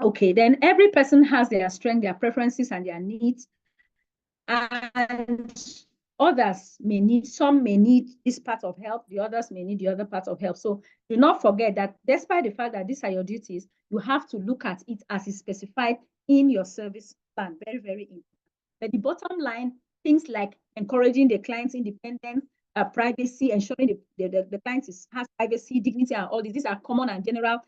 Okay, then every person has their strengths, their preferences, and their needs. And others may need, some may need this part of help, the others may need the other part of help. So do not forget that despite the fact that these are your duties, you have to look at it as is specified in your service plan. Very, very important. But the bottom line, things like encouraging the client's independence, privacy, ensuring the client has privacy, dignity, and all these are common and general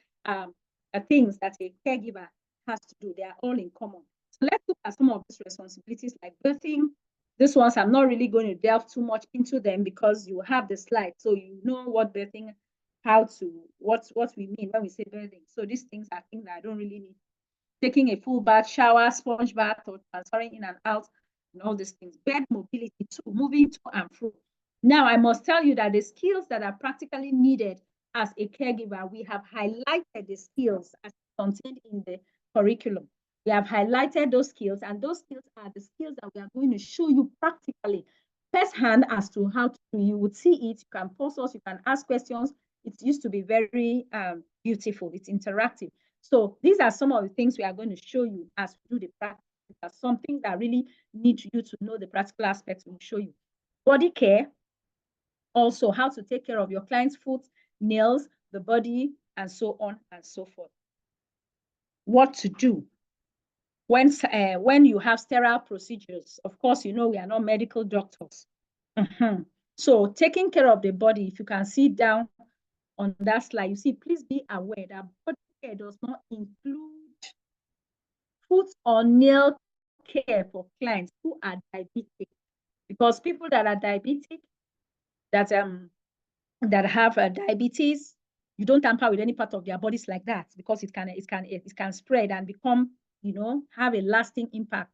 things that a caregiver has to do. They are all in common. So let's look at some of these responsibilities like birthing. These ones, I'm not really going to delve too much into them because you have the slide. So you know what birthing, what we mean when we say birthing. So these things are things that I don't really need. Taking a full bath, shower, sponge bath, or transferring in and out, and all these things. Bed mobility too, moving to and fro. Now, I must tell you that the skills that are practically needed as a caregiver, we have highlighted the skills as contained in the curriculum. We have highlighted those skills, and those skills are the skills that we are going to show you practically. firsthand as to how to do. You would see it, you can post us, you can ask questions. It used to be very beautiful. It's interactive. So these are some of the things we are going to show you as we do the practice. Some things that really need you to know the practical aspects. We'll show you. Body care, also how to take care of your client's foot, nails, the body, and so on and so forth. What to do when you have sterile procedures. Of course, you know we are not medical doctors. So taking care of the body, if you can see down on that slide, you see, please be aware that body care does not include foot or nail care for clients who are diabetic, because people that are diabetic, that have diabetes, you don't tamper with any part of their bodies like that, because it can spread and become, you know, have a lasting impact.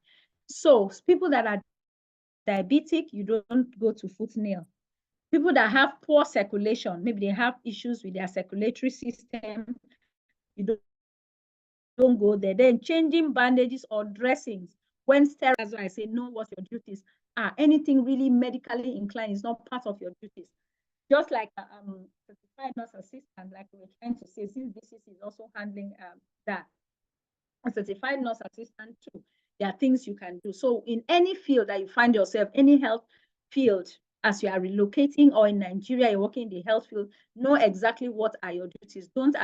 So people that are diabetic, you don't go to foot nail. People that have poor circulation, maybe they have issues with their circulatory system, you don't go there. Then changing bandages or dressings when sterile, as I say, know what your duties are. Anything really medically inclined is not part of your duties. Just like certified nurse assistant, like we were trying to say, since BCC is also handling that. A certified nurse assistant too, there are things you can do. So in any field that you find yourself, any health field, as you are relocating, or in Nigeria, you're working in the health field, know exactly what are your duties. Don't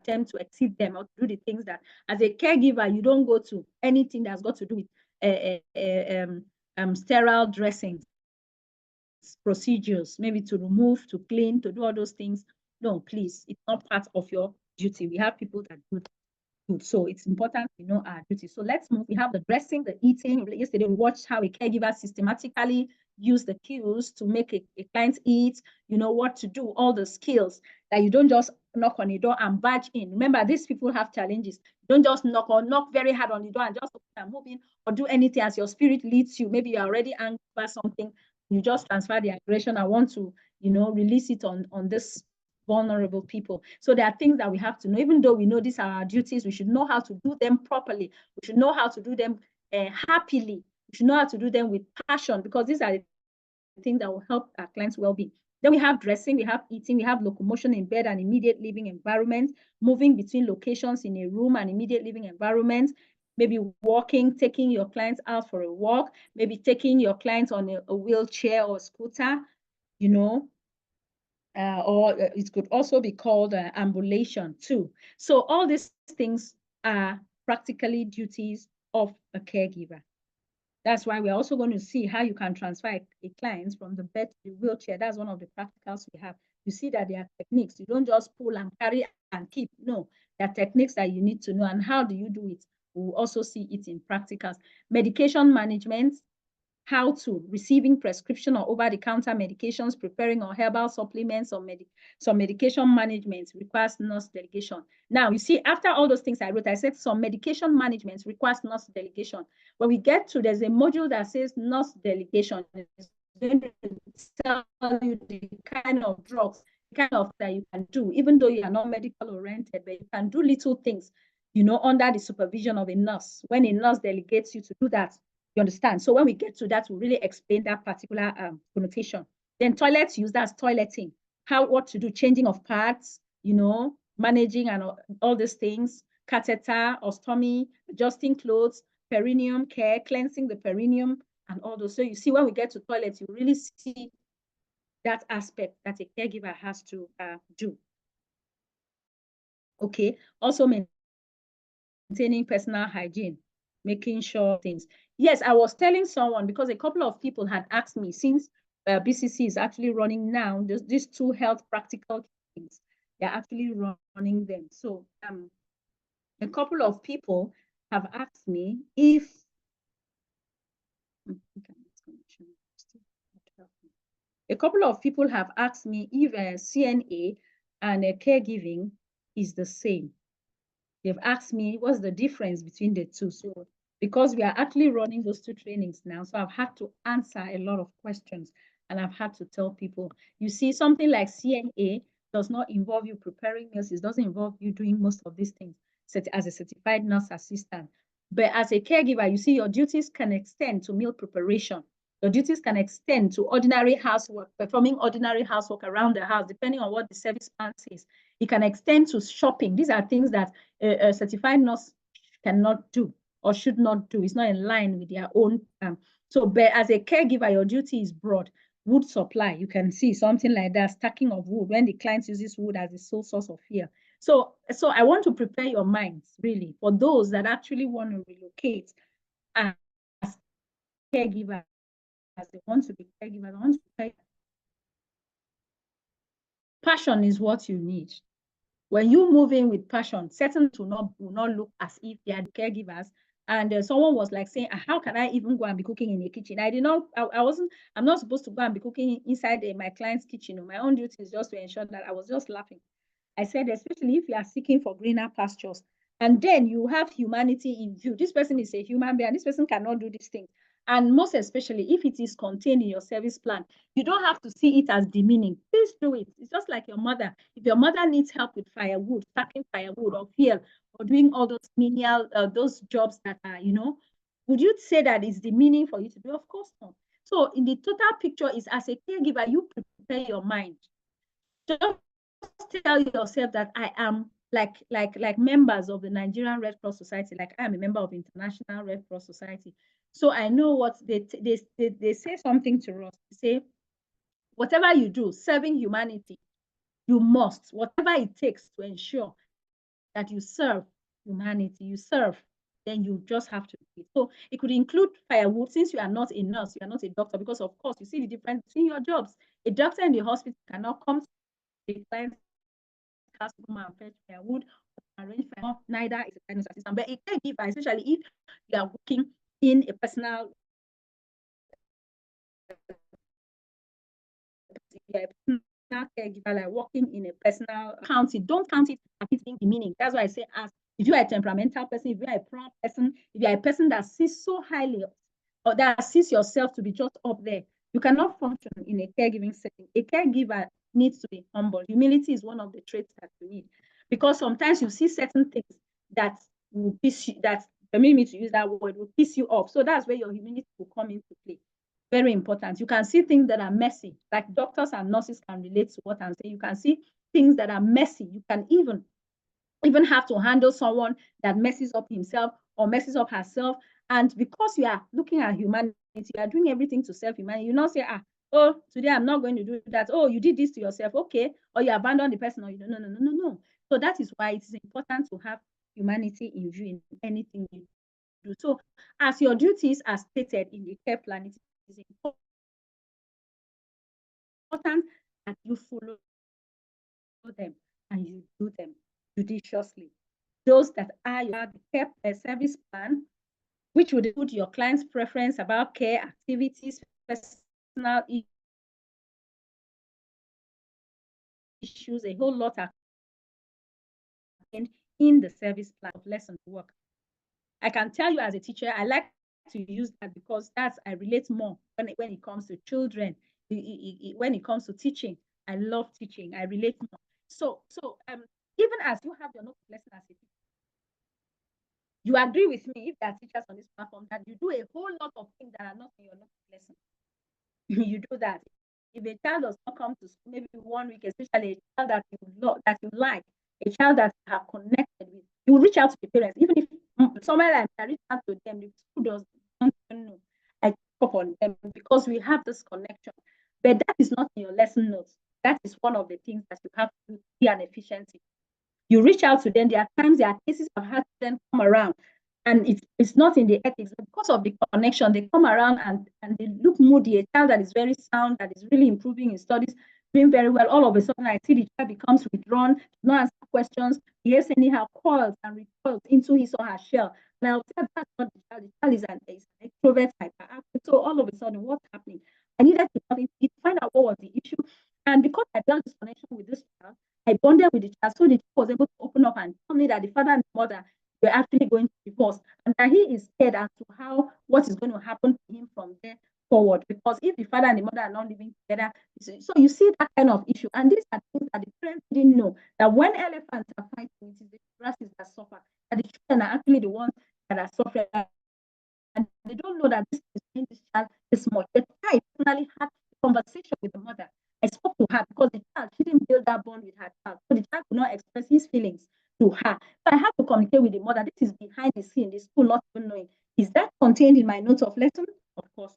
attempt to exceed them or do the things that, as a caregiver, you don't go to anything that's got to do with sterile dressings, procedures, maybe to remove, to clean, to do all those things. No, please, it's not part of your duty. We have people that do good. So it's important we know our duty. So let's move. We have the dressing, the eating. Yesterday we watched how a caregiver systematically use the cues to make a client eat, you know what to do, all the skills that you don't just knock on the door and barge in. Remember, these people have challenges. Don't just knock very hard on the door and just move in or do anything as your spirit leads you. Maybe you're already angry about something. You just transfer the aggression. I want to, you know, release it on this vulnerable people. So there are things that we have to know. Even though we know these are our duties, we should know how to do them properly. We should know how to do them happily. We should know how to do them with passion, because these are the things that will help our clients' well-being. Then we have dressing, we have eating, we have locomotion in bed and immediate living environment, moving between locations in a room and immediate living environment, maybe walking, taking your clients out for a walk, maybe taking your clients on a wheelchair or scooter, you know, or it could also be called ambulation too. So all these things are practically duties of a caregiver. That's why we're also going to see how you can transfer a client from the bed to the wheelchair. That's one of the practicals we have. You see that there are techniques. You don't just pull and carry and keep. No, there are techniques that you need to know. And how do you do it? We'll also see it in practicals. Medication management, how to receiving prescription or over-the-counter medications, preparing or herbal supplements, or some medication management requires nurse delegation. Now, you see, after all those things I wrote, I said some medication management requires nurse delegation. When we get to, there's a module that says nurse delegation. It's going to tell you the kind of drugs, the kind of that you can do, even though you are not medical oriented, but you can do little things, you know, under the supervision of a nurse. When a nurse delegates you to do that, you understand? So when we get to that, we really explain that particular connotation. Then toilet use, that's toileting. What to do, changing of pads, you know, managing and all these things, catheter, ostomy, adjusting clothes, perineum care, cleansing the perineum, and all those. So you see, when we get to toilets, you really see that aspect that a caregiver has to do. Okay, also maintaining personal hygiene, making sure things. Yes, I was telling someone, because a couple of people had asked me, since BCC is actually running now, these two health practical things, they're actually running them. So a couple of people have asked me if, a couple of people have asked me if CNA and caregiving is the same. They've asked me what's the difference between the two. So because we are actually running those two trainings now, so I've had to answer a lot of questions, and I've had to tell people, you see, something like CNA does not involve you preparing meals. It doesn't involve you doing most of these things as a certified nurse assistant. But as a caregiver, you see, your duties can extend to meal preparation. Your duties can extend to ordinary housework, performing ordinary housework around the house, depending on what the service plan says. It can extend to shopping. These are things that a certified nurse cannot do or should not do. It's not in line with their own. So, but as a caregiver, your duty is broad. Wood supply, you can see something like that, stacking of wood when the client uses wood as the sole source of fear. So I want to prepare your minds really for those that actually want to relocate as caregivers, as they want to be caregivers. I want to prepare. Passion is what you need. When you move in with passion, certain will not look as if they are the caregivers. And someone was like saying, how can I even go and be cooking in the kitchen? I'm not supposed to go and be cooking inside my client's kitchen. My own duty is just to ensure that. I was just laughing. I said, especially if you are seeking for greener pastures, and then you have humanity in view. This person is a human being, and this person cannot do these things. And most especially if it is contained in your service plan, you don't have to see it as demeaning. Please do it. It's just like your mother. If your mother needs help with firewood, stacking firewood or fuel, or doing all those menial, those jobs that are, would you say that it's demeaning for you to do? Of course not. So in the total picture is, as a caregiver, you prepare your mind. Just tell yourself that I am like members of the Nigerian Red Cross Society, like I am a member of International Red Cross Society. So I know what they say something to us. They say, whatever you do, serving humanity, you must, whatever it takes to ensure that you serve humanity, you serve, then you just have to do it. So it could include firewood, since you are not a nurse, you are not a doctor, because of course you see the difference between your jobs. A doctor in the hospital cannot come to the client's house to come and fetch firewood, arrange firewood, neither is a guidance assistant. But a caregiver, especially if you are working in a personal caregiver, like working in a personal county, don't count it as it being demeaning. That's why I say, as if you are a temperamental person, if you are a proud person, if you are a person that sees so highly or that sees yourself to be just up there, you cannot function in a caregiving setting. A caregiver needs to be humble. Humility is one of the traits that you need, because sometimes you see certain things that will piss you, that permit me to use that word, will piss you off. So that's where your humility will come into play. Very important. You can see things that are messy, like doctors and nurses can relate to what I'm saying. You can see things that are messy. You can even have to handle someone that messes up himself or messes up herself. And because you are looking at humanity, you are doing everything to serve humanity. You not say, oh, today I'm not going to do that. Oh, you did this to yourself, okay? Or you abandon the person, or you don't. No. So that is why it is important to have humanity in view in anything you do. So as your duties are stated in the care plan, it is important that you follow them and you do them judiciously. Those that are your care service plan, which would include your client's preference about care activities, personal issues, a whole lot are in the service plan of lesson work. I can tell you as a teacher, I like to use that because I relate more when it comes to children. When it comes to teaching, I love teaching. I relate more. So even as you have your note lesson as a teacher, you agree with me, if there are teachers on this platform, that you do a whole lot of things that are not in your note lesson. You do that. If a child does not come to school, maybe 1 week, especially a child that you like, a child that you have connected with, you reach out to the parents. Even if somewhere like I reach out to them, the school doesn't know. I pick up on them because we have this connection. But that is not in your lesson notes. That is one of the things that you have to be an efficiency. You reach out to them. There are times, there are cases I've had them come around, and it's not in the ethics, but because of the connection, they come around and they look moody. A child that is very sound, that is really improving in studies, doing very well, all of a sudden I see the child becomes withdrawn, does not answer questions, behaves anyhow, coils and recoils into his or her shell. Now that's not the child. The child is an extrovert, hyperactive. So all of a sudden, what's happening? I needed to find out what was the issue. And because I built this connection with this child, I bonded with the child, so the child was able to open up and tell me that the father and the mother were actually going to divorce, and that he is scared as to what is going to happen to him from there forward. Because if the father and the mother are not living together, so you see that kind of issue. And these are things that the parents didn't know, that when elephants are fighting, it is the grasses that suffer, that the children are actually the ones that are suffering. And they don't know that this is this child this much. But I personally had a conversation with the mother. I spoke to her because the child, she didn't build that bond with her child. So the child could not express his feelings to her. So I had to communicate with the mother. This is behind the scene, the school not even knowing. Is that contained in my notes of lesson? Of course.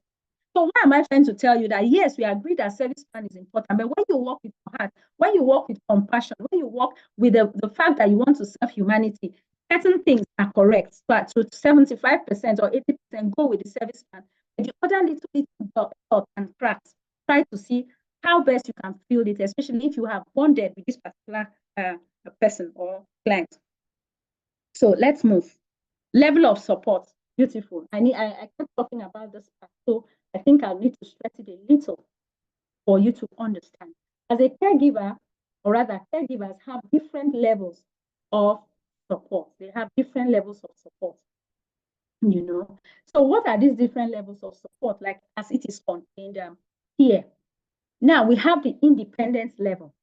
So why am I trying to tell you that, yes, we agree that service plan is important, but when you work with your heart, when you work with compassion, when you work with the fact that you want to serve humanity, certain things are correct, but to 75% or 80% go with the service plan. But the other little dot and cracks, try to see how best you can fill it, especially if you have bonded with this particular person or client. So let's move. Level of support. Beautiful. I kept talking about this part, so I think I need to stress it a little for you to understand. As a caregiver, or rather, caregivers have different levels of support. They have different levels of support. So what are these different levels of support, like as it is contained here? Now we have the independence level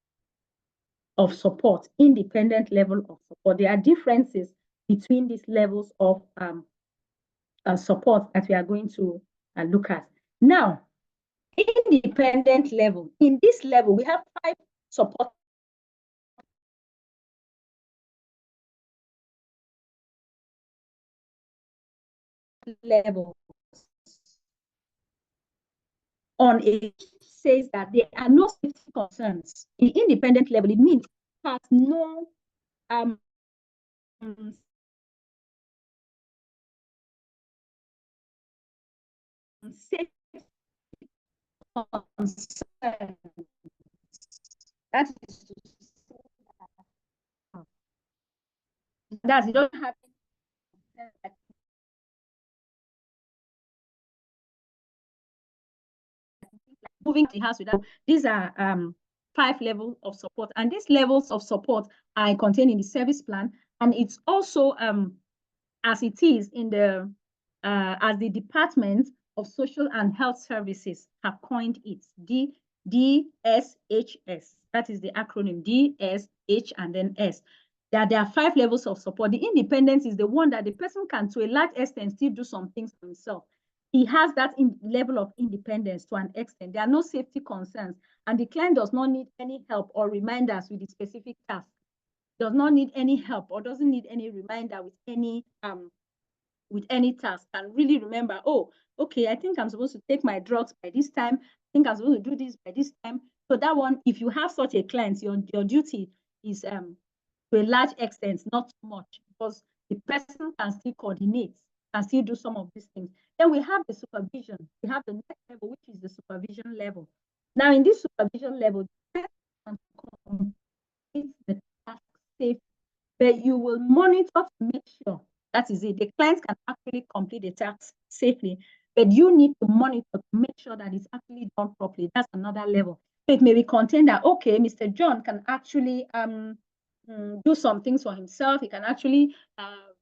of support, independent level of support. There are differences between these levels of support that we are going to look at. Now, independent level. In this level, we have 5 support levels. On it says that there are no safety concerns. In independent level, it means it has no safety concerns. That is to say that you don't have moving to the house without. These are 5 levels of support, and these levels of support are contained in the service plan, and it's also as it is in the as the Department of Social and Health Services have coined it, DSHS. That is the acronym, DSH and then S. There are 5 levels of support. The independence is the one that the person can, to a large extent, still do some things for himself. He has that level of independence to an extent. There are no safety concerns, and the client does not need any help or reminders with the specific task. Does not need any help or doesn't need any reminder with any task. Can really remember, oh, okay, I think I'm supposed to take my drugs by this time. I think I'm supposed to do this by this time. So that one, if you have such a client, your duty is to a large extent, not too much, because the person can still coordinate, can still do some of these things. Then we have the supervision. We have the next level, which is the supervision level. Now, in this supervision level, the person can complete the task safely, but you will monitor to make sure, that is it, the clients can actually complete the task safely, but you need to monitor to make sure that it's actually done properly. That's another level. So it may be contained that, okay, Mr. John can actually do some things for himself. He can actually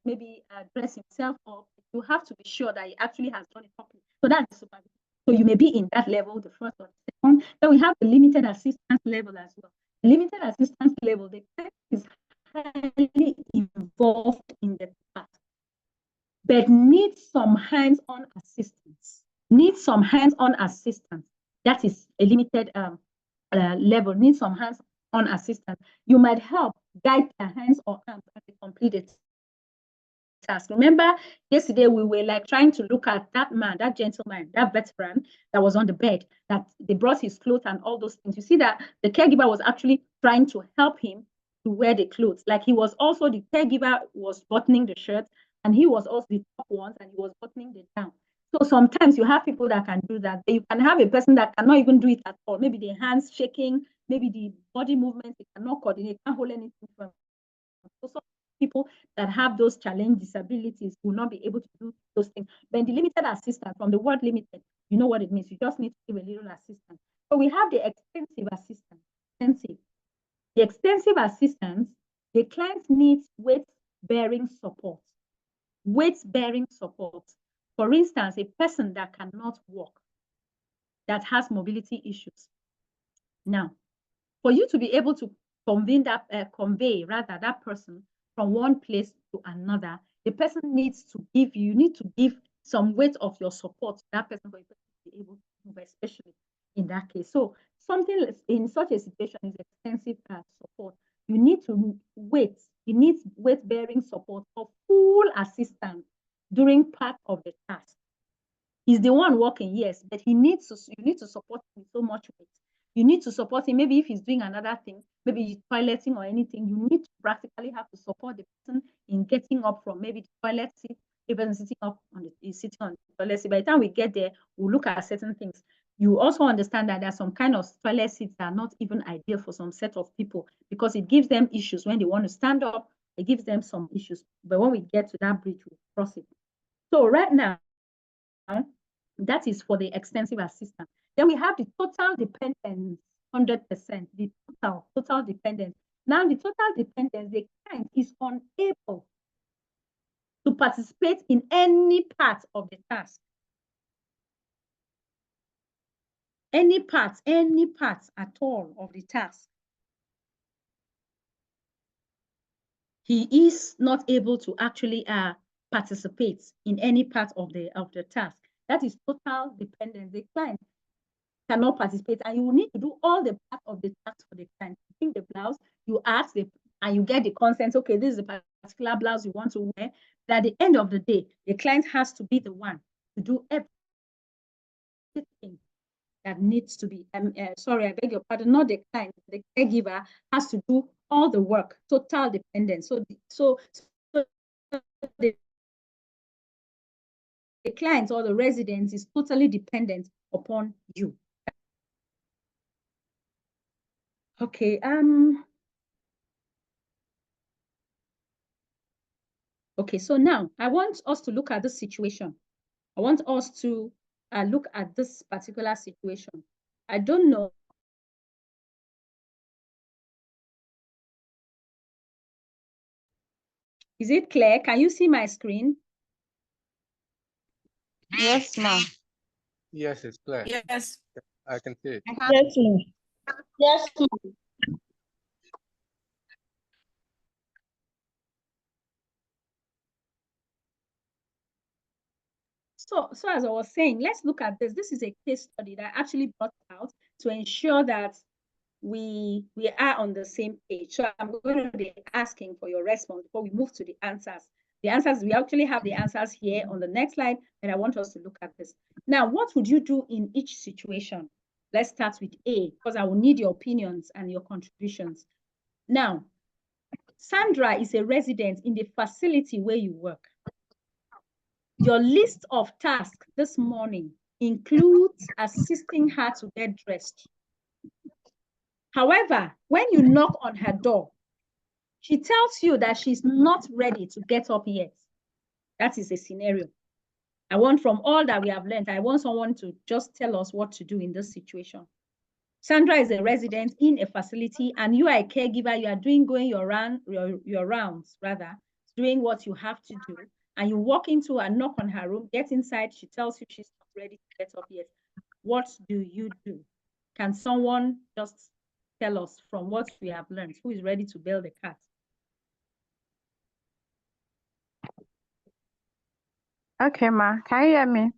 maybe dress himself up. You have to be sure that he actually has done it properly. So that's the supervision. So you may be in that level, the first or the second. Then we have the limited assistance level as well. The limited assistance level, the client is highly involved in the task, but needs some hands-on assistance. Needs some hands-on assistance. That is a limited level. Needs some hands-on assistance. You might help guide their hands or arms as they complete it. Task. Remember, yesterday we were like trying to look at that man, that gentleman, that veteran that was on the bed, that they brought his clothes and all those things. You see that the caregiver was actually trying to help him to wear the clothes. Like he was also, the caregiver was buttoning the shirt, and he was also the top ones, and he was buttoning the down. So sometimes you have people that can do that. You can have a person that cannot even do it at all. Maybe the hands shaking, maybe the body movements, they cannot coordinate, can't hold anything from. So people that have those challenge disabilities will not be able to do those things. But in the limited assistance, from the word limited, you know what it means. You just need to give a little assistance. So we have the extensive assistance. The extensive assistance, the client needs weight-bearing support. Weight-bearing support. For instance, a person that cannot walk, that has mobility issues. Now, for you to be able to convey that person from one place to another, the person needs to give some weight of your support to that person for you to be able to move, especially in that case. So something in such a situation is extensive support. You need to wait. You need weight-bearing support for full assistance during part of the task. He's the one working, yes, but you need to support him with so much weight. You need to support him. Maybe if he's doing another thing, maybe he's toileting or anything, you need to practically have to support the person in getting up from maybe the toilet seat, even sitting up on the sitting on the toilet seat. By the time we get there, we'll look at certain things. You also understand that there are some kind of toilet seats that are not even ideal for some set of people because it gives them issues when they want to stand up. It gives them some issues. But when we get to that bridge, we'll cross it. So right now, that is for the extensive assistance. Then we have the total dependence, 100%, the total dependence. Now the total dependence, the client is unable to participate in any part of the task. Any part at all of the task. He is not able to actually participate in any part of the task. That is total dependence. The client cannot participate, and you will need to do all the part of the task for the client. You bring the blouse, you ask and you get the consent. Okay, this is a particular blouse you want to wear. But at the end of the day, the client has to be the one to do everything that needs to be. Sorry, I beg your pardon. Not the client. The caregiver has to do all the work. Total dependence. So the client or the resident is totally dependent upon you. Okay. Okay, so now I want us to look at this situation. I want us to look at this particular situation. I don't know. Is it clear? Can you see my screen? Yes, ma'am. Yes, it's clear. Yes. I can see it. Yes, ma'am. Yes, ma'am. So as I was saying, let's look at this. This is a case study that I actually brought out to ensure that we are on the same page. So I'm going to be asking for your response before we move to the answers. The answers, we actually have the answers here on the next slide, and I want us to look at this. Now, what would you do in each situation? Let's start with A, because I will need your opinions and your contributions. Now, Sandra is a resident in the facility where you work. Your list of tasks this morning includes assisting her to get dressed. However, when you knock on her door, she tells you that she's not ready to get up yet. That is a scenario. I want, from all that we have learned, I want someone to just tell us what to do in this situation. Sandra is a resident in a facility, and you are a caregiver. You are going your rounds, doing what you have to do. And you walk into and knock on her room, get inside, she tells you she's not ready to get up yet. What do you do? Can someone just tell us from what we have learned, who is ready to bail the cat? Okay, ma. Can you hear me?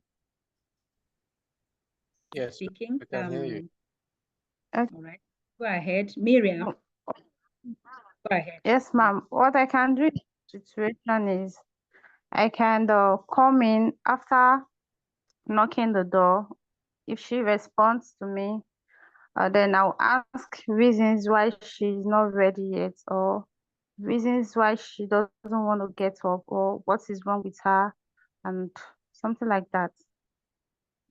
Yes, Speaking. I can hear you. Okay. All right. Go ahead. Miriam. Go ahead. Yes, ma'am. What I can do in this situation is I can come in after knocking the door. If she responds to me, then I'll ask reasons why she's not ready yet, or reasons why she doesn't want to get up, or what is wrong with her, and something like that.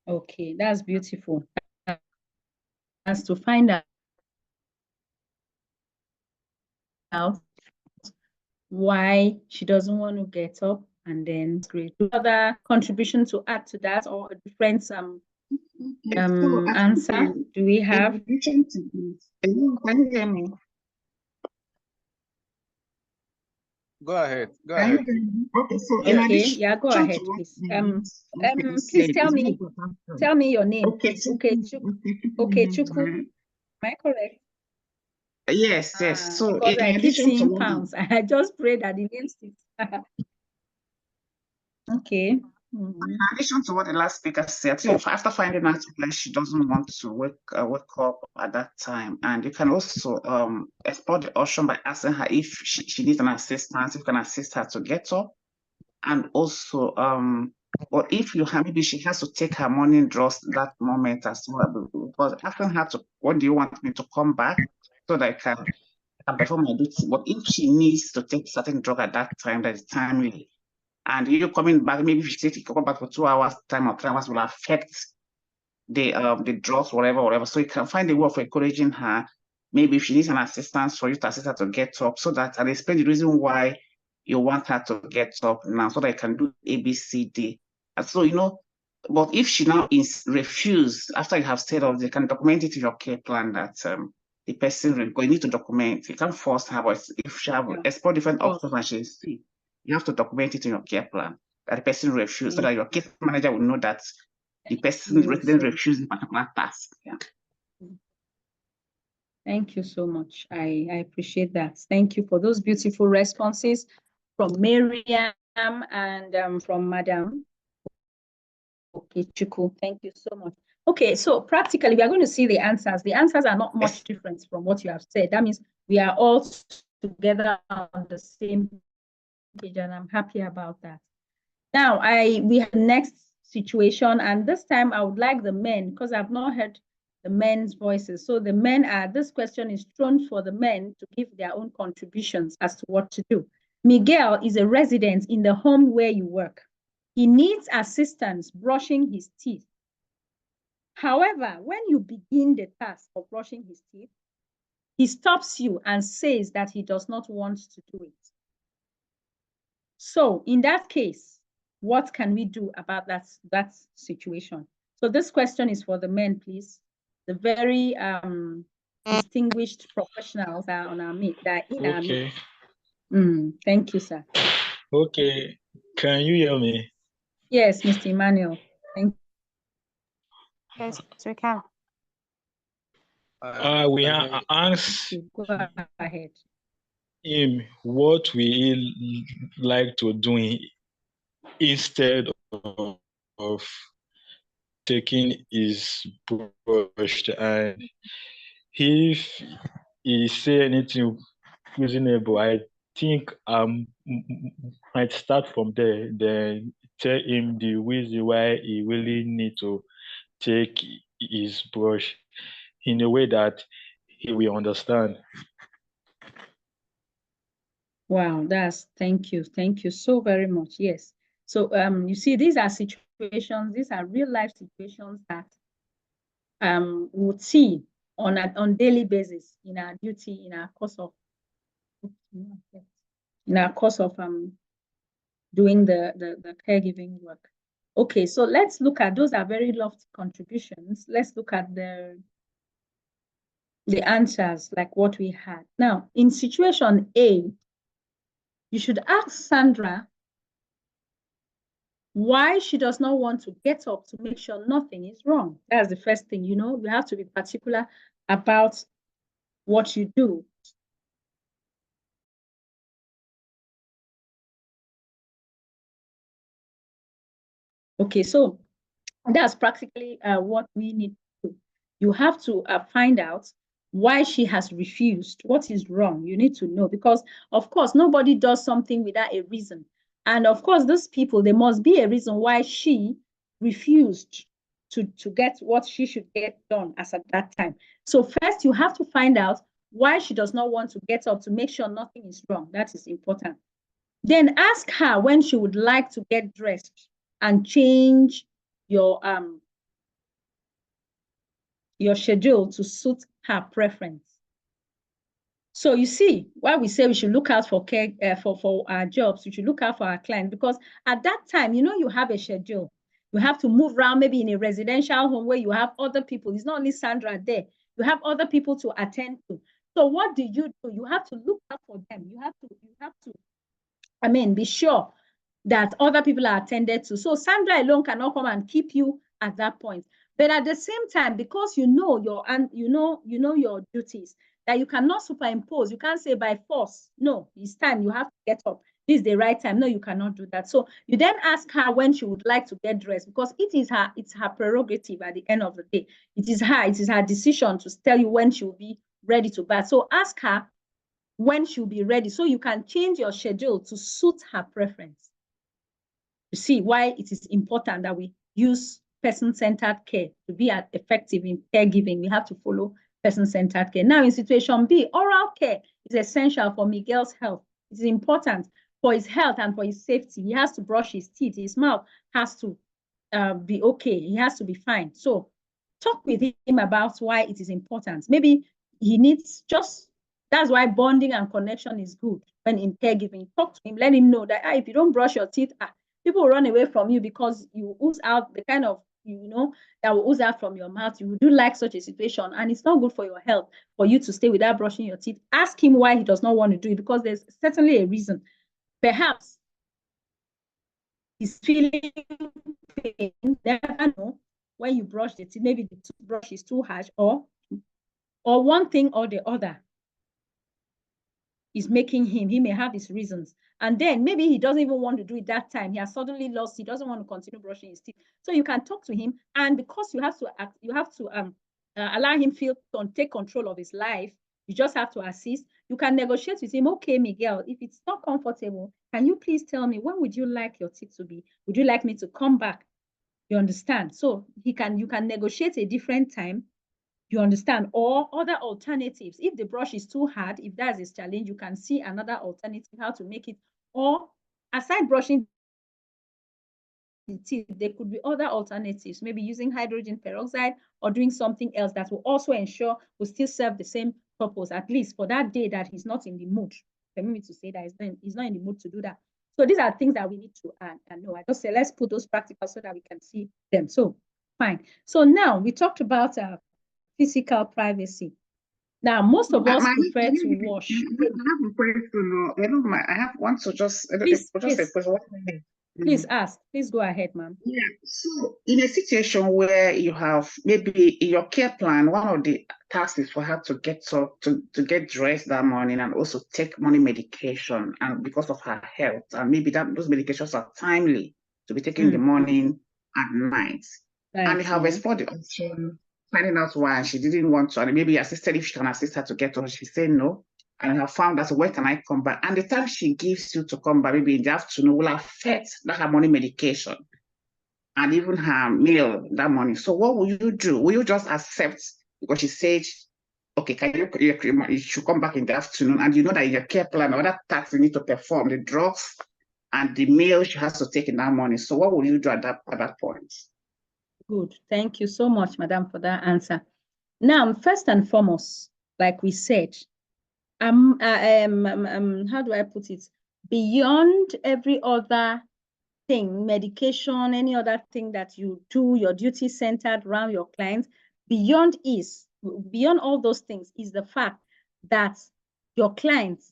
Okay, that's beautiful. As to find out why she doesn't want to get up, and then great. Other contribution to add to that, or a different answer do we have? Can you hear me? Go ahead. Go ahead. Okay, so Okay, yeah, go ahead, please. Please tell me your name. Okay, Okay, Chuku. Am I correct? Yes. So because in I keep addition to seeing what pounds, I just pray that the name sticks. Okay. In addition to what the last speaker said, so after finding out where she doesn't want to wake up at that time, and you can also explore the option by asking her if she needs an assistance, if you can assist her to get up, and also or if you have, maybe she has to take her morning drugs that moment as well, because asking her to, when do you want me to come back so that I can perform my duty. But if she needs to take certain drug at that time, that is timely, and you coming back, maybe if you come back for 2 hours time or 3 hours, will affect the drugs, whatever. So you can find a way of encouraging her. Maybe if she needs an assistance for you to assist her to get up, so that, and explain the reason why you want her to get up now, so that I can do A, B, C, D. And so, but if she now is refused after you have said all, they can document it in your care plan that the person you need to document. You can't force her, but if she have explore different options and she see, you have to document it in your care plan that the person refused, so that your case manager will know that the person resident refused a particular task. Yeah. Thank you so much. I appreciate that. Thank you for those beautiful responses from Miriam and from Madam. Okay, Chuku, thank you so much. Okay, so practically we are going to see the answers. The answers are not much different from what you have said. That means we are all together on the same page, and I'm happy about that. Now, we have the next situation, and this time I would like the men, because I've not heard the men's voices. So the men this question is thrown for the men to give their own contributions as to what to do. Miguel is a resident in the home where you work. He needs assistance brushing his teeth. However, when you begin the task of brushing his teeth, he stops you and says that he does not want to do it. So in that case, what can we do about that situation? So this question is for the men, please. The very distinguished professionals are on our meet. Okay. Thank you, sir. Okay. Can you hear me? Yes, Mr. Emmanuel. Thank you. Yes, we can. We have asked Go ahead. him what we like to do instead of taking his brush, and if he say anything reasonable, I think might start from there, then tell him the reason why he really need to take his brush in a way that he will understand. Wow, thank you so very much. Yes. So you see, these are situations, these are real life situations that we would see on daily basis in our duty, in our course of doing the caregiving work. Okay, so let's look at, those are very lofty contributions. Let's look at the answers, like what we had. Now, in situation A, you should ask Sandra why she does not want to get up to make sure nothing is wrong. That's the first thing, you have to be particular about what you do. Okay, so that's practically what we need to do. You have to find out why she has refused. What is wrong? You need to know, because of course nobody does something without a reason. And of course, these people, there must be a reason why she refused to get what she should get done as at that time. So first you have to find out why she does not want to get up to make sure nothing is wrong. That is important. Then ask her when she would like to get dressed and change your schedule to suit her preference. So you see why we say we should look out for care for our jobs. We should look out for our clients, because at that time, you have a schedule. You have to move around, maybe in a residential home where you have other people. It's not only Sandra there. You have other people to attend to. So what do? You have to look out for them. You have to, be sure that other people are attended to. So Sandra alone cannot come and keep you at that point. But at the same time, because you know your duties, that you cannot superimpose. You can't say by force, no, it's time, you have to get up. this is the right time. No, you cannot do that. So you then ask her when she would like to get dressed, because it's her prerogative at the end of the day. It is her decision to tell you when she will be ready to bath. So ask her when she'll be ready, so you can change your schedule to suit her preference. You see why it is important that we use person-centered care to be effective in caregiving. We have to follow person-centered care. Now, in situation B, oral care is essential for Miguel's health. It is important for his health and for his safety. He has to brush his teeth. His mouth has to be okay. He has to be fine. So talk with him about why it is important. Maybe he needs that's why bonding and connection is good when in caregiving. Talk to him, let him know that if you don't brush your teeth, people will run away from you because you ooze out the kind of, that will ooze out from your mouth. You do like such a situation, and it's not good for your health for you to stay without brushing your teeth. Ask him why he does not want to do it, because there's certainly a reason. Perhaps he's feeling pain. Never know when you brush the teeth. Maybe the toothbrush is too harsh, or one thing or the other is making he may have his reasons. And then maybe he doesn't even want to do it that time. He has suddenly lost, he doesn't want to continue brushing his teeth. So you can talk to him, and because you have to allow him take control of his life, you just have to assist. You can negotiate with him. Okay, Miguel, if it's not comfortable, can you please tell me, when would you like your teeth to be? Would you like me to come back? You understand? So you can negotiate a different time. You understand? Or other alternatives. If the brush is too hard, if that's his challenge, you can see another alternative, how to make it. Or aside brushing the teeth, there could be other alternatives, maybe using hydrogen peroxide or doing something else that will also ensure will still serve the same purpose, at least for that day that he's not in the mood. Permit me to say that he's not in the mood to do that. So these are things that we need to know. I just say let's put those practicals so that we can see them. So fine. So now we talked about physical privacy. Now, most of us prefer to wash. I have a question. I don't mind. I want to just Please ask. Please go ahead, ma'am. Yeah. So, in a situation where you have maybe in your care plan, one of the tasks is for her to get to get dressed that morning and also take morning medication, and because of her health, and maybe those medications are timely to be taken in the morning and night. Right, and you have explored the option, finding out why she didn't want to, and maybe assisted if she can assist her to get to her. She said no. And I have found out, when can I come back? And the time she gives you to come back, maybe in the afternoon, will affect her morning medication and even her meal that morning. So what will you do? Will you just accept because she said, okay, you should come back in the afternoon, and you know that in your care plan, other tasks you need to perform, the drugs and the meal she has to take in that morning. So what will you do at that point? Good. Thank you so much, madam, for that answer. Now, first and foremost, like we said, how do I put it? Beyond every other thing, medication, any other thing that you do, your duty centered around your clients, beyond all those things is the fact that your client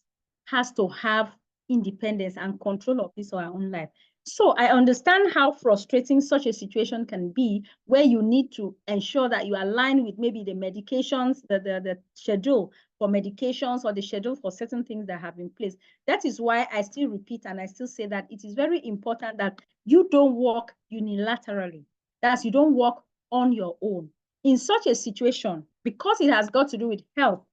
has to have independence and control of his or her own life. So I understand how frustrating such a situation can be, where you need to ensure that you align with maybe the medications, the schedule for medications or the schedule for certain things that have been placed. That is why I still repeat and I still say that it is very important that you don't work unilaterally. That's, you don't work on your own. In such a situation, because it has got to do with health,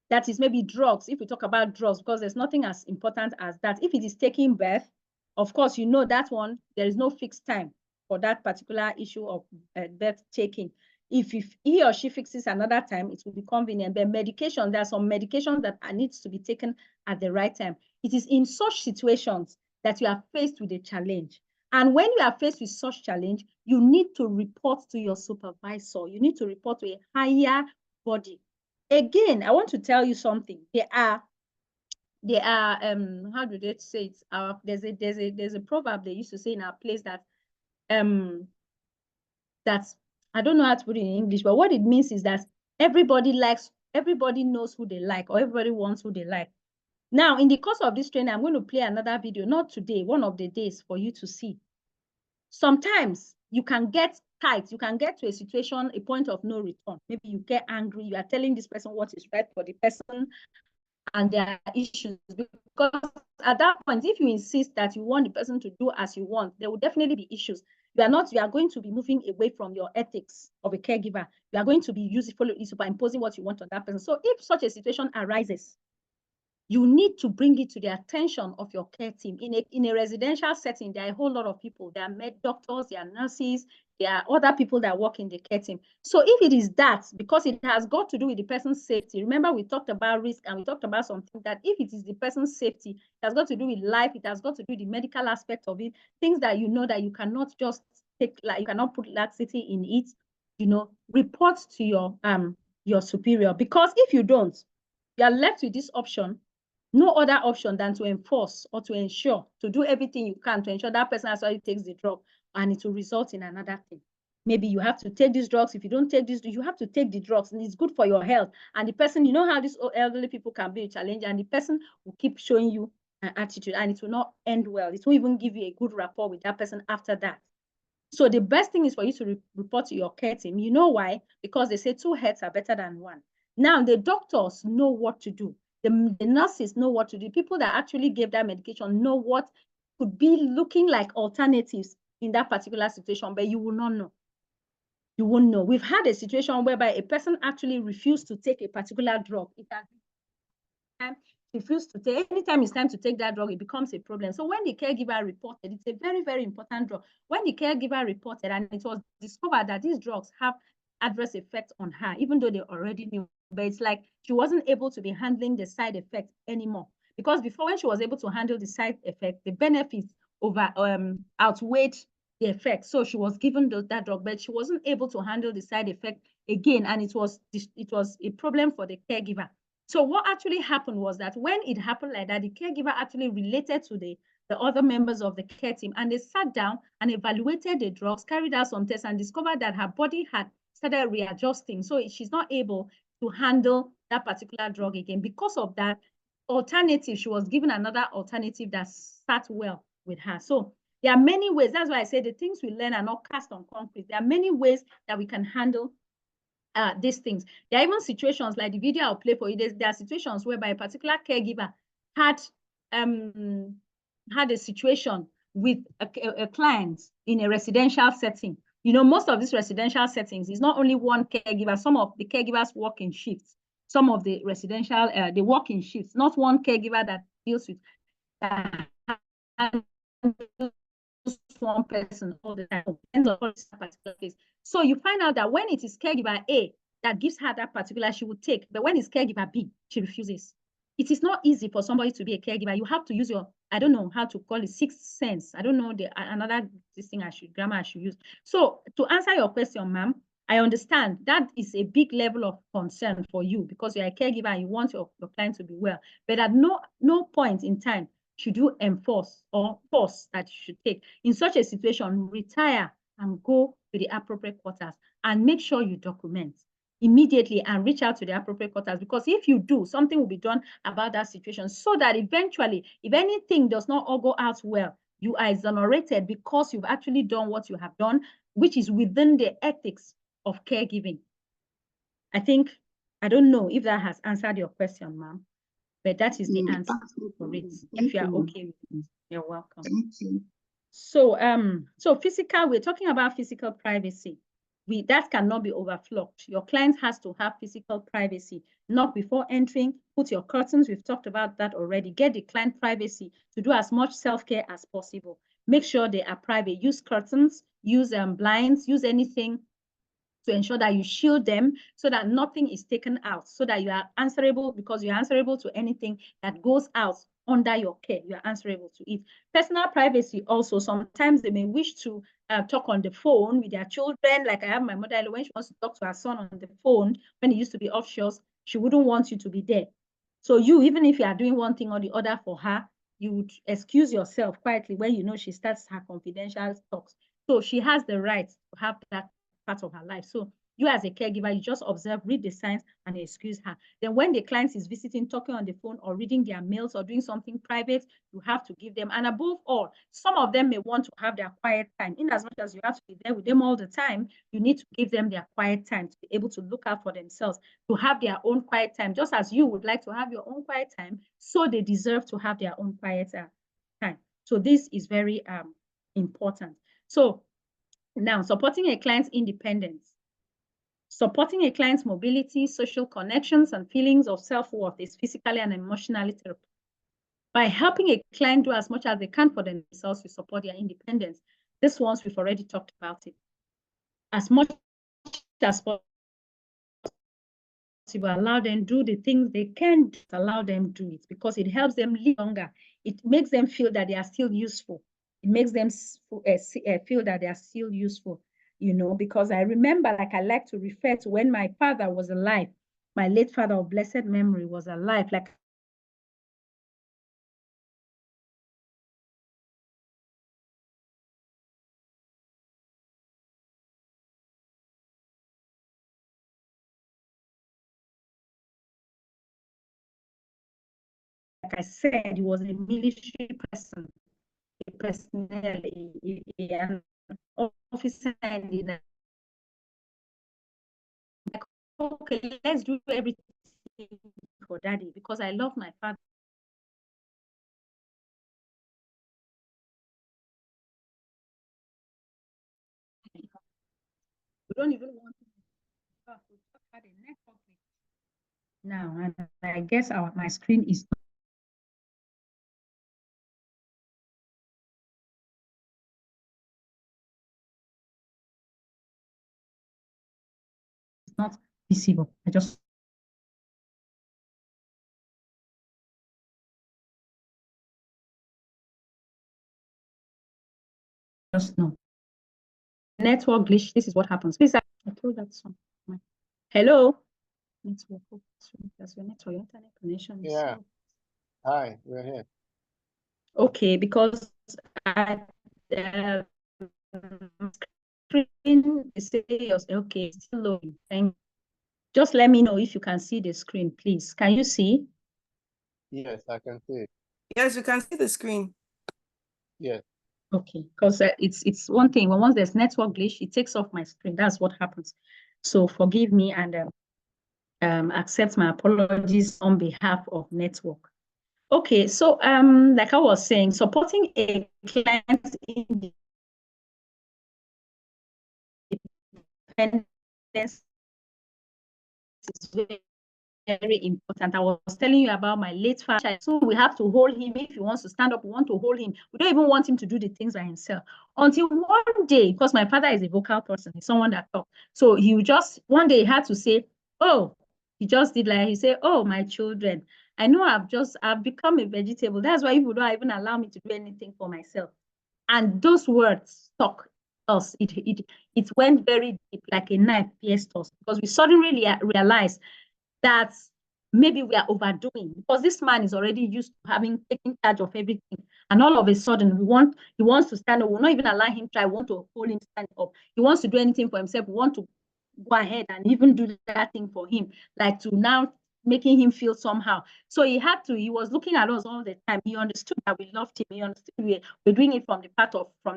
that is maybe drugs, if we talk about drugs, because there's nothing as important as that. If it is taking birth, of course, you know that one, there is no fixed time for that particular issue of birth taking. If he or she fixes another time, it will be convenient. But medication, there are some medications that needs to be taken at the right time. It is in such situations that you are faced with a challenge. And when you are faced with such challenge, you need to report to your supervisor. You need to report to a higher body. Again, I want to tell you something. There are how do they say it? There's a proverb they used to say in our place that that's, I don't know how to put it in English, but what it means is that everybody knows who they like, or everybody wants who they like. Now, in the course of this training, I'm going to play another video, not today, one of the days, for you to see. Sometimes you can get tight, you can get to a situation, a point of no return. Maybe you get angry, you are telling this person what is right for the person, and there are issues, because at that point, if you insist that you want the person to do as you want, there will definitely be issues. You are going to be moving away from your ethics of a caregiver. You are going to be usefully superimposing what you want on that person. So if such a situation arises, you need to bring it to the attention of your care team. In a residential setting, there are a whole lot of people. There are doctors, there are nurses, there are other people that work in the care team. So if it is that, because it has got to do with the person's safety, remember we talked about risk and we talked about something that if it is the person's safety, it has got to do with life, it has got to do with the medical aspect of it, things that you know that you cannot just take, like you cannot put laxity in it, you know, report to your superior. Because if you don't, you are left with this option, no other option than to enforce or to ensure, to do everything you can to ensure that person actually takes the drug, and it will result in another thing. Maybe you have to take these drugs. If you don't take this, you have to take the drugs, and it's good for your health. And the person, you know how these elderly people can be a challenge, and the person will keep showing you an attitude, and it will not end well. It won't even give you a good rapport with that person after that. So the best thing is for you to report to your care team. You know why? Because they say 2 heads are better than 1. Now, the doctors know what to do. The nurses know what to do. People that actually gave that medication know what could be looking like alternatives in that particular situation, but you will not know. You won't know. We've had a situation whereby a person actually refused to take a particular drug. It has refused to take. Anytime it's time to take that drug, it becomes a problem. So when the caregiver reported, it's a very, very important drug. When the caregiver reported and it was discovered that these drugs have adverse effects on her, even though they already knew, but it's like she wasn't able to be handling the side effects anymore. Because before, when she was able to handle the side effect, the benefits outweighed the effect. So she was given that drug, but she wasn't able to handle the side effect again, and it was a problem for the caregiver. So what actually happened was that when it happened like that, the caregiver actually related to the other members of the care team, and they sat down and evaluated the drugs, carried out some tests, and discovered that her body had started readjusting. So she's not able to handle that particular drug again. Because of that alternative, she was given another alternative that sat well with her. So there are many ways. That's why I say the things we learn are not cast on concrete. There are many ways that we can handle these things. There are even situations like the video I'll play for you. There are situations whereby a particular caregiver had a situation with a client in a residential setting. You know, most of these residential settings is not only one caregiver. Some of the caregivers work in shifts. Some of the residential, they work in shifts. Not one caregiver that deals with one person all the time. So you find out that when it is caregiver A that gives her that particular, she would take, but when it's caregiver B, she refuses. It is not easy for somebody to be a caregiver. You have to use your, I don't know how to call it, sixth sense. I don't know another grammar I should use. So to answer your question, ma'am, I understand that is a big level of concern for you because you're a caregiver and you want your client to be well. But at no point in time should you enforce or force that you should take. In such a situation, retire and go to the appropriate quarters and make sure you document immediately and reach out to the appropriate quarters, because if you do, something will be done about that situation so that eventually, if anything does not all go out well, you are exonerated because you've actually done what you have done, which is within the ethics of caregiving. I don't know if that has answered your question, ma'am, but that is the answer for it. If you are okay with it, you're welcome. Thank you. So, physical, we're talking about physical privacy. That cannot be overflocked. Your client has to have physical privacy. Knock before entering, put your curtains. We've talked about that already. Get the client privacy to do as much self-care as possible. Make sure they are private. Use curtains, use blinds, use anything to ensure that you shield them so that nothing is taken out, so that you are answerable, because you're answerable to anything that goes out under your care. You are answerable to it. Personal privacy also, sometimes they may wish to talk on the phone with their children. Like I have my mother, when she wants to talk to her son on the phone, when he used to be offshore, she wouldn't want you to be there. So you, even if you are doing one thing or the other for her, you would excuse yourself quietly when you know she starts her confidential talks. So she has the right to have that part of her life. So You as a caregiver, you just observe, read the signs, and excuse her. Then when the client is visiting, talking on the phone, or reading their mails, or doing something private, you have to give them. And above all, some of them may want to have their quiet time. In as much as you have to be there with them all the time, you need to give them their quiet time to be able to look out for themselves, to have their own quiet time. Just as you would like to have your own quiet time, so they deserve to have their own quiet time. So this is very important. So now, supporting a client's independence. Supporting a client's mobility, social connections, and feelings of self-worth is physically and emotionally therapeutic. By helping a client do as much as they can for themselves, we support their independence. This ones, we've already talked about it. As much as possible, allow them do the things they can, allow them do it, because it helps them live longer. It makes them feel that they are still useful. It makes them feel that they are still useful. You know, because I remember, like I like to refer to when my father was alive, my late father of blessed memory was alive, like I said, he was a military person, a personnel, an officer in the, like, okay, let's do everything for daddy, because I love my father. We don't even want to talk. We just had a network now, and I guess my screen is not visible. I just know. Network glitch. This is what happens. Please, I told that song. Hello. Network. That's your network. Your internet connection. Yeah. Hi, we're here. Okay, because I screen say okay, still loading. Thank you. Just let me know if you can see the screen, please. Can you see? Yes, I can see it. Yes, you can see the screen. Yes. Okay, because it's one thing. When once there's network glitch, it takes off my screen. That's what happens. So forgive me and accept my apologies on behalf of network. Okay, so like I was saying, supporting a client independence is very important. I was telling you about my late father. So we have to hold him. If he wants to stand up, we want to hold him. We don't even want him to do the things by himself. Until one day, because my father is a vocal person, he's someone that talks. So he would just, one day he had to say, oh, he just did like, he said, oh, my children, I know I've become a vegetable. That's why people don't even allow me to do anything for myself. And those words stuck us. It went very deep, like a knife pierced us, because we suddenly realized that maybe we are overdoing, because this man is already used to having taken charge of everything, and all of a sudden he wants to stand up. We'll not even allow him try. We want to hold him stand up. He wants to do anything for himself. We want to go ahead and even do that thing for him, like to now making him feel somehow. So he was looking at us all the time. He understood that we loved him. He understood we're doing it from the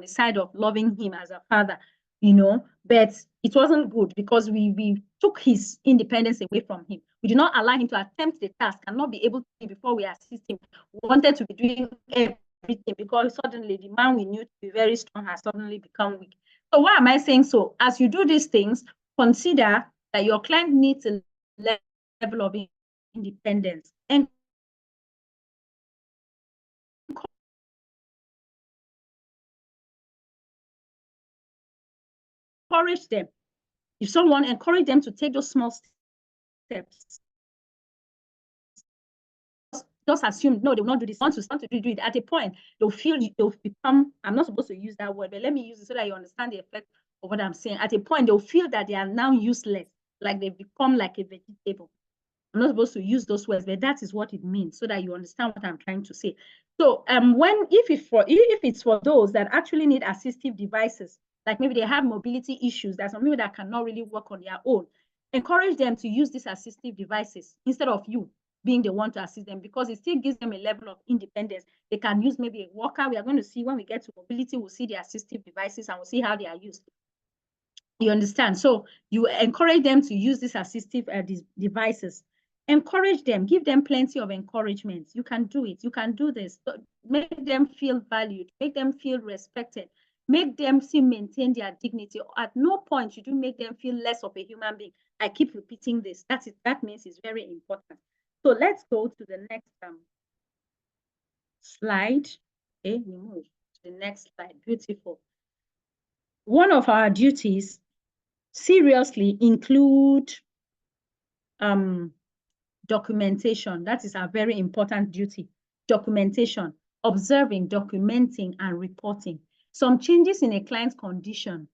side of loving him as a father, you know, but it wasn't good, because we took his independence away from him. We did not allow him to attempt the task and not be able to before we assist him. We wanted to be doing everything, because suddenly the man we knew to be very strong has suddenly become weak. So why am I saying so? As you do these things, consider that your client needs a level of independence. And encourage them. If someone encourage them to take those small steps, just assume no, they will not do this. Want to do it at a point, they'll become, I'm not supposed to use that word, but let me use it so that you understand the effect of what I'm saying. At a point, they'll feel that they are now useless, like they've become like a vegetable. I'm not supposed to use those words, but that is what it means, so that you understand what I'm trying to say. So if it's for those that actually need assistive devices like maybe they have mobility issues. There's some people that cannot really work on their own. Encourage them to use these assistive devices instead of you being the one to assist them, because it still gives them a level of independence. They can use maybe a walker. We are going to see when we get to mobility, we'll see the assistive devices and we'll see how they are used. You understand? So you encourage them to use these assistive devices. Encourage them, give them plenty of encouragement. You can do it. You can do this. Make them feel valued. Make them feel respected. Make them still maintain their dignity. At no point should you make them feel less of a human being. I keep repeating this. That's it. That means it's very important. So let's go to the next slide. Okay, we move to the next slide. Beautiful. One of our duties seriously include documentation. That is a very important duty. Documentation, observing, documenting, and reporting. Some changes in a client's condition,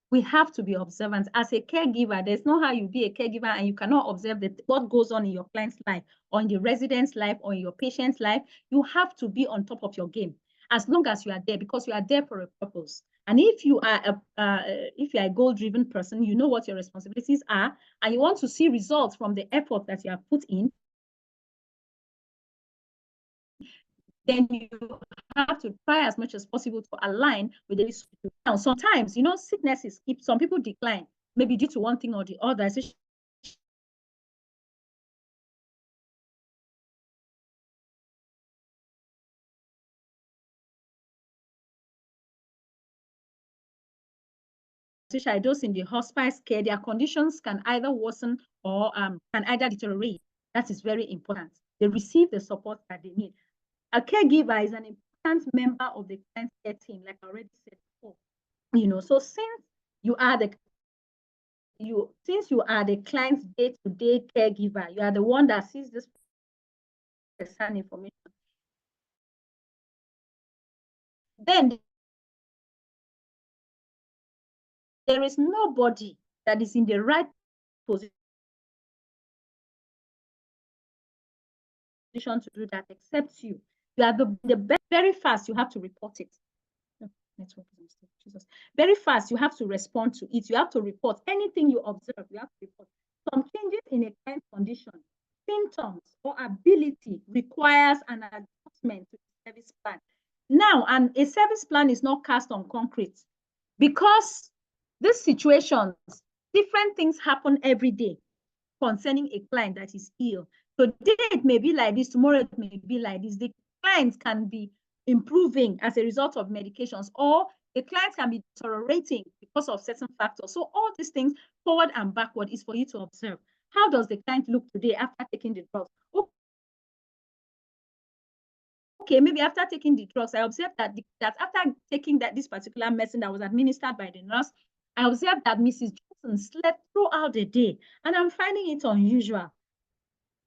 we have to be observant. As a caregiver, there's no how you be a caregiver and you cannot observe what goes on in your client's life or in the resident's life or in your patient's life. You have to be on top of your game as long as you are there, because you are there for a purpose. And if you are a goal-driven person, you know what your responsibilities are, and you want to see results from the effort that you have put in, then you have to try as much as possible to align with the risk. Now, sometimes, you know, sicknesses, if some people decline, maybe due to one thing or the other, especially those in the hospice care, their conditions can either worsen or can either deteriorate. That is very important. They receive the support that they need. A caregiver is an important member of the client care team, like I already said before. You know, so since you are the client's day-to-day caregiver, you are the one that sees this person information, then there is nobody that is in the right position to do that except you. You are the best. Very fast, you have to report it. Jesus. Very fast, you have to respond to it. You have to report anything you observe. You have to report. Some changes in a client condition, symptoms, or ability requires an adjustment to the service plan. Now, and a service plan is not cast on concrete, because these situations, different things happen every day concerning a client that is ill. Today it may be like this, tomorrow it may be like this. The clients can be improving as a result of medications, or the clients can be deteriorating because of certain factors. So all these things, forward and backward, is for you to observe. How does the client look today after taking the drugs? Okay, maybe after taking the drugs, I observed that after taking this particular medicine that was administered by the nurse, I observed that Mrs. Johnson slept throughout the day, and I'm finding it unusual.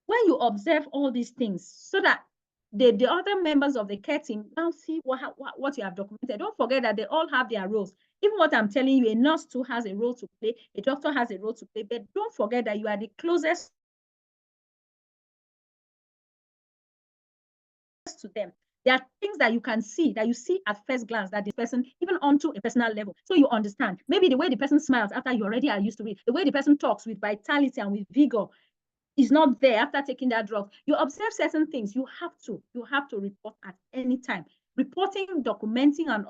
When you observe all these things, so that the other members of the care team now see what you have documented. Don't forget that they all have their roles. Even what I'm telling you, a nurse too has a role to play, a doctor has a role to play, but don't forget that you are the closest to them. There are things that you can see, that you see at first glance, that the person, even onto a personal level, so you understand. Maybe the way the person smiles after you already are used to it, the way the person talks with vitality and with vigor is not there after taking that drug. You observe certain things, you have to report at any time. Reporting, documenting, and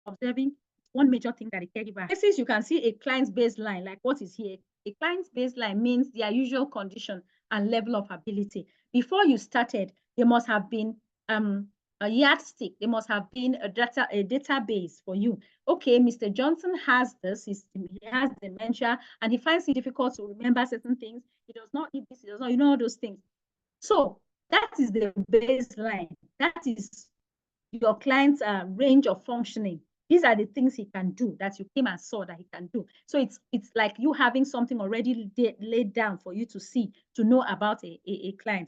observing one major thing that a caregiver has. Since you can see a client's baseline, like what is here. A client's baseline means their usual condition and level of ability. Before you started, there must have been a yardstick. There must have been a database for you. Okay, Mr. Johnson has this. He has dementia, and he finds it difficult to remember certain things. He does not eat this. He does not, all those things. So that is the baseline. That is your client's range of functioning. These are the things he can do that you came and saw that he can do. So it's like you having something already laid down for you to see, to know about a client.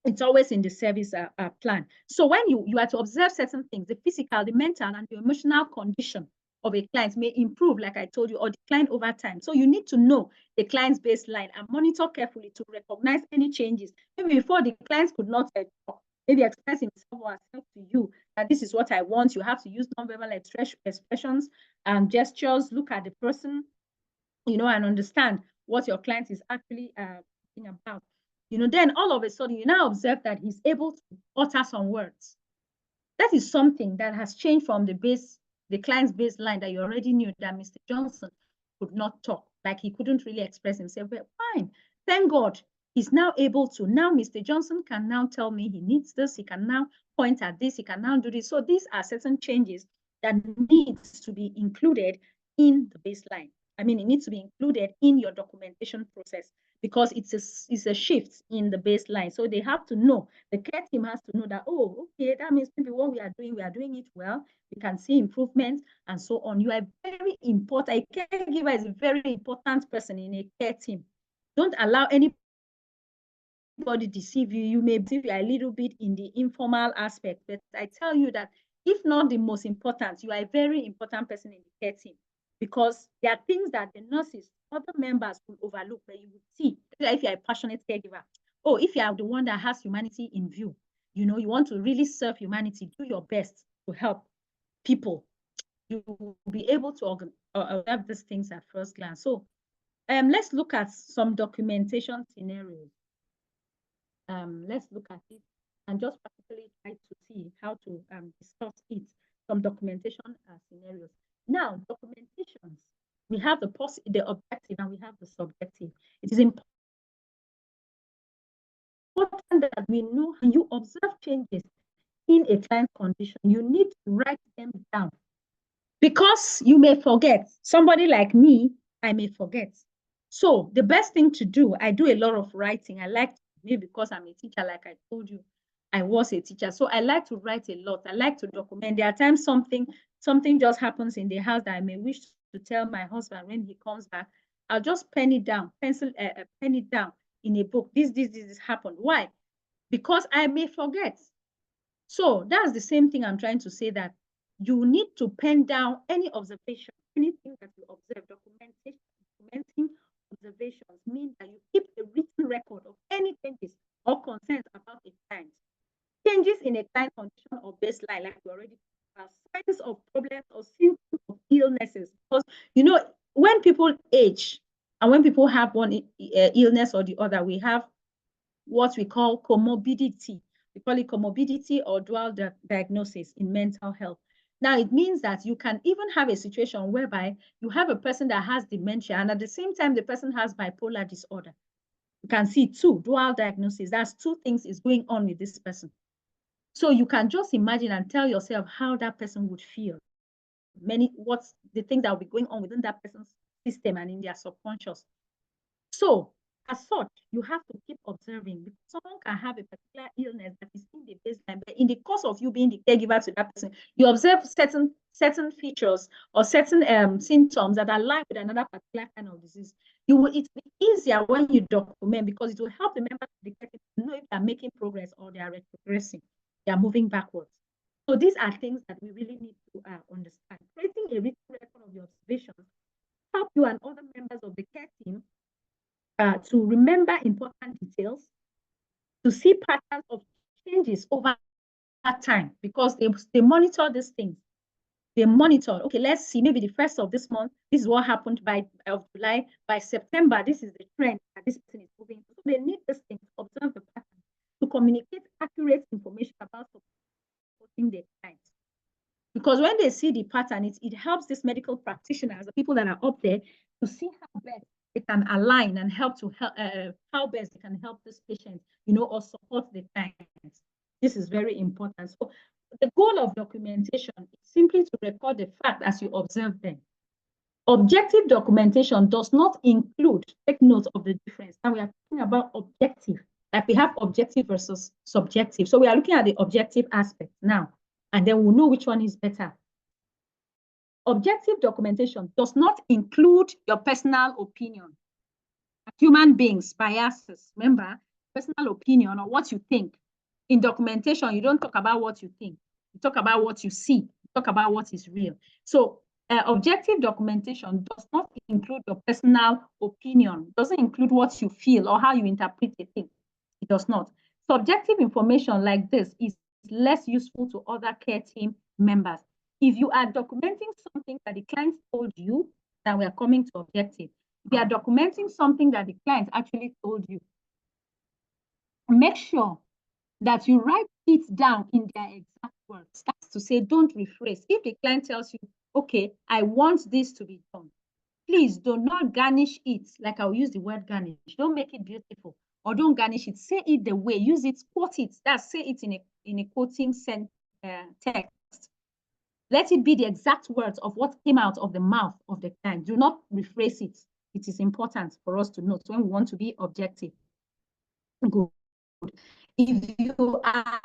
It's always in the service plan. So when you are to observe certain things, the physical, the mental, and the emotional condition of a client may improve, like I told you, or decline over time. So you need to know the client's baseline and monitor carefully to recognize any changes. Maybe before, the clients could not talk. maybe express himself or herself to you, that this is what I want. You have to use nonverbal expressions and gestures, look at the person, you know, and understand what your client is actually thinking about. You know, then all of a sudden, you now observe that he's able to utter some words. That is something that has changed from the client's baseline that you already knew that Mr. Johnson could not talk, like he couldn't really express himself. But fine, thank God, he's now able to. Now Mr. Johnson can now tell me he needs this, he can now point at this, he can now do this. So these are certain changes that needs to be included in the baseline. I mean, it needs to be included in your documentation process because it's a shift in the baseline. So they have to know, the care team has to know that, oh, okay, that means maybe what we are doing it well. We can see improvements and so on. You are very important. A caregiver is a very important person in a care team. Don't allow anybody deceive you. You may deceive you a little bit in the informal aspect, but I tell you that if not the most important, you are a very important person in the care team, because there are things that the nurses, other members will overlook, but you will see if you're a passionate caregiver. Oh, if you are the one that has humanity in view, you know, you want to really serve humanity, do your best to help people. You will be able to observe these things at first glance. So let's look at some documentation scenarios. Let's look at it and just particularly try to see how to discuss it, some documentation scenarios. Now, documentations, we have the objective and we have the subjective. It is important that we know when you observe changes in a client condition, you need to write them down, because you may forget. Somebody like me, I may forget. So the best thing to do, I do a lot of writing. I like to, maybe because I'm a teacher, like I told you, I was a teacher. So I like to write a lot. I like to document. There are times something just happens in the house that I may wish to tell my husband when he comes back. I'll just pen it down, pen it down in a book. This happened. Why? Because I may forget. So that's the same thing I'm trying to say, that you need to pen down any observation, anything that you observe. Documenting observations means that you keep a written record of any changes or concerns about a client. Changes in a client condition or baseline, like we already talked about, signs of problems or symptoms of illnesses. Because, you know, when people age and when people have one illness or the other, we have what we call comorbidity. We call it comorbidity or dual diagnosis in mental health. Now, it means that you can even have a situation whereby you have a person that has dementia and at the same time, the person has bipolar disorder. You can see dual diagnosis. That's two things is going on with this person. So you can just imagine and tell yourself how that person would feel. What's the things that will be going on within that person's system and in their subconscious. So as such, you have to keep observing, because someone can have a particular illness that is in the baseline, but in the course of you being the caregiver to that person, you observe certain features or certain symptoms that align with another particular kind of disease. It will be easier when you document, because it will help the members of the care team to know if they are making progress or they are retrogressing, they are moving backwards. So these are things that we really need to understand. Creating a written record of your observations help you and other members of the care team to remember important details, to see patterns of changes over time, because they monitor these things. They monitor, okay, let's see, maybe the first of this month, this is what happened of July. By September, this is the trend that this person is moving. So they need this thing to observe the pattern, to communicate accurate information about supporting their clients. Because when they see the pattern, it helps these medical practitioners, the people that are up there, to see how best they can align and how best they can help this patient, you know, or support the clients. This is very important. So the goal of documentation is simply to record the fact as you observe them. Objective documentation does not include, take note of the difference. Now we are talking about objective, like we have objective versus subjective. So we are looking at the objective aspect now, and then we'll know which one is better. Objective documentation does not include your personal opinion. Human beings, biases, remember, personal opinion or what you think. In documentation, you don't talk about what you think. You talk about what you see. You talk about what is real. So objective documentation does not include your personal opinion. It doesn't include what you feel or how you interpret a thing. It does not. Subjective information like this is less useful to other care team members. If you are documenting something that the client told you, then we are coming to objective. If you are documenting something that the client actually told you, make sure that you write it down in their exact words. That's to say, don't rephrase. If the client tells you, okay, I want this to be done, please do not garnish it. Like I'll use the word garnish. Don't make it beautiful or don't garnish it. Say it the way, use it, quote it. That's say it in a quoting text. Let it be the exact words of what came out of the mouth of the client. Do not rephrase it. It is important for us to note when we want to be objective. Good. If you are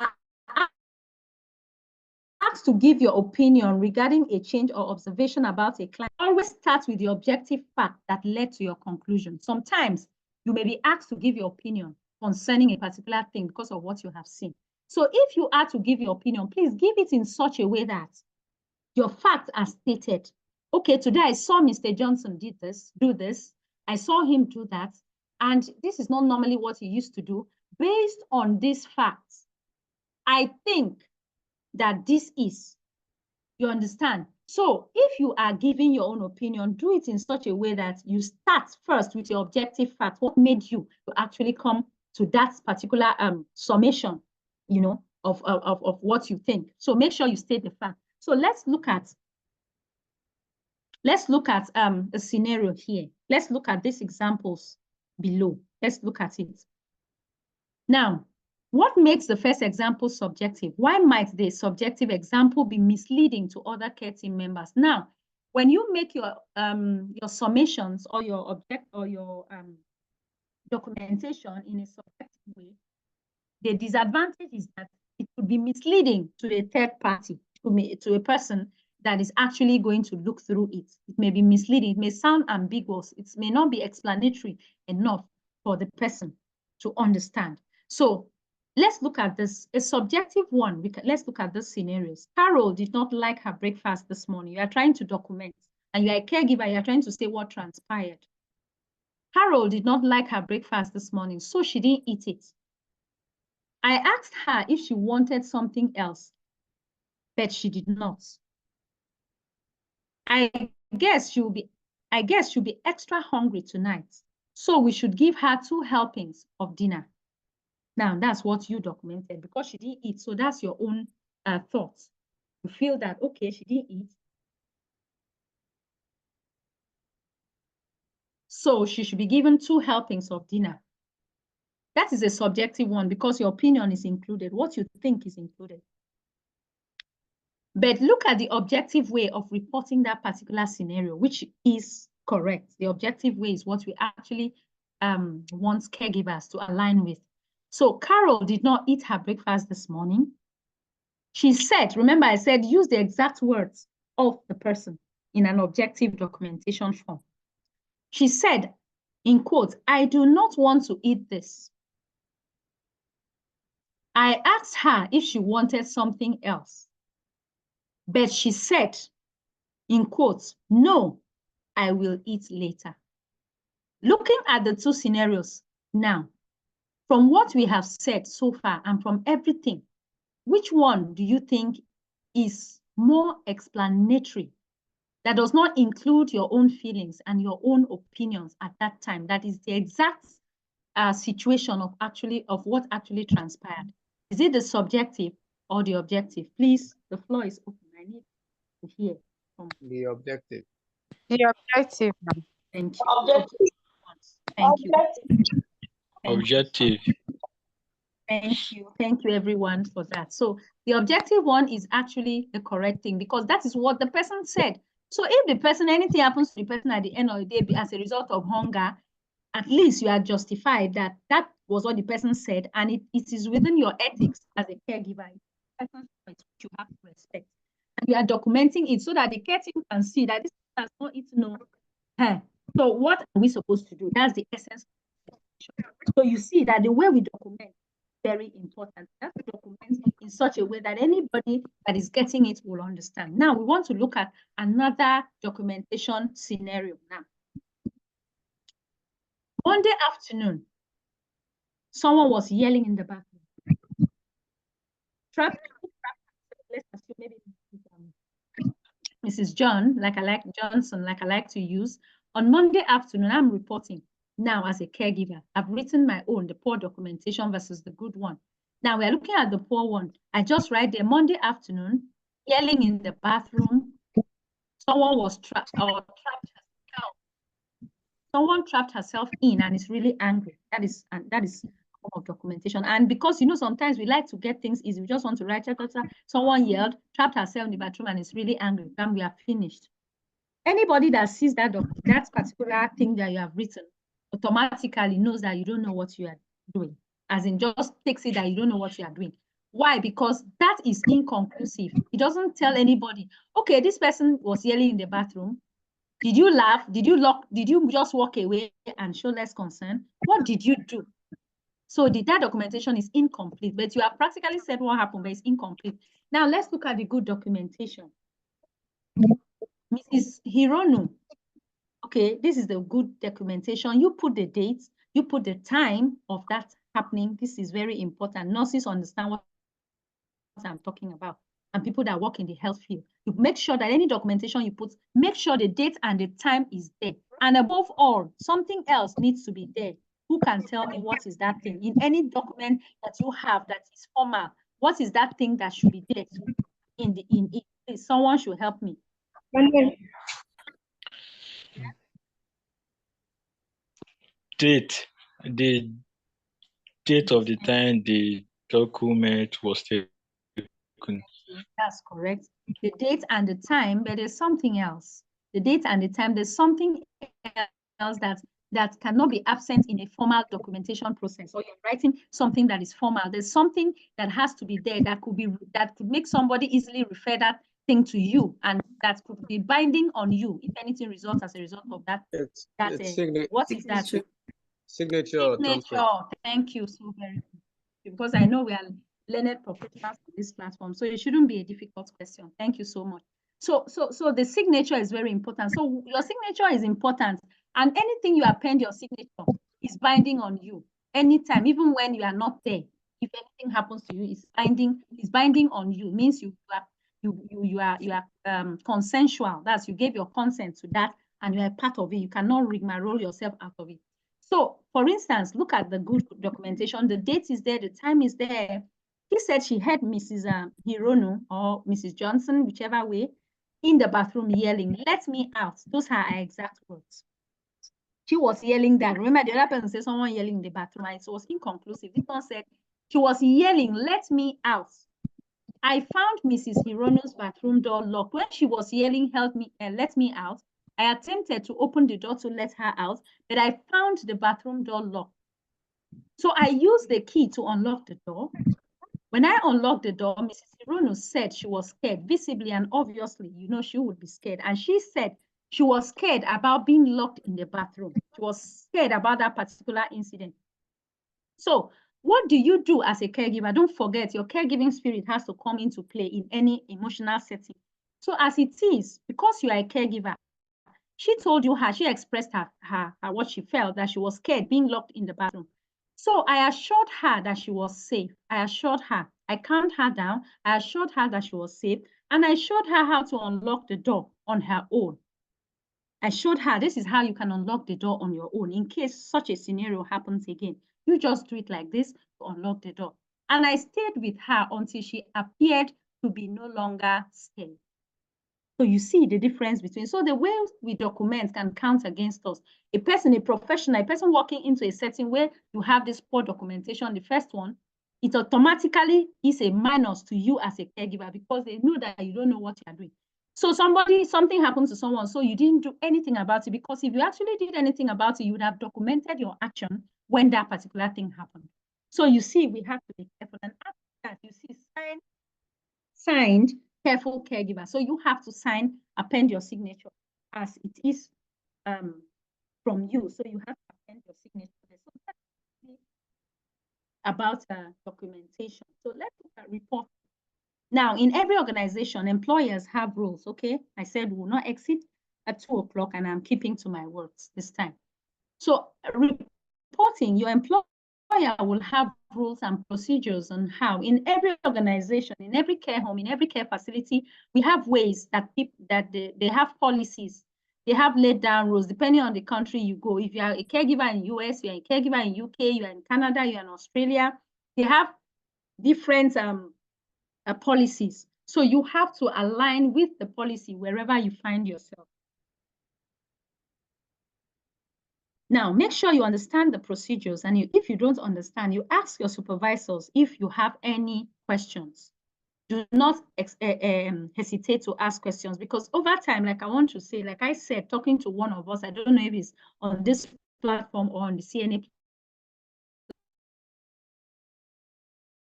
asked to give your opinion regarding a change or observation about a client, always start with the objective fact that led to your conclusion. Sometimes you may be asked to give your opinion concerning a particular thing because of what you have seen. So if you are to give your opinion, please give it in such a way that your facts are stated. Okay, today I saw Mr. Johnson do this. I saw him do that. And this is not normally what he used to do. Based on these facts, I think that this is, you understand? So if you are giving your own opinion, do it in such a way that you start first with your objective fact. What made you to actually come to that particular summation, you know, of what you think. So make sure you state the fact. So let's look at a scenario here. Let's look at these examples below. Let's look at it. Now, what makes the first example subjective? Why might the subjective example be misleading to other care team members? Now, when you make your summations or your documentation in a subjective way, the disadvantage is that it could be misleading to a third party, to a person that is actually going to look through it. It may be misleading. It may sound ambiguous. It may not be explanatory enough for the person to understand. So let's look at this, a subjective one. Let's look at the scenarios. Carol did not like her breakfast this morning. You are trying to document, and you are a caregiver. You are trying to say what transpired. Carol did not like her breakfast this morning, so she didn't eat it. I asked her if she wanted something else, but she did not. I guess she'll be extra hungry tonight, so we should give her 2 helpings of dinner. Now, that's what you documented because she didn't eat. So that's your own thoughts. You feel that, okay, she didn't eat, so she should be given 2 helpings of dinner. That is a subjective one because your opinion is included. What you think is included. But look at the objective way of reporting that particular scenario, which is correct. The objective way is what we actually want caregivers to align with. So Carol did not eat her breakfast this morning. She said, remember I said, use the exact words of the person in an objective documentation form. She said, in quotes, I do not want to eat this. I asked her if she wanted something else, but she said, in quotes, no, I will eat later. Looking at the 2 scenarios now, from what we have said so far and from everything, which one do you think is more explanatory, that does not include your own feelings and your own opinions at that time? That is the exact situation of what actually transpired. Is it the subjective or the objective? Please, the floor is open. I need to hear from the objective. The objective. Thank you. Thank you. Objective. Thank you. Thank you, everyone, for that. So the objective one is actually the correct thing because that is what the person said. So if the person, anything happens to the person at the end of the day as a result of hunger, at least you are justified that that was what the person said, and it is within your ethics as a caregiver. You have to respect. And you are documenting it so that the care team can see that this has not eaten no. So what are we supposed to do? That's the essence. So you see that the way we document is very important. We have to document in such a way that anybody that is getting it will understand. Now we want to look at another documentation scenario now. Monday afternoon, someone was yelling in the bathroom. trapped, let's assume maybe Mrs. Johnson, like I like to use. On Monday afternoon, I'm reporting. Now, as a caregiver, I've written my own, the poor documentation versus the good one. Now we're looking at the poor one. I just write there Monday afternoon, yelling in the bathroom. Someone was trapped herself. Someone trapped herself in and is really angry. That is form of documentation. And because sometimes we like to get things easy, we just want to write someone yelled, trapped herself in the bathroom and is really angry. Then we are finished. Anybody that sees that particular thing that you have written automatically knows that you don't know what you are doing. As in, just takes it that you don't know what you are doing. Why? Because that is inconclusive. It doesn't tell anybody, okay, this person was yelling in the bathroom. Did you laugh? Did you just walk away and show less concern? What did you do? So that documentation is incomplete, but you have practically said what happened, but it's incomplete. Now let's look at the good documentation. Mrs. Hironu, okay, this is the good documentation. You put the dates, you put the time of that happening. This is very important. Nurses understand what I'm talking about, and people that work in the health field. You make sure that any documentation you put, make sure the date and the time is there. And above all, something else needs to be there. Who can tell me what is that thing? In any document that you have that is formal, what is that thing that should be there in it? Please, someone should help me. The date of the time the document was taken. That's correct. The date and the time, but there's something else. The date and the time, there's something else that cannot be absent in a formal documentation process. Or you're writing something that is formal. There's something that has to be there that could make somebody easily refer that thing to you, and that could be binding on you if anything results as a result of that. What is that? Signature. Thank you so very much. Because I know we are learned professionals on this platform, so it shouldn't be a difficult question. Thank you so much. So the signature is very important. So your signature is important, and anything you append your signature is binding on you anytime, even when you are not there. If anything happens to you, it's binding on you. Means you are consensual. That's you gave your consent to that, and you are part of it. You cannot rigmarole yourself out of it. So, for instance, look at the good documentation. The date is there, the time is there. He said she heard Mrs. Hironu or Mrs. Johnson, whichever way, in the bathroom yelling, "Let me out." Those are her exact words. She was yelling that. Remember, the other person said someone yelling in the bathroom, and it was inconclusive. This one said she was yelling, "Let me out." I found Mrs. Hirono's bathroom door locked. When she was yelling, "Help me, let me out," I attempted to open the door to let her out, but I found the bathroom door locked. So I used the key to unlock the door. When I unlocked the door, Mrs. Hirono said she was scared, visibly and obviously, she would be scared. And she said she was scared about being locked in the bathroom. She was scared about that particular incident. So what do you do as a caregiver? Don't forget, your caregiving spirit has to come into play in any emotional setting. So as it is, because you are a caregiver, she told you she expressed her what she felt, that she was scared being locked in the bathroom. So I assured her that she was safe. I assured her, I calmed her down. I assured her that she was safe. And I showed her how to unlock the door on her own. I showed her this is how you can unlock the door on your own in case such a scenario happens again. You just do it like this to unlock the door. And I stayed with her until she appeared to be no longer scared. So you see the difference between, so the way we document can count against us. A professional, a person walking into a setting where you have this poor documentation, the first one, it automatically is a minus to you as a caregiver because they know that you don't know what you are doing. So something happens to someone, so you didn't do anything about it, because if you actually did anything about it, you would have documented your action when that particular thing happened. So you see, we have to be careful. And after that, you see signed careful caregiver. So you have to append your signature as it is from you. So you have to append your signature. So that's about documentation. So let's look at report. Now, in every organization, employers have rules. Okay, I said we will not exit at 2 o'clock, and I'm keeping to my words this time. So reporting, your employer employer will have rules and procedures on how, in every organization, in every care home, in every care facility, we have ways that people they have policies. They have laid down rules depending on the country you go. If you are a caregiver in US, you are a caregiver in UK, you are in Canada, you are in Australia, they have different policies. So you have to align with the policy wherever you find yourself. Now, make sure you understand the procedures, and if you don't understand, you ask your supervisors if you have any questions. Do not hesitate to ask questions, because over time, like I want to say, like I said, talking to one of us, I don't know if it's on this platform or on the CNA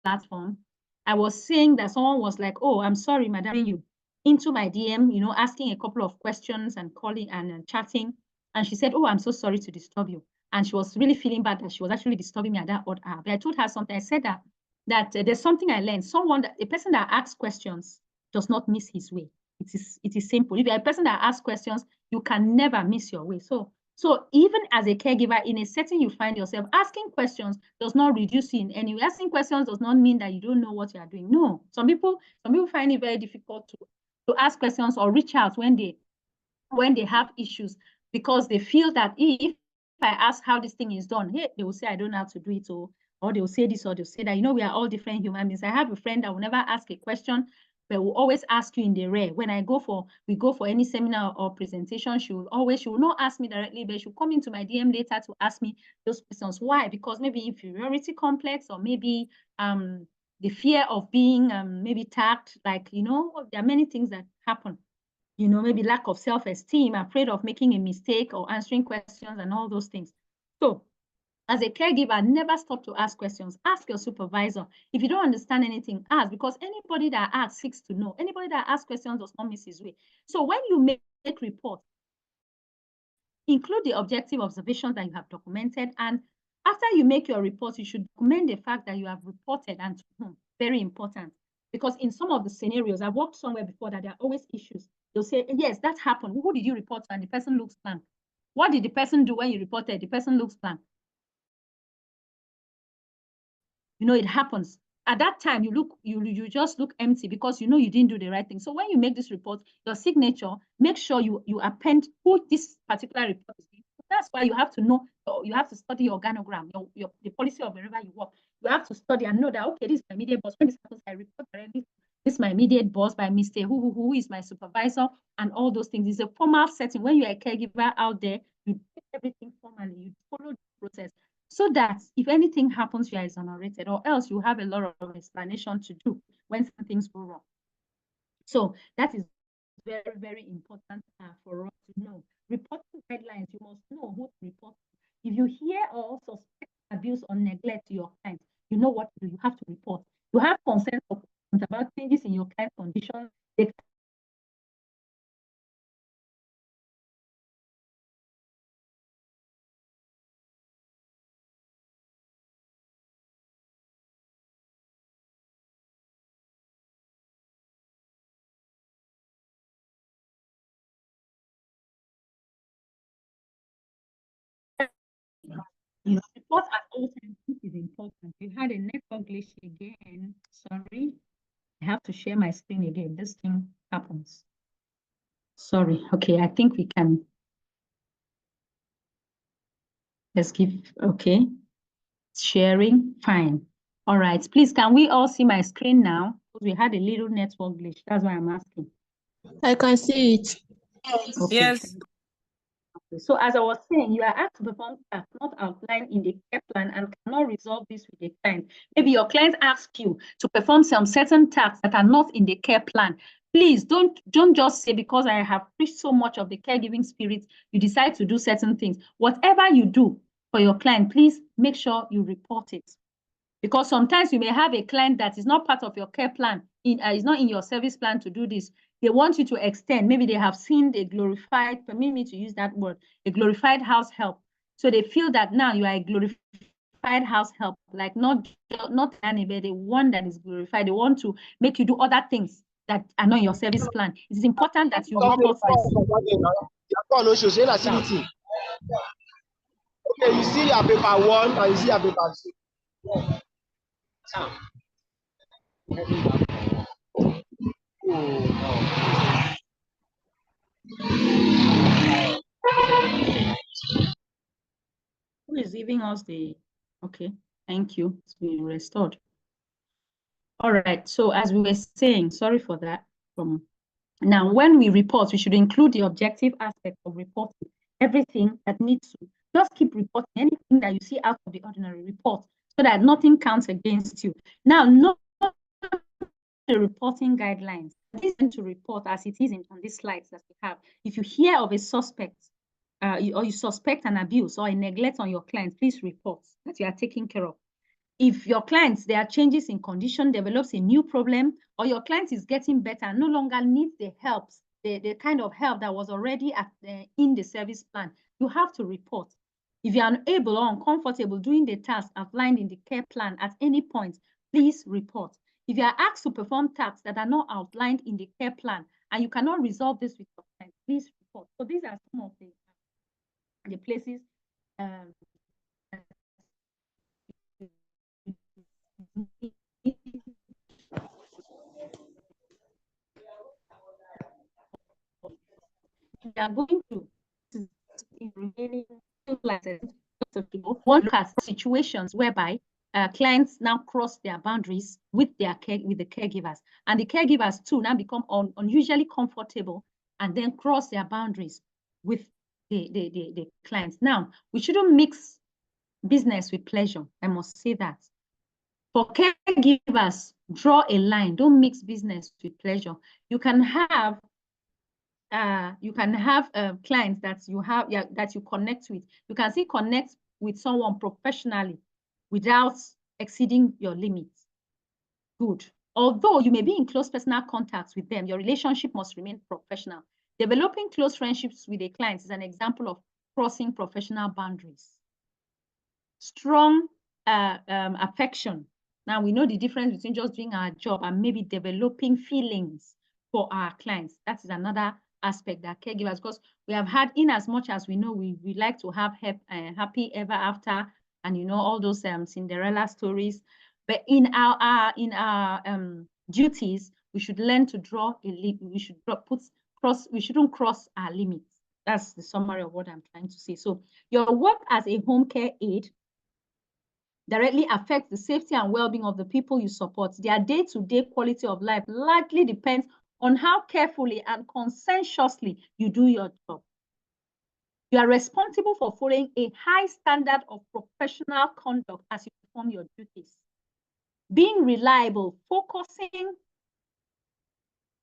platform, I was saying that someone was like, oh, I'm sorry, madam, you into my DM, asking a couple of questions and calling and chatting. And she said, oh, I'm so sorry to disturb you. And she was really feeling bad that she was actually disturbing me at that odd hour. But I told her something. I said that there's something I learned. A person that asks questions does not miss his way. It is simple. If you're a person that asks questions, you can never miss your way. So even as a caregiver, in a setting you find yourself, asking questions does not reduce you in any way. Asking questions does not mean that you don't know what you are doing. No, some people find it very difficult to ask questions or reach out when they have issues, because they feel that if I ask how this thing is done, hey, they will say I don't know how to do it, or they will say this or they'll say that. We are all different human beings. I have a friend that will never ask a question, but will always ask you in the rare. When we go for any seminar or presentation, she will not ask me directly, but she'll come into my DM later to ask me those questions. Why? Because maybe inferiority complex, or maybe the fear of being maybe tagged, like, there are many things that happen. Maybe lack of self-esteem, afraid of making a mistake or answering questions and all those things. So as a caregiver, never stop to ask questions. Ask your supervisor. If you don't understand anything, ask, because anybody that asks seeks to know. Anybody that asks questions does not miss his way. So when you make reports, include the objective observations that you have documented. And after you make your report, you should document the fact that you have reported, and to whom. Very important. Because in some of the scenarios, I've worked somewhere before that there are always issues. They'll say, yes, that happened. Who did you report to? And the person looks blank. What did the person do when you reported? The person looks blank. It happens. At that time, you just look empty, because you didn't do the right thing. So when you make this report, your signature, make sure you append who this particular report is. That's why you have to know, you have to study your organogram, the policy of wherever you work. You have to study and know that, okay, this is my immediate boss. When this happens, I report directly. This is my immediate boss by mistake. Who is my supervisor, and all those things. It's a formal setting. When you're a caregiver out there, you do everything formally. You follow the process, so that if anything happens, you are exonerated, or else you have a lot of explanation to do when some things go wrong. So that is very, very important for us to know. Reporting guidelines, you must know who to report to. If you hear or suspect abuse or neglect to your client, you know what to do. You have to report. You have concerns about changes in your client's condition. Report at all times. This is important. We had a network glitch again. Sorry, I have to share my screen again. This thing happens. Sorry. Okay, I think we can. Let's give. Okay, sharing. Fine. All right. Please, can we all see my screen now? We had a little network glitch. That's why I'm asking. I can see it. Okay. Yes. So as I was saying, you are asked to perform tasks not outlined in the care plan and cannot resolve this with the client. Maybe your client asks you to perform some certain tasks that are not in the care plan. Please don't just say, because I have preached so much of the caregiving spirit, you decide to do certain things. Whatever you do for your client, please make sure you report it. Because sometimes you may have a client that is not part of your care plan, is not in your service plan to do this. They want you to extend. Maybe they have seen a glorified, permit me to use that word, a glorified house help. So they feel that now you are a glorified house help, like not anybody, the one that is glorified. They want to make you do other things that are not in your service plan. It is important that you report this. Okay, you see your paper 1 and you see your paper 2. Who is giving us the, okay, thank you, it's been restored. All right, so as we were saying, sorry for that. Now, when we report, we should include the objective aspect of reporting. Everything that needs to, just keep reporting anything that you see out of the ordinary report so that nothing counts against you. Now, no the reporting guidelines. This is to report as it is on these slides that we have. If you hear of a suspect or you suspect an abuse or a neglect on your client, please report that you are taking care of. If your clients, there are changes in condition, develops a new problem, or your client is getting better and no longer needs the help, the kind of help that was already in the service plan, you have to report. If you are unable or uncomfortable doing the task outlined in the care plan at any point, please report. If you are asked to perform tasks that are not outlined in the care plan and you cannot resolve this with your client, please report. So these are some of the places we are going to remaining one cast situations whereby clients now cross their boundaries with the caregivers, and the caregivers too now become unusually comfortable and then cross their boundaries with the clients. Now, we shouldn't mix business with pleasure. I must say that. For caregivers, draw a line. Don't mix business with pleasure. You can have clients that you have that you connect with. You can still connect with someone professionally without exceeding your limits. Good. Although you may be in close personal contacts with them, your relationship must remain professional. Developing close friendships with a client is an example of crossing professional boundaries. Strong affection. Now we know the difference between just doing our job and maybe developing feelings for our clients. That is another aspect that caregivers, because we have had, in as much as we know, we like to have happy ever after, and you know all those Cinderella stories. But in our duties, we should learn to draw a limit. We should we shouldn't cross our limits. That's the summary of what I'm trying to say. So your work as a home care aide directly affects the safety and well-being of the people you support. Their day-to-day quality of life largely depends on how carefully and conscientiously you do your job. You are responsible for following a high standard of professional conduct as you perform your duties. Being reliable, focusing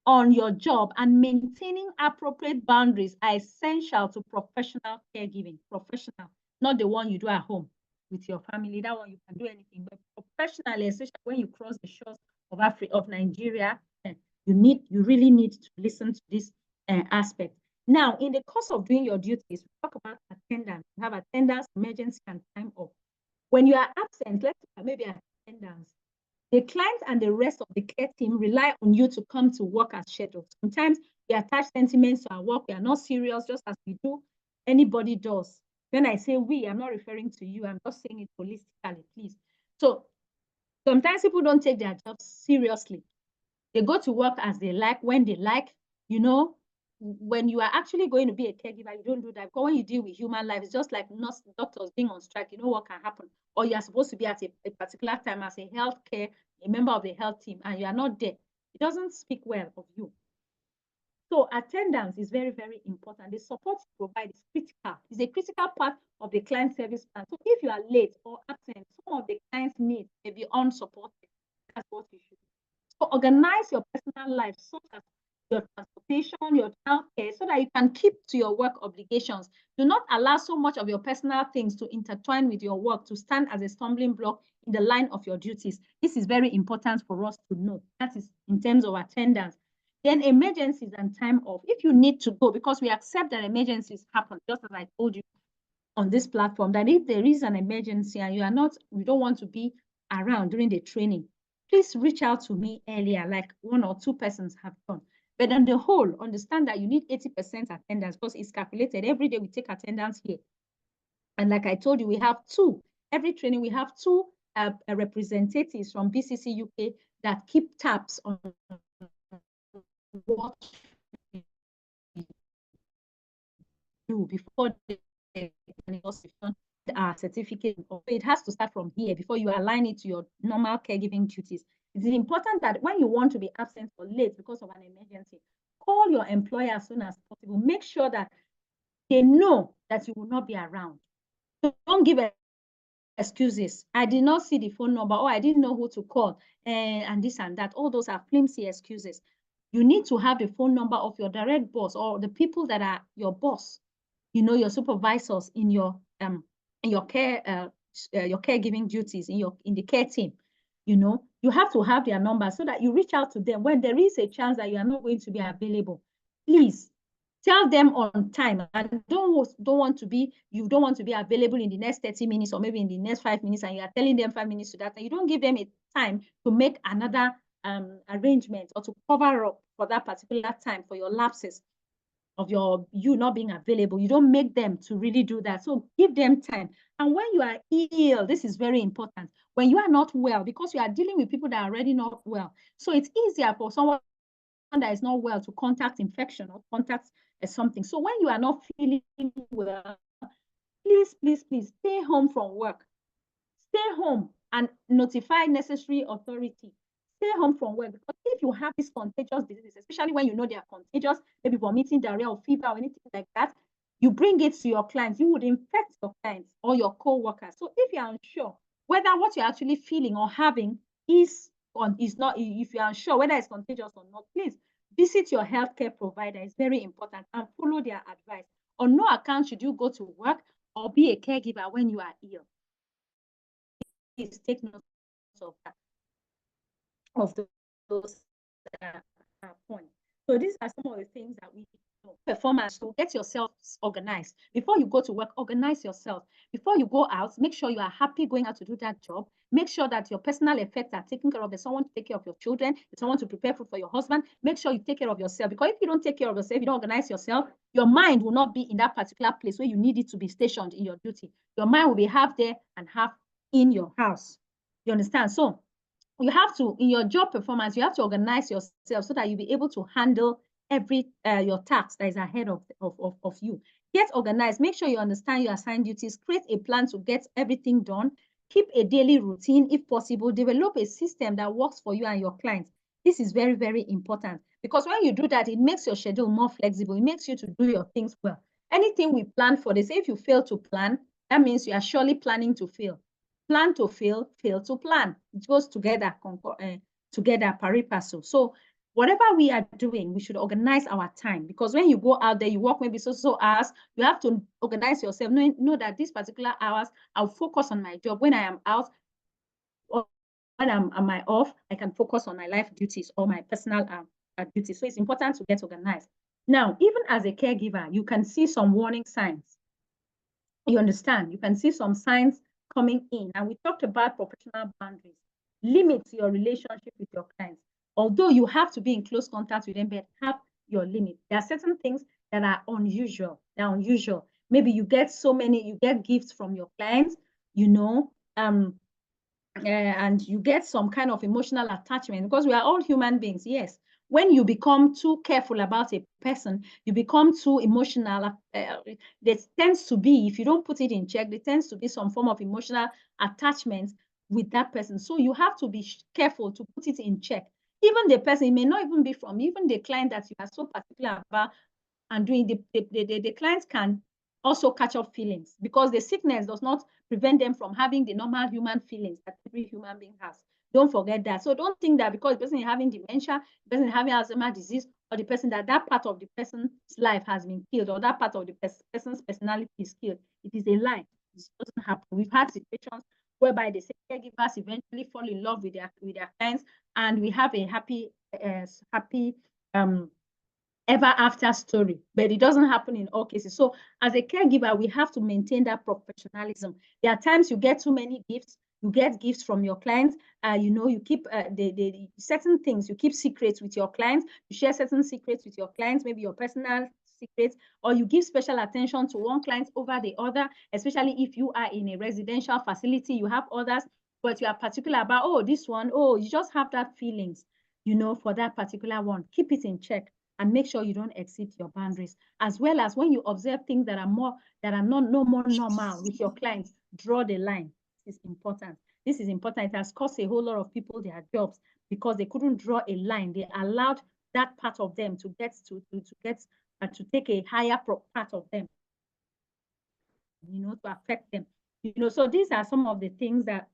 on your job, and maintaining appropriate boundaries are essential to professional caregiving. Professional, not the one you do at home with your family. That one you can do anything, but professionally, especially when you cross the shores of Africa, of Nigeria, you really need to listen to this aspect. Now, in the course of doing your duties, we talk about attendance. You have attendance, emergency, and time off. When you are absent, let's maybe attendance. The client and the rest of the care team rely on you to come to work as scheduled. Sometimes we attach sentiments to our work. We are not serious, just as we do. Anybody does. When I say we, I'm not referring to you. I'm just saying it holistically, please. So sometimes people don't take their jobs seriously. They go to work as they like, when they like. You know, when you are actually going to be a caregiver, you don't do that. Because when you deal with human life, it's just like doctors being on strike. You know what can happen? Or you are supposed to be at a particular time as a member of the health team, and you are not there. It doesn't speak well of you. So attendance is very, very important. The support you provide is critical. It's a critical part of the client service plan. So if you are late or absent, some of the client's needs may be unsupported. That's what you should do. So organize your personal life, such as your transportation, your childcare, so that you can keep to your work obligations. Do not allow so much of your personal things to intertwine with your work to stand as a stumbling block in the line of your duties. This is very important for us to know. That is in terms of attendance. Then emergencies and time off. If you need to go, because we accept that emergencies happen, just as I told you on this platform, that if there is an emergency and you don't want to be around during the training, please reach out to me earlier, like 1 or 2 persons have done. But on the whole, understand that you need 80% attendance, because it's calculated. Every day we take attendance here. And like I told you, we have 2. Every training, we have 2 representatives from BCC UK that keep tabs on what you do before the certificate. It has to start from here before you align it to your normal caregiving duties. It is important that when you want to be absent or late because of an emergency, call your employer as soon as possible. Make sure that they know that you will not be around. So don't give excuses. I did not see the phone number, or I didn't know who to call, and this and that. All those are flimsy excuses. You need to have the phone number of your direct boss or the people that are your boss, you know, your supervisors in your caregiving duties, in the care team. You know, you have to have their number so that you reach out to them when there is a chance that you are not going to be available. Please tell them on time, and don't want to be available in the next 30 minutes or maybe in the next 5 minutes, and you are telling them 5 minutes to that, and you don't give them a time to make another arrangement or to cover up for that particular time for your lapses of you not being available. You don't make them to really do that. So give them time. And when you are ill, this is very important. When you are not well, because you are dealing with people that are already not well, so it's easier for someone that is not well to contact infection or contact something. So when you are not feeling well, please stay home from work. Stay home and notify necessary authority. Stay home from work, because if you have these contagious diseases, especially when you know they are contagious, maybe vomiting, diarrhea, or fever, or anything like that, you bring it to your clients, you would infect your clients or your co-workers. So if you are unsure whether what you're actually feeling or having is not, if you are unsure whether it's contagious or not, please visit your healthcare provider. It's very important, and follow their advice. On no account should you go to work or be a caregiver when you are ill. Please take note of that, of those points. So these are some of the things that we know. Performance. So get yourself organized. Before you go to work, organize yourself. Before you go out, make sure you are happy going out to do that job. Make sure that your personal effects are taken care of. There's someone to take care of your children. There's someone to prepare food for your husband. Make sure you take care of yourself. Because if you don't take care of yourself, you don't organize yourself, your mind will not be in that particular place where you need it to be stationed in your duty. Your mind will be half there and half in your house. You understand? So you have to, in your job performance, you have to organize yourself so that you'll be able to handle your task that is ahead of you. Get organized. Make sure you understand your assigned duties. Create a plan to get everything done. Keep a daily routine if possible. Develop a system that works for you and your clients. This is very, very important, because when you do that, it makes your schedule more flexible. It makes you to do your things well. Anything we plan for, they say if you fail to plan, that means you are surely planning to fail. Plan to fail, fail to plan. It goes together, pari passu. So whatever we are doing, we should organize our time, because when you go out there, you work maybe so hours, you have to organize yourself. Know that these particular hours, I'll focus on my job. When I am out, or when I'm on my off, I can focus on my life duties or my personal duties. So it's important to get organized. Now, even as a caregiver, you can see some warning signs. You understand? You can see some signs coming in. And we talked about professional boundaries. Limit your relationship with your clients. Although you have to be in close contact with them, but have your limit. There are certain things that are unusual. They're unusual. Maybe you get gifts from your clients, you know, and you get some kind of emotional attachment, because we are all human beings, yes. When you become too careful about a person, you become too emotional. There tends to be, if you don't put it in check, there tends to be some form of emotional attachment with that person. So you have to be careful to put it in check. Even the person, it may not even be from even the client that you are so particular about and doing, the clients can also catch up feelings, because the sickness does not prevent them from having the normal human feelings that every human being has. Don't forget that. So don't think that because the person is having dementia, the person is having Alzheimer's disease, or the person that part of the person's life has been killed, or that part of the person's personality is killed. It is a lie. This doesn't happen. We've had situations whereby the caregivers eventually fall in love with their clients, and we have a happy ever after story, but it doesn't happen in all cases. So as a caregiver, we have to maintain that professionalism. There are times you get too many gifts. You get gifts from your clients. You know, you keep the certain things, you keep secrets with your clients. You share certain secrets with your clients, maybe your personal secrets, or you give special attention to one client over the other, especially if you are in a residential facility, you have others. but you are particular about, oh, this one, oh, you just have that feelings, you know, for that particular one. Keep it in check and make sure you don't exceed your boundaries. As well as when you observe things that are not no more normal with your clients, draw the line. This is important. This is important. It has cost a whole lot of people their jobs because they couldn't draw a line. They allowed that part of them to take a higher part of them, you know, to affect them. You know, so these are some of the things that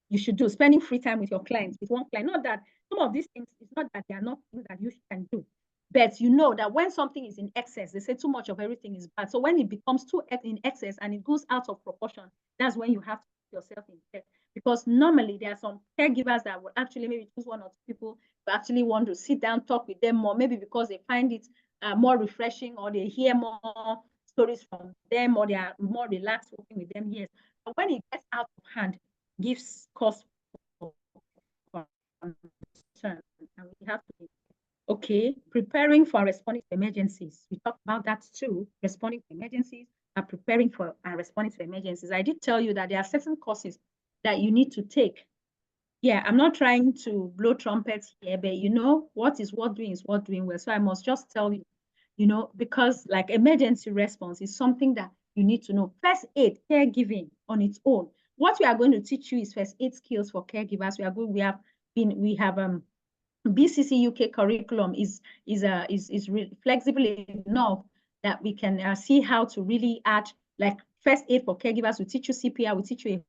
you should do. Spending free time with your clients, with one client. Not that some of these things, it's not that they are not things that you can do, but you know that when something is in excess, they say too much of everything is bad. So when it becomes too in excess and it goes out of proportion, that's when you have to put yourself in check. Because normally there are some caregivers that will actually maybe choose one or two people who actually want to sit down, talk with them more, maybe because they find it more refreshing, or they hear more stories from them, or they are more relaxed working with them. Yes, but when it gets out of hand, gives cause for concern, and we have to be okay. Preparing for responding to emergencies. We talked about that too. Responding to emergencies and preparing for and responding to emergencies. I did tell you that there are certain courses that you need to take. Yeah, I'm not trying to blow trumpets here, but you know what is worth doing is worth doing well. So I must just tell you, you know, because like emergency response is something that you need to know. First aid, caregiving on its own. What we are going to teach you is first aid skills for caregivers. We have BCC UK curriculum is flexible enough that we can see how to really add like first aid for caregivers. We teach you CPR, we teach you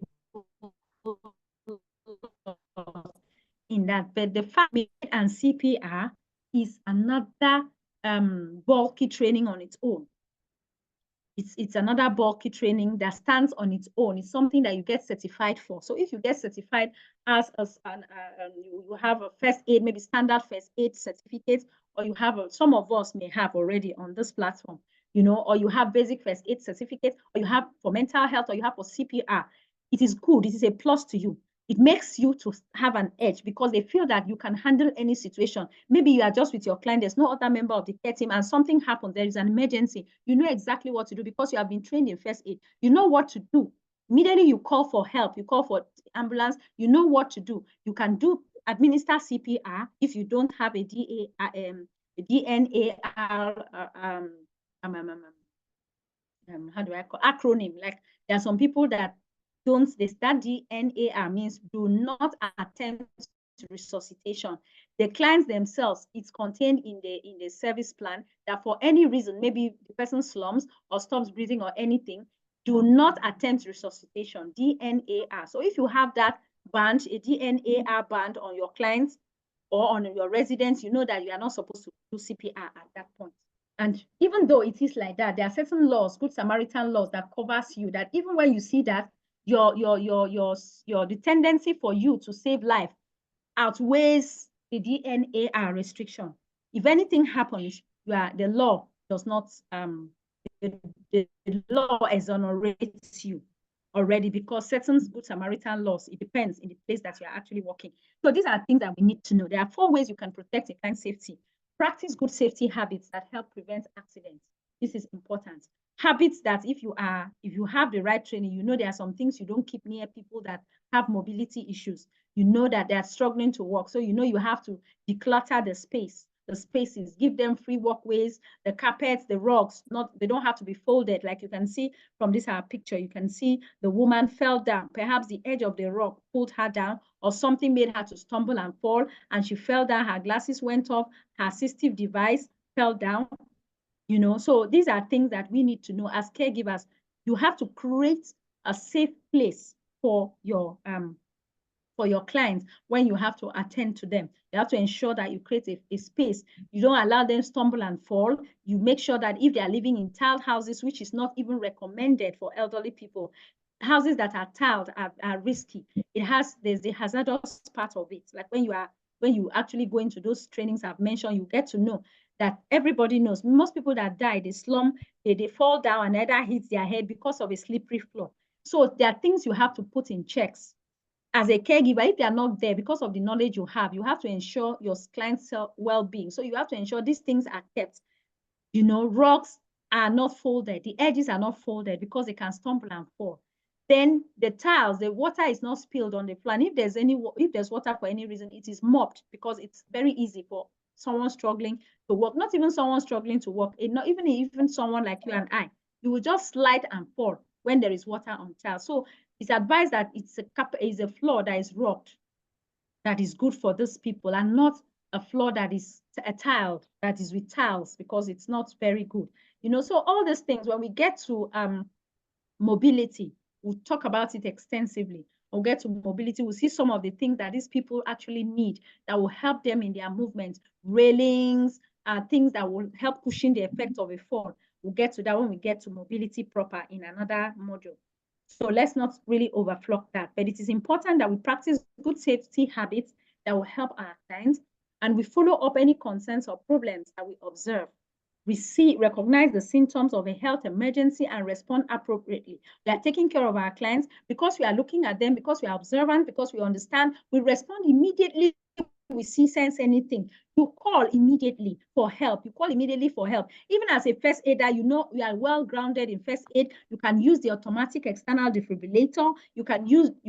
in that, but the fact and CPR is another bulky training on its own. It's another bulky training that stands on its own. It's something that you get certified for. So if you get certified as you have a first aid, maybe standard first aid certificate, or you have some of us may have already on this platform, you know, or you have basic first aid certificate, or you have for mental health, or you have for CPR. It is good. It is a plus to you. It makes you to have an edge because they feel that you can handle any situation. Maybe you are just with your client, there's no other member of the care team, and something happens, there is an emergency. You know exactly what to do because you have been trained in first aid. You know what to do. Immediately you call for help, you call for ambulance, you know what to do. You can administer CPR if you don't have a DNAR, how do I call acronym? Like there are some people that that DNAR means do not attempt resuscitation. The clients themselves, it's contained in the service plan that for any reason, maybe the person slumps or stops breathing or anything, do not attempt resuscitation, DNAR. So if you have that band, a DNAR band on your clients or on your residents, you know that you are not supposed to do CPR at that point. And even though it is like that, there are certain laws, Good Samaritan laws, that covers you, that even when you see that the tendency for you to save life outweighs the DNAR restriction. If anything happens, the law does not the law exonerates you already because certain Good Samaritan laws, it depends in the place that you're actually working. So these are things that we need to know. There are 4 ways you can protect a client safety. Practice good safety habits that help prevent accidents. This is important. Habits that if you have the right training, you know there are some things you don't keep near people that have mobility issues. You know that they are struggling to walk. So you know you have to declutter the spaces, give them free walkways, the carpets, the rugs, they don't have to be folded. Like you can see from this picture, you can see the woman fell down. Perhaps the edge of the rug pulled her down, or something made her to stumble and fall, and she fell down, her glasses went off, her assistive device fell down, you know. So these are things that we need to know as caregivers. You have to create a safe place for your clients when you have to attend to them. You have to ensure that you create a space. You don't allow them stumble and fall. You make sure that if they are living in tiled houses, which is not even recommended for elderly people, houses that are tiled are risky. There's the hazardous part of it. Like when you actually go into those trainings I've mentioned, you get to know that everybody knows. Most people that die, they slump, they fall down and either hit their head because of a slippery floor. So there are things you have to put in checks. As a caregiver, if they are not there because of the knowledge you have to ensure your client's well-being. So you have to ensure these things are kept. You know, rugs are not folded. The edges are not folded because they can stumble and fall. then the tiles, the water is not spilled on the floor. And if there's water for any reason, it is mopped, because it's very easy for someone struggling to walk, not even someone struggling to walk, not even someone like you and I, you will just slide and fall when there is water on tiles. So it's advised that it's a floor that is rocked, that is good for these people, and not a floor that is a tile that is with tiles, because it's not very good. So all these things, when we get to mobility, we'll talk about it extensively. We'll get to mobility, we'll see some of the things that these people actually need that will help them in their movement, railings, things that will help cushion the effect of a fall. We'll get to that when we get to mobility proper in another module. So let's not really overflock that, but it is important that we practice good safety habits that will help our clients, and we follow up any concerns or problems that we observe. Recognize the symptoms of a health emergency and respond appropriately. We are taking care of our clients because we are looking at them, because we are observant, because we understand. We respond immediately. We sense anything, you call immediately for help. Even as a first aider, you are well grounded in first aid. You can use the automatic external defibrillator. You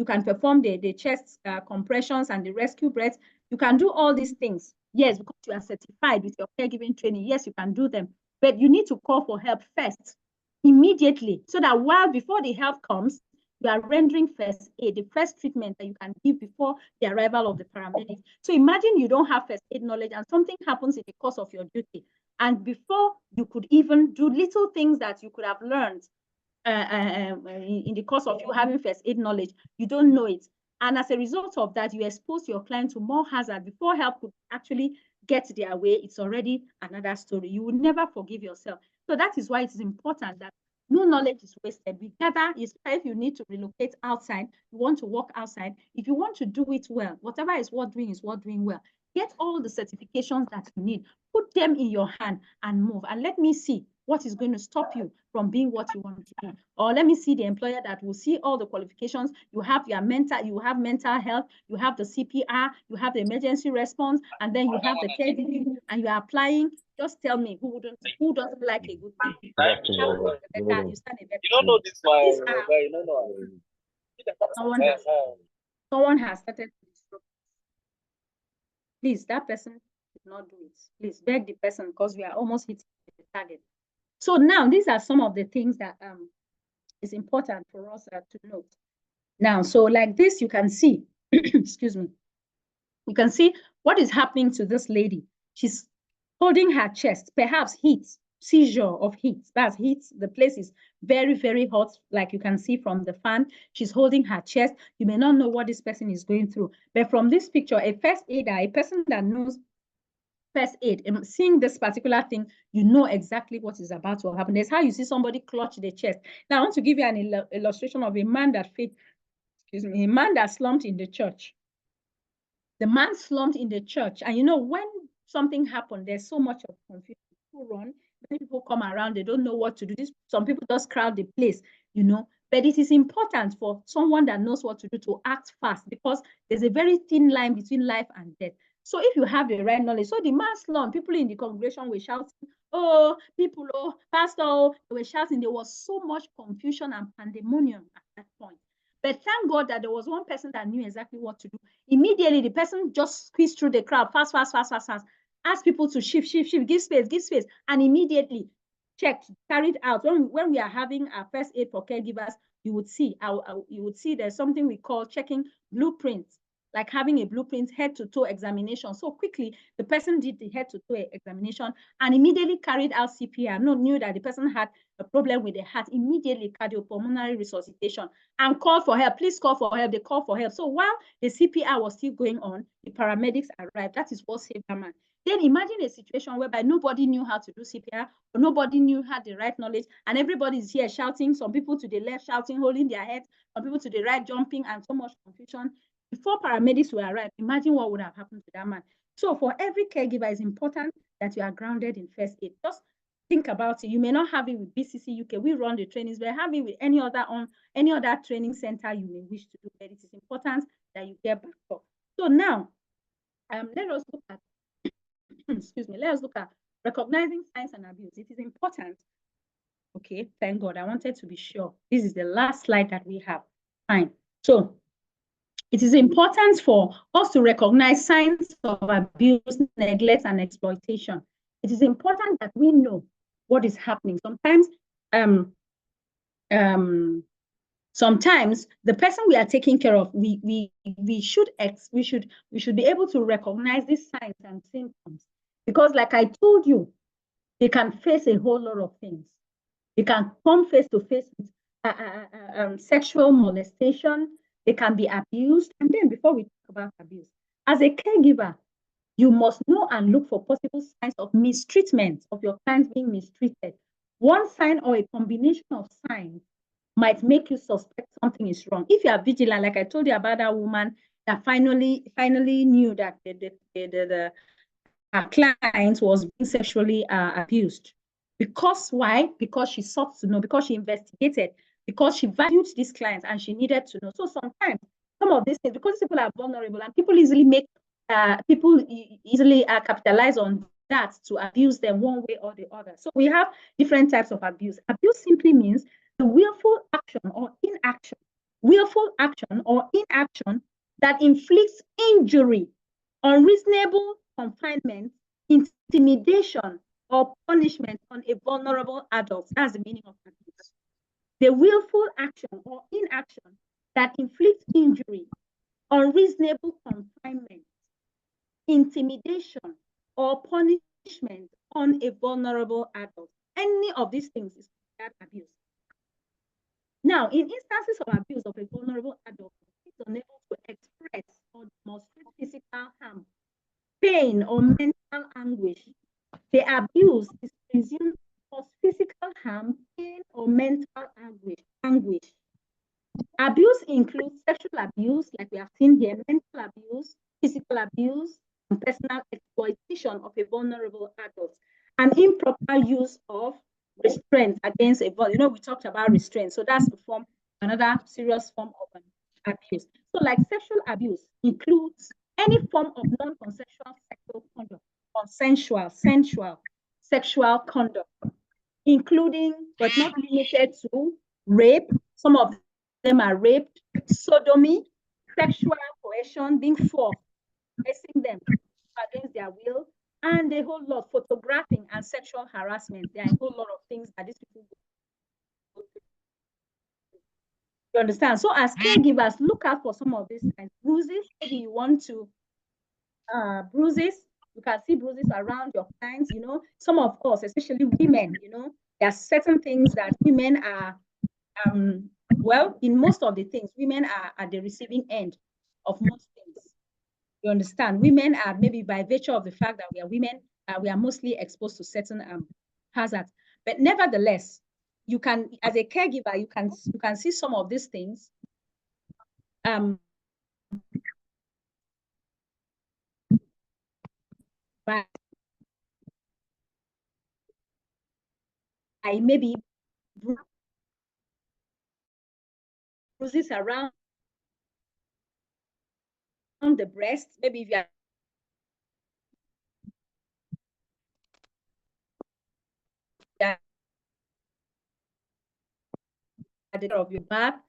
can perform the chest compressions and the rescue breaths. You can do all these things. Yes, because you are certified with your caregiving training. Yes, you can do them, but you need to call for help first, immediately, so that before the help comes, you are rendering first aid, the first treatment that you can give before the arrival of the paramedics. So imagine you don't have first aid knowledge and something happens in the course of your duty. And before you could even do little things that you could have learned in the course of you having first aid knowledge, you don't know it. And as a result of that, you expose your client to more hazard. Before help could actually get their way, it's already another story. You will never forgive yourself. So that is why it is important that no knowledge is wasted. We gather, if you need to relocate outside, you want to work outside, if you want to do it well, whatever is worth doing well. Get all the certifications that you need, put them in your hand and move. And let me see what is going to stop you from being what you want to do. Or let me see the employer that will see all the qualifications. You have mental health, you have the CPR, you have the emergency response, and then you have the caregiving, and you are applying. Just tell me who doesn't like a good thing? You stand a better. You don't know this one. Someone has started to disrupt. Please, that person did not do it. Please beg the person, because we are almost hitting the target. So now these are some of the things that is important for us to note. Now, so like this, you can see, excuse me, you can see what is happening to this lady. She's holding her chest, perhaps heat, seizure of heat. That's heat. The place is very, very hot, like you can see from the fan. She's holding her chest. You may not know what this person is going through, but from this picture, a first aider, a person that knows first aid, and seeing this particular thing, you know exactly what is about to happen. That's how you see somebody clutch the chest. Now, I want to give you an illustration of a man that slumped in the church. The man slumped in the church, and when something happened, there's so much of confusion. People run, many people come around, they don't know what to do. Some people just crowd the place, But it is important for someone that knows what to do to act fast, because there's a very thin line between life and death. So if you have the right knowledge, so the man slumped, people in the congregation were shouting, oh, people, oh, pastor, oh, they were shouting. There was so much confusion and pandemonium at that point. But thank God that there was one person that knew exactly what to do. Immediately, the person just squeezed through the crowd, fast, asked people to shift, give space, and immediately checked, carried out. When we are having our first aid for caregivers, you would see there's something we call checking blueprints, like having a blueprint head-to-toe examination. So quickly, the person did the head-to-toe examination and immediately carried out CPR. Knew that the person had a problem with the heart, immediately cardiopulmonary resuscitation, and called for help. Please call for help. They called for help. So while the CPR was still going on, the paramedics arrived. That is what saved the man. Then imagine a situation whereby nobody knew how to do CPR, or nobody had the right knowledge, and everybody's here shouting, some people to the left shouting, holding their heads, some people to the right jumping, and so much confusion. Before paramedics will arrive, imagine what would have happened to that man. So for every caregiver, it's important that you are grounded in first aid. Just think about it. You may not have it with BCC UK. We run the trainings, but have it with any other training center you may wish to do. But it is important that you get back up. So now, let us look at excuse me. Let us look at recognizing signs and abuse. It is important. Okay, thank God. I wanted to be sure. This is the last slide that we have. fine. So it is important for us to recognize signs of abuse, neglect, and exploitation. It is important that we know what is happening. Sometimes the person we are taking care of, we should be able to recognize these signs and symptoms, because like I told you, they can face a whole lot of things. They can come face to face with sexual molestation. They can be abused. And then before we talk about abuse, as a caregiver, you must know and look for possible signs of mistreatment, of your clients being mistreated. One sign or a combination of signs might make you suspect something is wrong. If you are vigilant, like I told you about that woman that finally knew that her client was being sexually abused. Because why? Because she sought to know, because she investigated, because she valued these clients and she needed to know. So sometimes some of these things, because people are vulnerable and people easily capitalize on that to abuse them one way or the other. So we have different types of abuse. Abuse simply means the willful action or inaction that inflicts injury, unreasonable confinement, intimidation, or punishment on a vulnerable adult. That's the meaning of abuse. The willful action or inaction that inflicts injury, unreasonable confinement, intimidation, or punishment on a vulnerable adult. Any of these things is considered abuse. Now, in instances of abuse of a vulnerable adult, it's unable to express or demonstrate physical harm, pain, or mental anguish. The abuse is presumed to cause physical harm, pain, or mental anguish. Abuse includes sexual abuse, like we have seen here, mental abuse, physical abuse, and personal exploitation of a vulnerable adult, and improper use of restraint against a vulnerable. We talked about restraint, so that's another serious form of abuse. So, like sexual abuse includes any form of non-consensual sexual conduct, sensual sexual conduct, including but not limited to rape. Some of them are raped, sodomy, sexual coercion, being forced, pressing them against their will, and a whole lot, photographing and sexual harassment. There are a whole lot of things that these people do. You understand? So as caregivers, look out for some of these signs. Bruises, maybe you want to bruises. You can see bruises around your clients. Some of us, especially women, there are certain things that women are, well, in most of the things, women are at the receiving end of most things. You understand? Women are, maybe by virtue of the fact that we are women, we are mostly exposed to certain hazards. But nevertheless, you can, as a caregiver, you can see some of these things. By maybe bruises around the breast, maybe if you are at the of your back,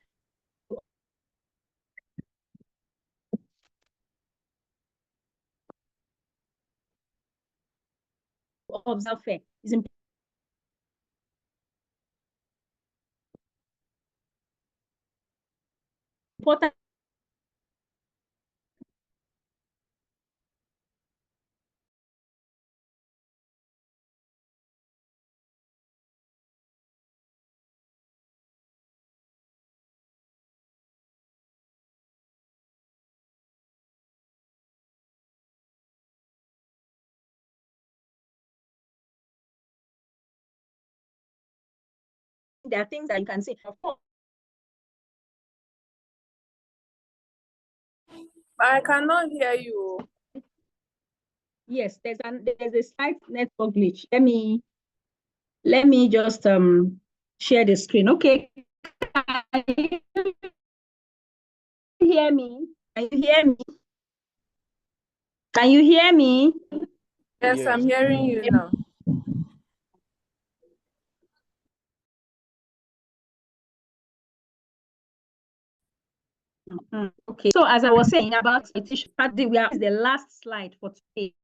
observe it. It's important there are things that you can see. Of course. I cannot hear you. Yes, there's a slight network glitch. Let me just share the screen. Okay. Can you hear me? Can you hear me? Can you hear me? Yes, I'm hearing you now. Okay, so as I was saying about exploitation, we are the last slide for today,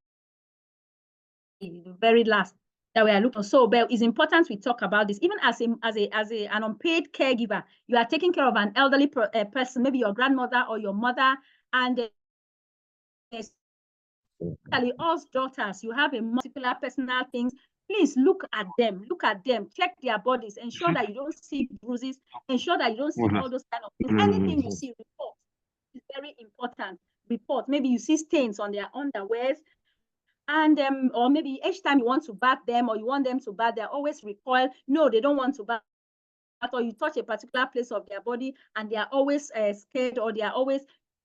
the very last that we are looking. So, but it's important we talk about this. Even as an unpaid caregiver, you are taking care of an elderly person, maybe your grandmother or your mother, and especially us daughters, you have a particular personal things. Please look at them, check their bodies, ensure that you don't see bruises, ensure that you don't see all those kind of things. Anything you see, report. It's very important. Report. Maybe you see stains on their underwears, and or maybe each time you want to bath them or you want them to bath, they're always recoil. No, they don't want to bath. Or you touch a particular place of their body and they are always scared, or they are always,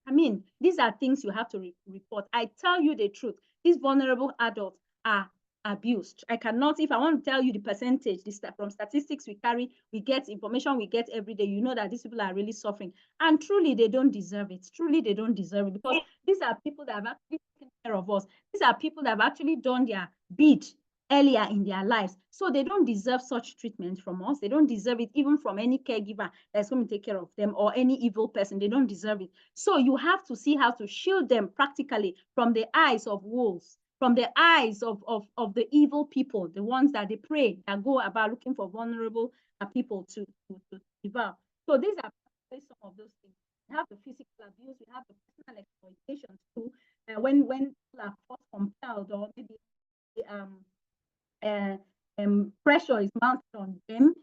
I mean, these are things you have to report. I tell you the truth, these vulnerable adults are abused. I cannot, if I want to tell you the percentage, from statistics we carry, we get information we get every day, you know that these people are really suffering. And truly, they don't deserve it. Truly, they don't deserve it, because these are people that have actually taken care of us. These are people that have actually done their bid earlier in their lives. So they don't deserve such treatment from us. They don't deserve it even from any caregiver that's going to take care of them, or any evil person. They don't deserve it. So you have to see how to shield them practically from the eyes of wolves, from the eyes of the evil people, the ones that they prey, that go about looking for vulnerable people to devour. So these are some of those things. We have the physical abuse, we have the personal exploitation too. When people are forced, compelled, or maybe pressure is mounted on them,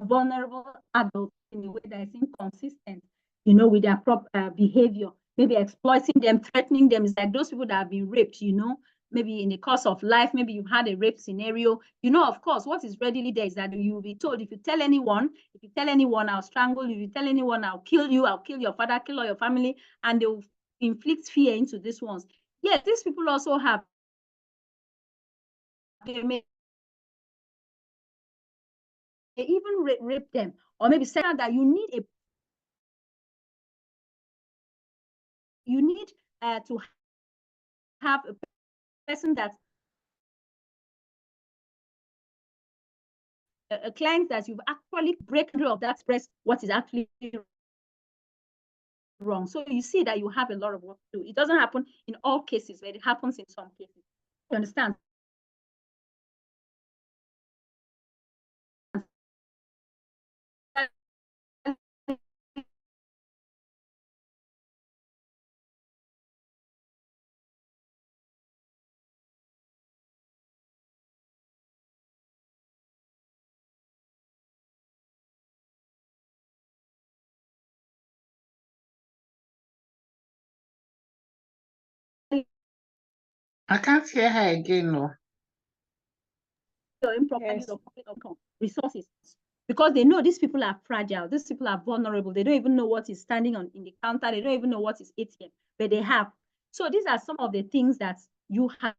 vulnerable adults in a way that is inconsistent, with their proper behavior, maybe exploiting them, threatening them. It's like those people that have been raped, maybe in the course of life, maybe you've had a rape scenario, of course, what is readily there is that you will be told, if you tell anyone, I'll strangle you, if you tell anyone, I'll kill you, I'll kill your father, kill all your family, and they will inflict fear into these ones. Yes, these people also have, they may even rape them, or maybe say that you need to have a person that's a client that you've actually break through of that, express what is actually wrong. So you see that you have a lot of work to do. It doesn't happen in all cases, but it happens in some cases. You understand? I can't hear her again, no. Resources, because they know these people are fragile, these people are vulnerable, they don't even know what is standing in the counter, they don't even know what is ATM, but they have. So these are some of the things that you have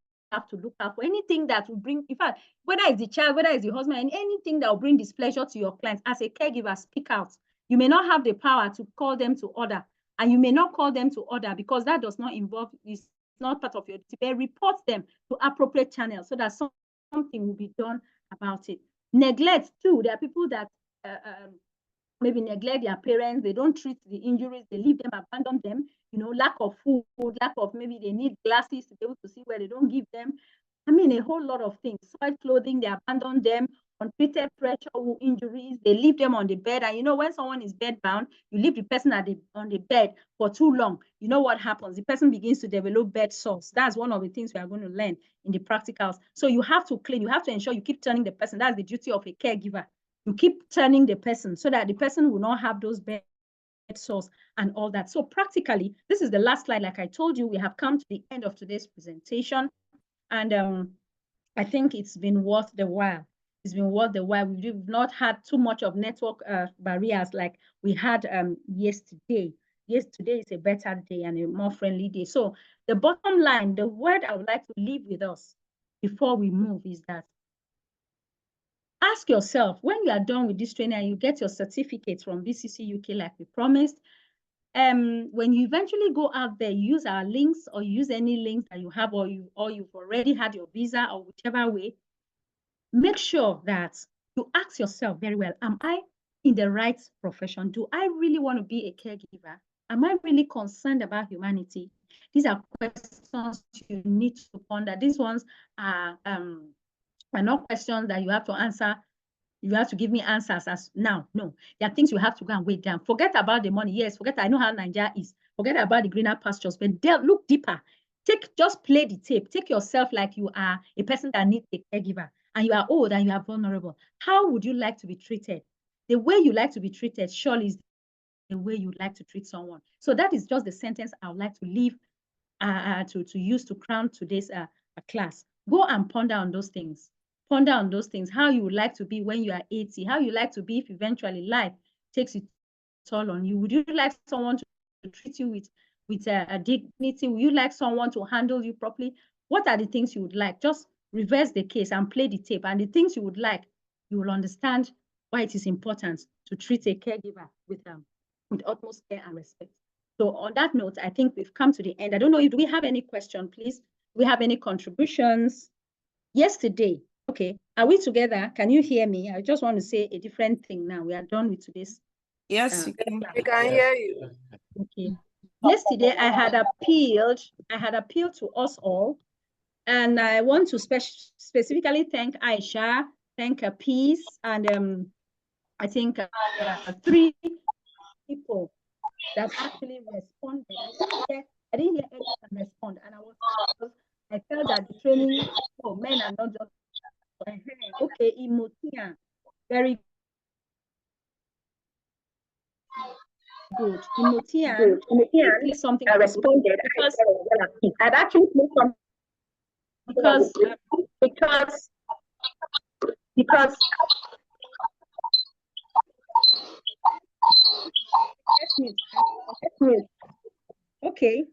to look out for. Anything that will bring, in fact, whether it's the child, whether it's the husband, and anything that will bring displeasure to your clients, as a caregiver, speak out. You may not have the power to call them to order, and you may not call them to order because that does not involve, is not part of your duty, but report them to appropriate channels so that something will be done about it. Neglect too. There are people that maybe neglect their parents. They don't treat the injuries. They leave them, abandon them. Lack of food, lack of, maybe they need glasses to be able to see where they don't give them. I mean, a whole lot of things. Soiled clothing, they abandon them. Untreated pressure injuries, they leave them on the bed. And when someone is bedbound, you leave the person on the bed for too long. You know what happens? The person begins to develop bed sores. That's one of the things we are going to learn in the practicals. So you have to clean. You have to ensure you keep turning the person. That's the duty of a caregiver. You keep turning the person so that the person will not have those bed sores and all that. So practically, this is the last slide. Like I told you, we have come to the end of today's presentation. And I think it's been worth the while. It's been worth the while. We've not had too much of network barriers like we had yesterday. Yesterday is a better day and a more friendly day. So the bottom line, the word I would like to leave with us before we move is that ask yourself, when you are done with this training and you get your certificate from BCC UK like we promised, when you eventually go out there, use our links or use any links that you have, or you've already had your visa, or whichever way, make sure that you ask yourself very well, am I in the right profession? Do I really want to be a caregiver? Am I really concerned about humanity? These are questions you need to ponder. These ones are not questions that you have to answer. You have to give me answers as now. No, there are things you have to go and weigh down. Forget about the money. Yes, forget. I know how Nigeria is. Forget about the greener pastures, but look deeper. Just play the tape. Take yourself like you are a person that needs a caregiver, and you are old and you are vulnerable. How would you like to be treated? The way you like to be treated surely is the way you like to treat someone. So that is just the sentence I would like to leave to use to crown today's class. Go and ponder on those things. Ponder on those things, how you would like to be when you are 80, how you like to be if eventually life takes its toll on you. Would you like someone to treat you with a dignity? Would you like someone to handle you properly? What are the things you would like? Just reverse the case and play the tape. And the things you would like, you will understand why it is important to treat a caregiver with utmost care and respect. So on that note, I think we've come to the end. I don't know if do we have any question, please? Do we have any contributions? Yesterday, okay, are we together? Can you hear me? I just want to say a different thing now. We are done with today's. Yes, we can hear you. Okay. Yesterday, I had appealed to us all, and I want to specifically thank Aisha, thank Peace, and I think 3 people that actually responded. I didn't hear anyone respond, and I felt that the training for men are not just okay. Imotian, very good. Imotian did something. I responded because I'd actually played because okay.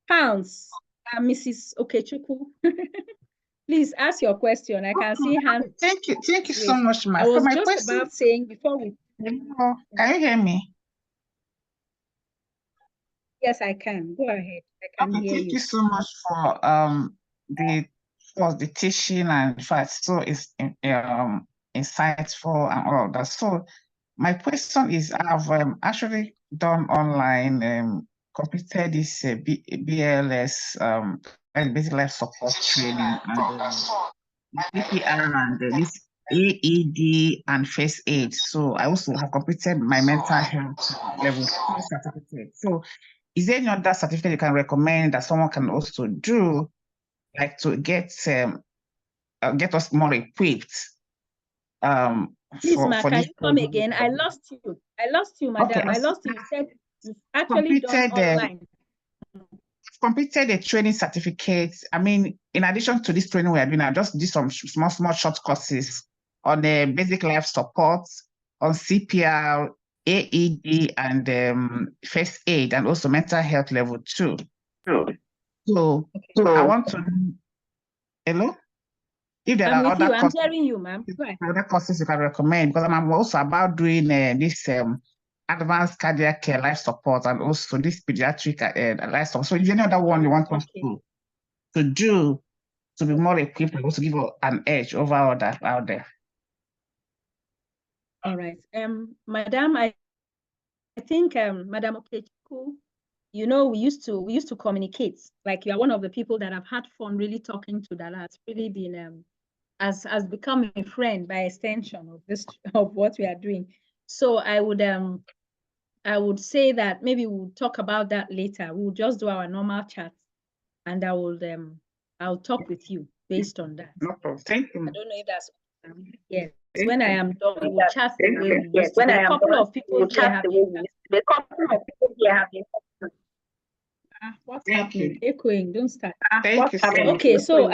Pounds, Mrs. Okechukwu. Please ask your question. I can see hands. Thank you so much, ma. I was my just question, about saying before we. Hello, can you hear me? Yes, I can. Go ahead. I can hear Thank you. you so much for the teaching, and in fact, so it's insightful and all of that. So my question is, I've actually done online, completed this BLS, basic life support training, and CPR and this AED and first aid. So I also have completed my mental health level 2 certificate. So is there any other certificate you can recommend that someone can also do, like to get us more equipped? Please, for can this you come again? I lost you, madam. Okay, I lost you. You said you've actually done online. Completed a training certificate. I mean, in addition to this training we are doing, I just did some small short courses on the basic life support, on CPR, AED, and first aid, and also mental health level 2. So I want to. Hello? If there are other I'm hearing you, ma'am. Other courses you can recommend, because I'm also about doing this advanced cardiac care life support, and also this pediatric life support. So is there any other one you want us to do to be more equipped and also give an edge over others out there? All right. Madam, I think Madam Okechukwu, you know, we used to communicate. Like, you are one of the people that I've had fun really talking to, that has really been has become a friend by extension of what we are doing. So I would say that maybe we'll talk about that later. We'll just do our normal chat, and I'll talk with you based on that. No problem. Thank you. I don't know if that's yes. When I am done, we'll chat the way we used to. A couple of people here have what's happening? Echoing, don't start. Thank you so much. Okay, so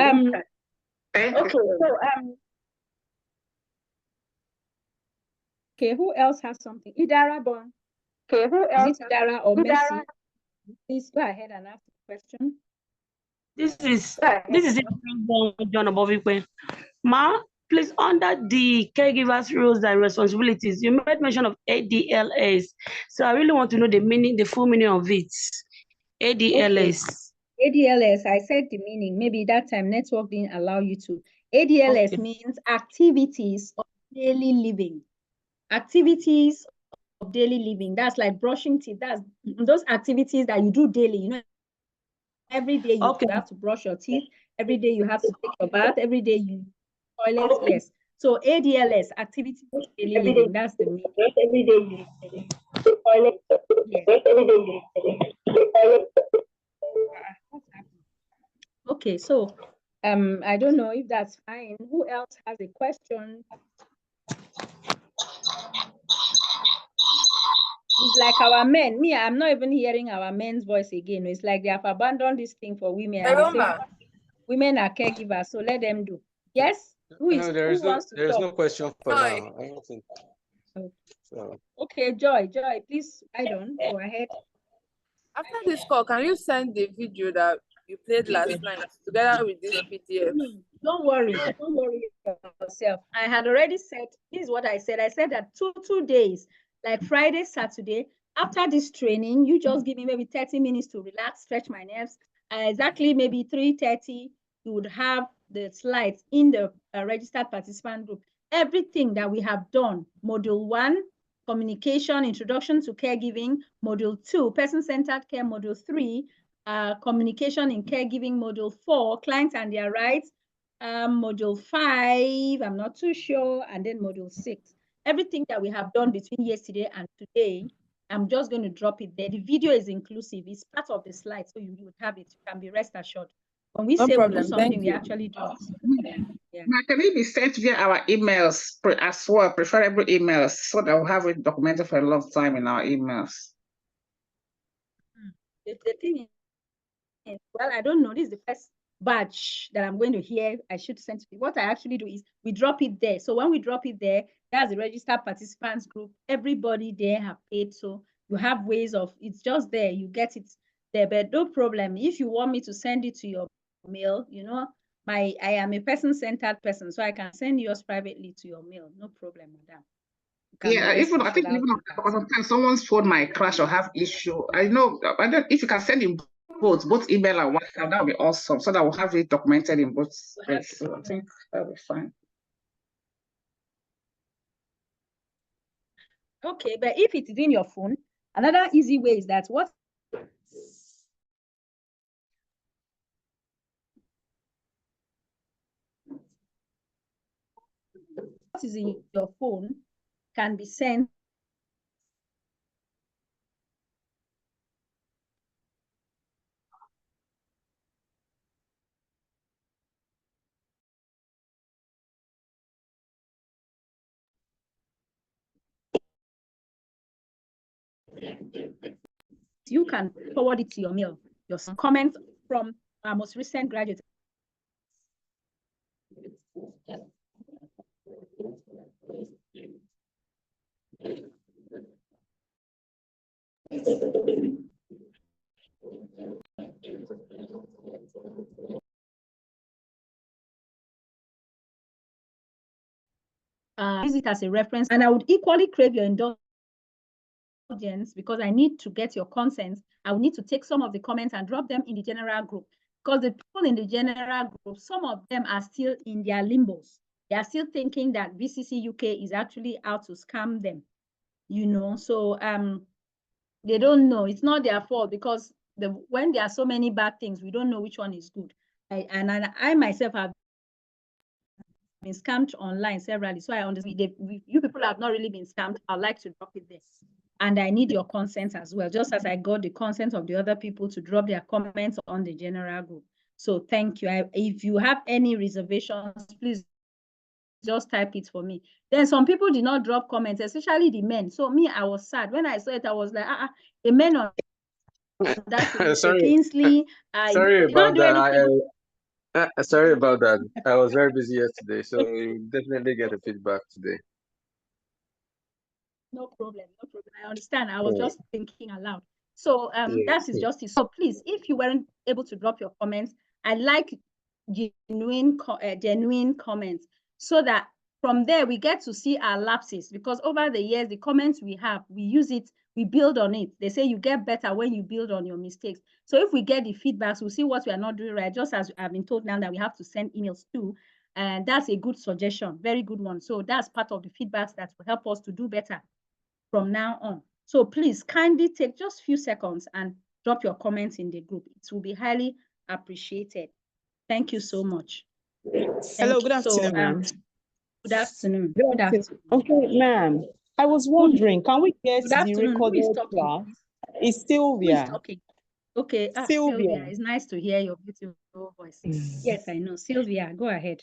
okay, who else has something? Idara Bon. Okay, who else? Is it Idara or Messi? Please go ahead and ask the question. This is John Obovikwe. Ma, please, under the caregivers' roles and responsibilities, you made mention of ADLS. So I really want to know the full meaning of it. ADLS. Okay. ADLS, I said the meaning. Maybe that time network didn't allow you to. ADLS means activities of daily living, activities of daily living. That's like brushing teeth. That's those activities that you do daily. You know, every day you have to brush your teeth. Every day you have to take a bath. Every day you toilet. Yes. So ADLS, activities of daily living. That's the meaning. Every day you toilet. Yes. Every day you toilet. Okay, so I don't know if that's fine. Who else has a question? It's like our men. Me, I'm not even hearing our men's voice again. It's like they have abandoned this thing for women. And they say women are caregivers, so let them do. Yes? Who wants to there is talk? no question for now. I don't think. So. Okay, Joy, please, I don't go ahead. After this call, can you send the video that you played last night together with this PDF? Don't worry yourself. I had already said, this is what I said. I said that two days, like Friday, Saturday, after this training, you just give me maybe 30 minutes to relax, stretch my nerves. Exactly maybe 3:30, you would have the slides in the registered participant group. Everything that we have done, module 1, communication, introduction to caregiving, module 2, person-centered care, module 3, communication in caregiving, module 4, clients and their rights, module 5, I'm not too sure, and then module 6. Everything that we have done between yesterday and today, I'm just going to drop it there. The video is inclusive. It's part of the slide, so you would have it. You can be rest assured. When we say we do something, we actually do it. Yeah. Now, can it be sent via our emails as well, preferable emails, so that we'll have it documented for a long time in our emails? The thing is, well, I don't know. This is the first batch that I'm going to hear. I should send to you. What I actually do is we drop it there. So when we drop it there, that's the registered participants group. Everybody there have paid. So you have ways of, it's just there. You get it there, but no problem. If you want me to send it to your mail, you know, I am a person-centered person, so I can send yours privately to your mail. No problem, madam. Yeah, I think even sometimes someone's phone might crash or have issue. I know, if you can send in both email and WhatsApp, that would be awesome. So that we'll have it documented in both ways. So I think that'll be fine. Okay, but if it is in your phone, another easy way is that what is in your phone can be sent you can forward it to your mail. Your comments from our most recent graduate. Use it as a reference, and I would equally crave your indulgence because I need to get your consent. I will need to take some of the comments and drop them in the general group, because the people in the general group, some of them are still in their limbos. They are still thinking that VCC UK is actually out to scam them, you know. So they don't know. It's not their fault, because when there are so many bad things, we don't know which one is good. I myself have been scammed online severally, so I understand. You people have not really been scammed. I'd like to drop it there, and I need your consent as well, just as I got the consent of the other people to drop their comments on the general group. So thank you. If you have any reservations, please just type it for me. Then some people did not drop comments, especially the men. So me, I was sad when I saw it. I was like, the men on that sorry, Kingsley, sorry about that. Sorry Mm-hmm. about that. I was very busy yesterday, so you definitely get a feedback today. No problem. I understand. I was just thinking aloud. So that is justice. So please, if you weren't able to drop your comments, I like genuine comments, so that from there we get to see our lapses, because over the years, the comments we have, we use it, we build on it. They say you get better when you build on your mistakes. So if we get the feedbacks, we'll see what we are not doing right, just as I've been told now that we have to send emails to. And that's a good suggestion, very good one. So that's part of the feedbacks that will help us to do better from now on. So please kindly take just a few seconds and drop your comments in the group. It will be highly appreciated. Thank you so much. Hello, good afternoon, ma'am. Good afternoon. Good afternoon. Okay, ma'am. I was wondering, can we get Good the afternoon. Who is recorded talking, class? please? It's Who is Sylvia. talking? Okay, Sylvia, it's nice to hear your beautiful voice. Yes, I know. Sylvia, go ahead.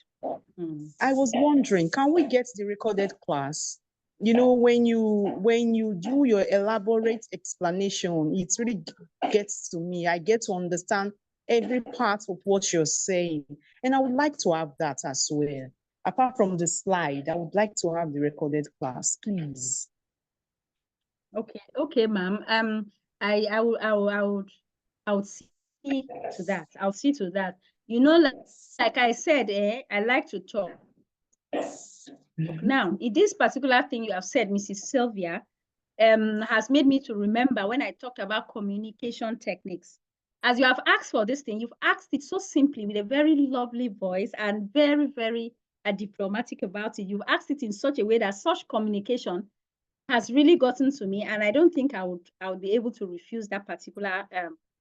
I was wondering, can we get the recorded class? You know, when you do your elaborate explanation, it really gets to me. I get to understand every part of what you're saying. And I would like to have that as well. Apart from the slide, I would like to have the recorded class, please. Okay, ma'am. I would see to that. I'll see to that. You know, like I said, I like to talk. Now, in this particular thing you have said, Mrs. Sylvia, has made me to remember when I talked about communication techniques. As you have asked for this thing, you've asked it so simply with a very lovely voice and very, very diplomatic about it. You've asked it in such a way that such communication has really gotten to me, and I don't think I would be able to refuse that particular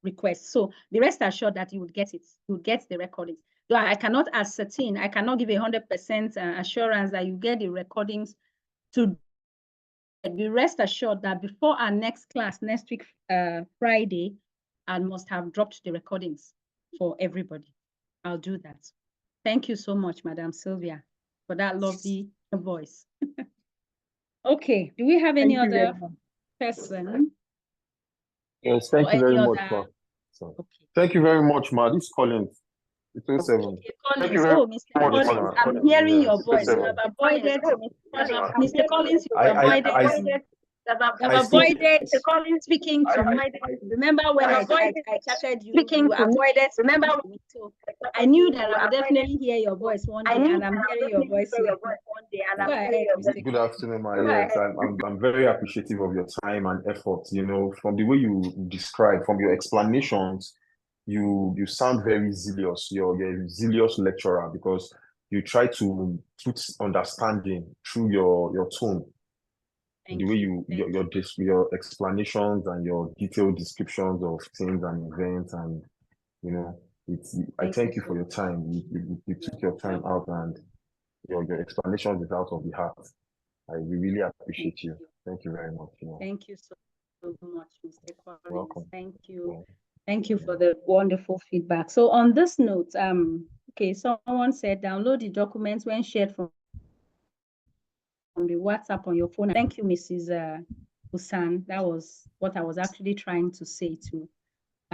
request. So be rest assured that you would get it. You would get the recordings. Though I cannot ascertain, I cannot give 100% assurance that you get the recordings. To be rest assured that before our next class next week, Friday, I must have dropped the recordings for everybody. I'll do that. Thank you so much, Madam Sylvia, for that lovely voice. Okay, do we have any other person? Yes, thank you very much, ma. Thank you very much, ma. This is Collins. It's 07. Okay, Collins. Oh, Mr. Collins, I'm hearing your voice. You have avoided, Mr. Collins, you have avoided speaking to me. Remember when I chatted you, you avoided speaking to me. So I knew that I would definitely hear your voice one day, and I'm hearing your voice here. Go ahead, Mr. Good afternoon, ma. Yes, I'm very appreciative of your time and effort. You know, from the way you describe, from your explanations, you sound very zealous. You're a zealous lecturer because you try to put understanding through your tone. The way your explanations and your detailed descriptions of things and events, and you know, I thank you for your time. You took your time out, and your explanations is out of the heart. I really appreciate you. Thank you very much. Thank you so much, Mr. Collins. Welcome. Thank you. Thank you for the wonderful feedback. So on this note, okay, someone said download the documents when shared from the WhatsApp on your phone. Thank you, Mrs. Husan. That was what I was actually trying to say to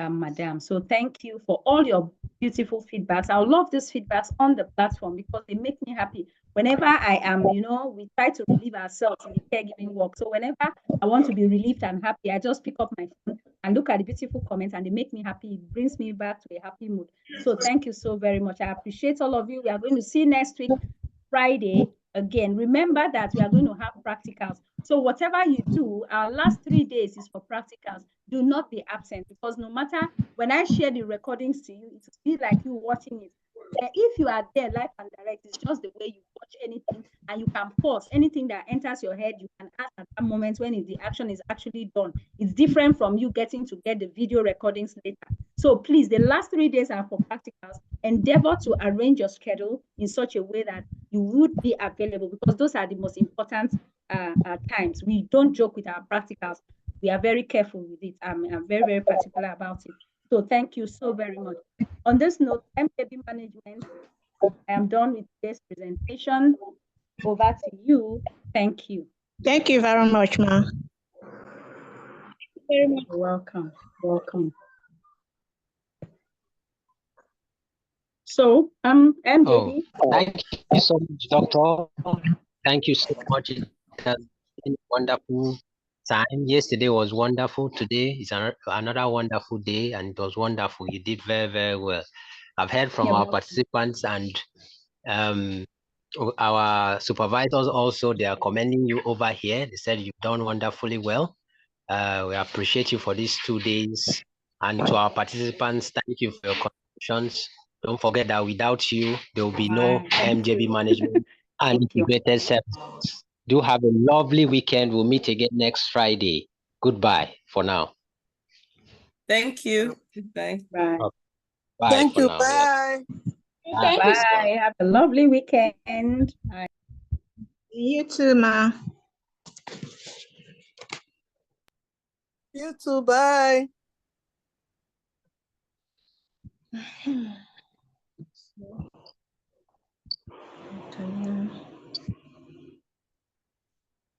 Madam. So thank you for all your beautiful feedbacks. I love these feedbacks on the platform because they make me happy. Whenever I am, you know, we try to relieve ourselves in the caregiving work. So whenever I want to be relieved and happy, I just pick up my phone and look at the beautiful comments, and they make me happy. It brings me back to a happy mood. So thank you so very much. I appreciate all of you. We are going to see next week, Friday. Again, remember that we are going to have practicals. So whatever you do, our last 3 days is for practicals. Do not be absent, because no matter when I share the recordings to you, it will be like you watching it. If you are there live and direct, it's just the way you watch anything, and you can pause anything that enters your head. You can ask at that moment when the action is actually done. It's different from you getting to get the video recordings later. So please, the last 3 days are for practicals. Endeavor to arrange your schedule in such a way that you would be available, because those are the most important times. We don't joke with our practicals. We are very careful with it. I'm very, very particular about it. So thank you so very much. On this note, MKB management, I am done with this presentation. Over to you. Thank you. Thank you very much, ma. Very much. Welcome. Welcome. So, MKB. Thank you so much, Doctor. Thank you so much. It has been a wonderful time. Yesterday was wonderful. Today is another wonderful day, and it was wonderful. You did very, very well. I've heard from our participants, and our supervisors also. They are commending you over here. They said you've done wonderfully well. We appreciate you for these 2 days. And to our participants, thank you for your contributions. Don't forget that without you, there will be no MJB management and integrated services. Do have a lovely weekend. We'll meet again next Friday. Goodbye for now. Thank you. Goodbye. Bye. Bye Thank for you. now. Bye. Thank you. Bye. Have a lovely weekend. Bye. You too, ma. You too. Bye.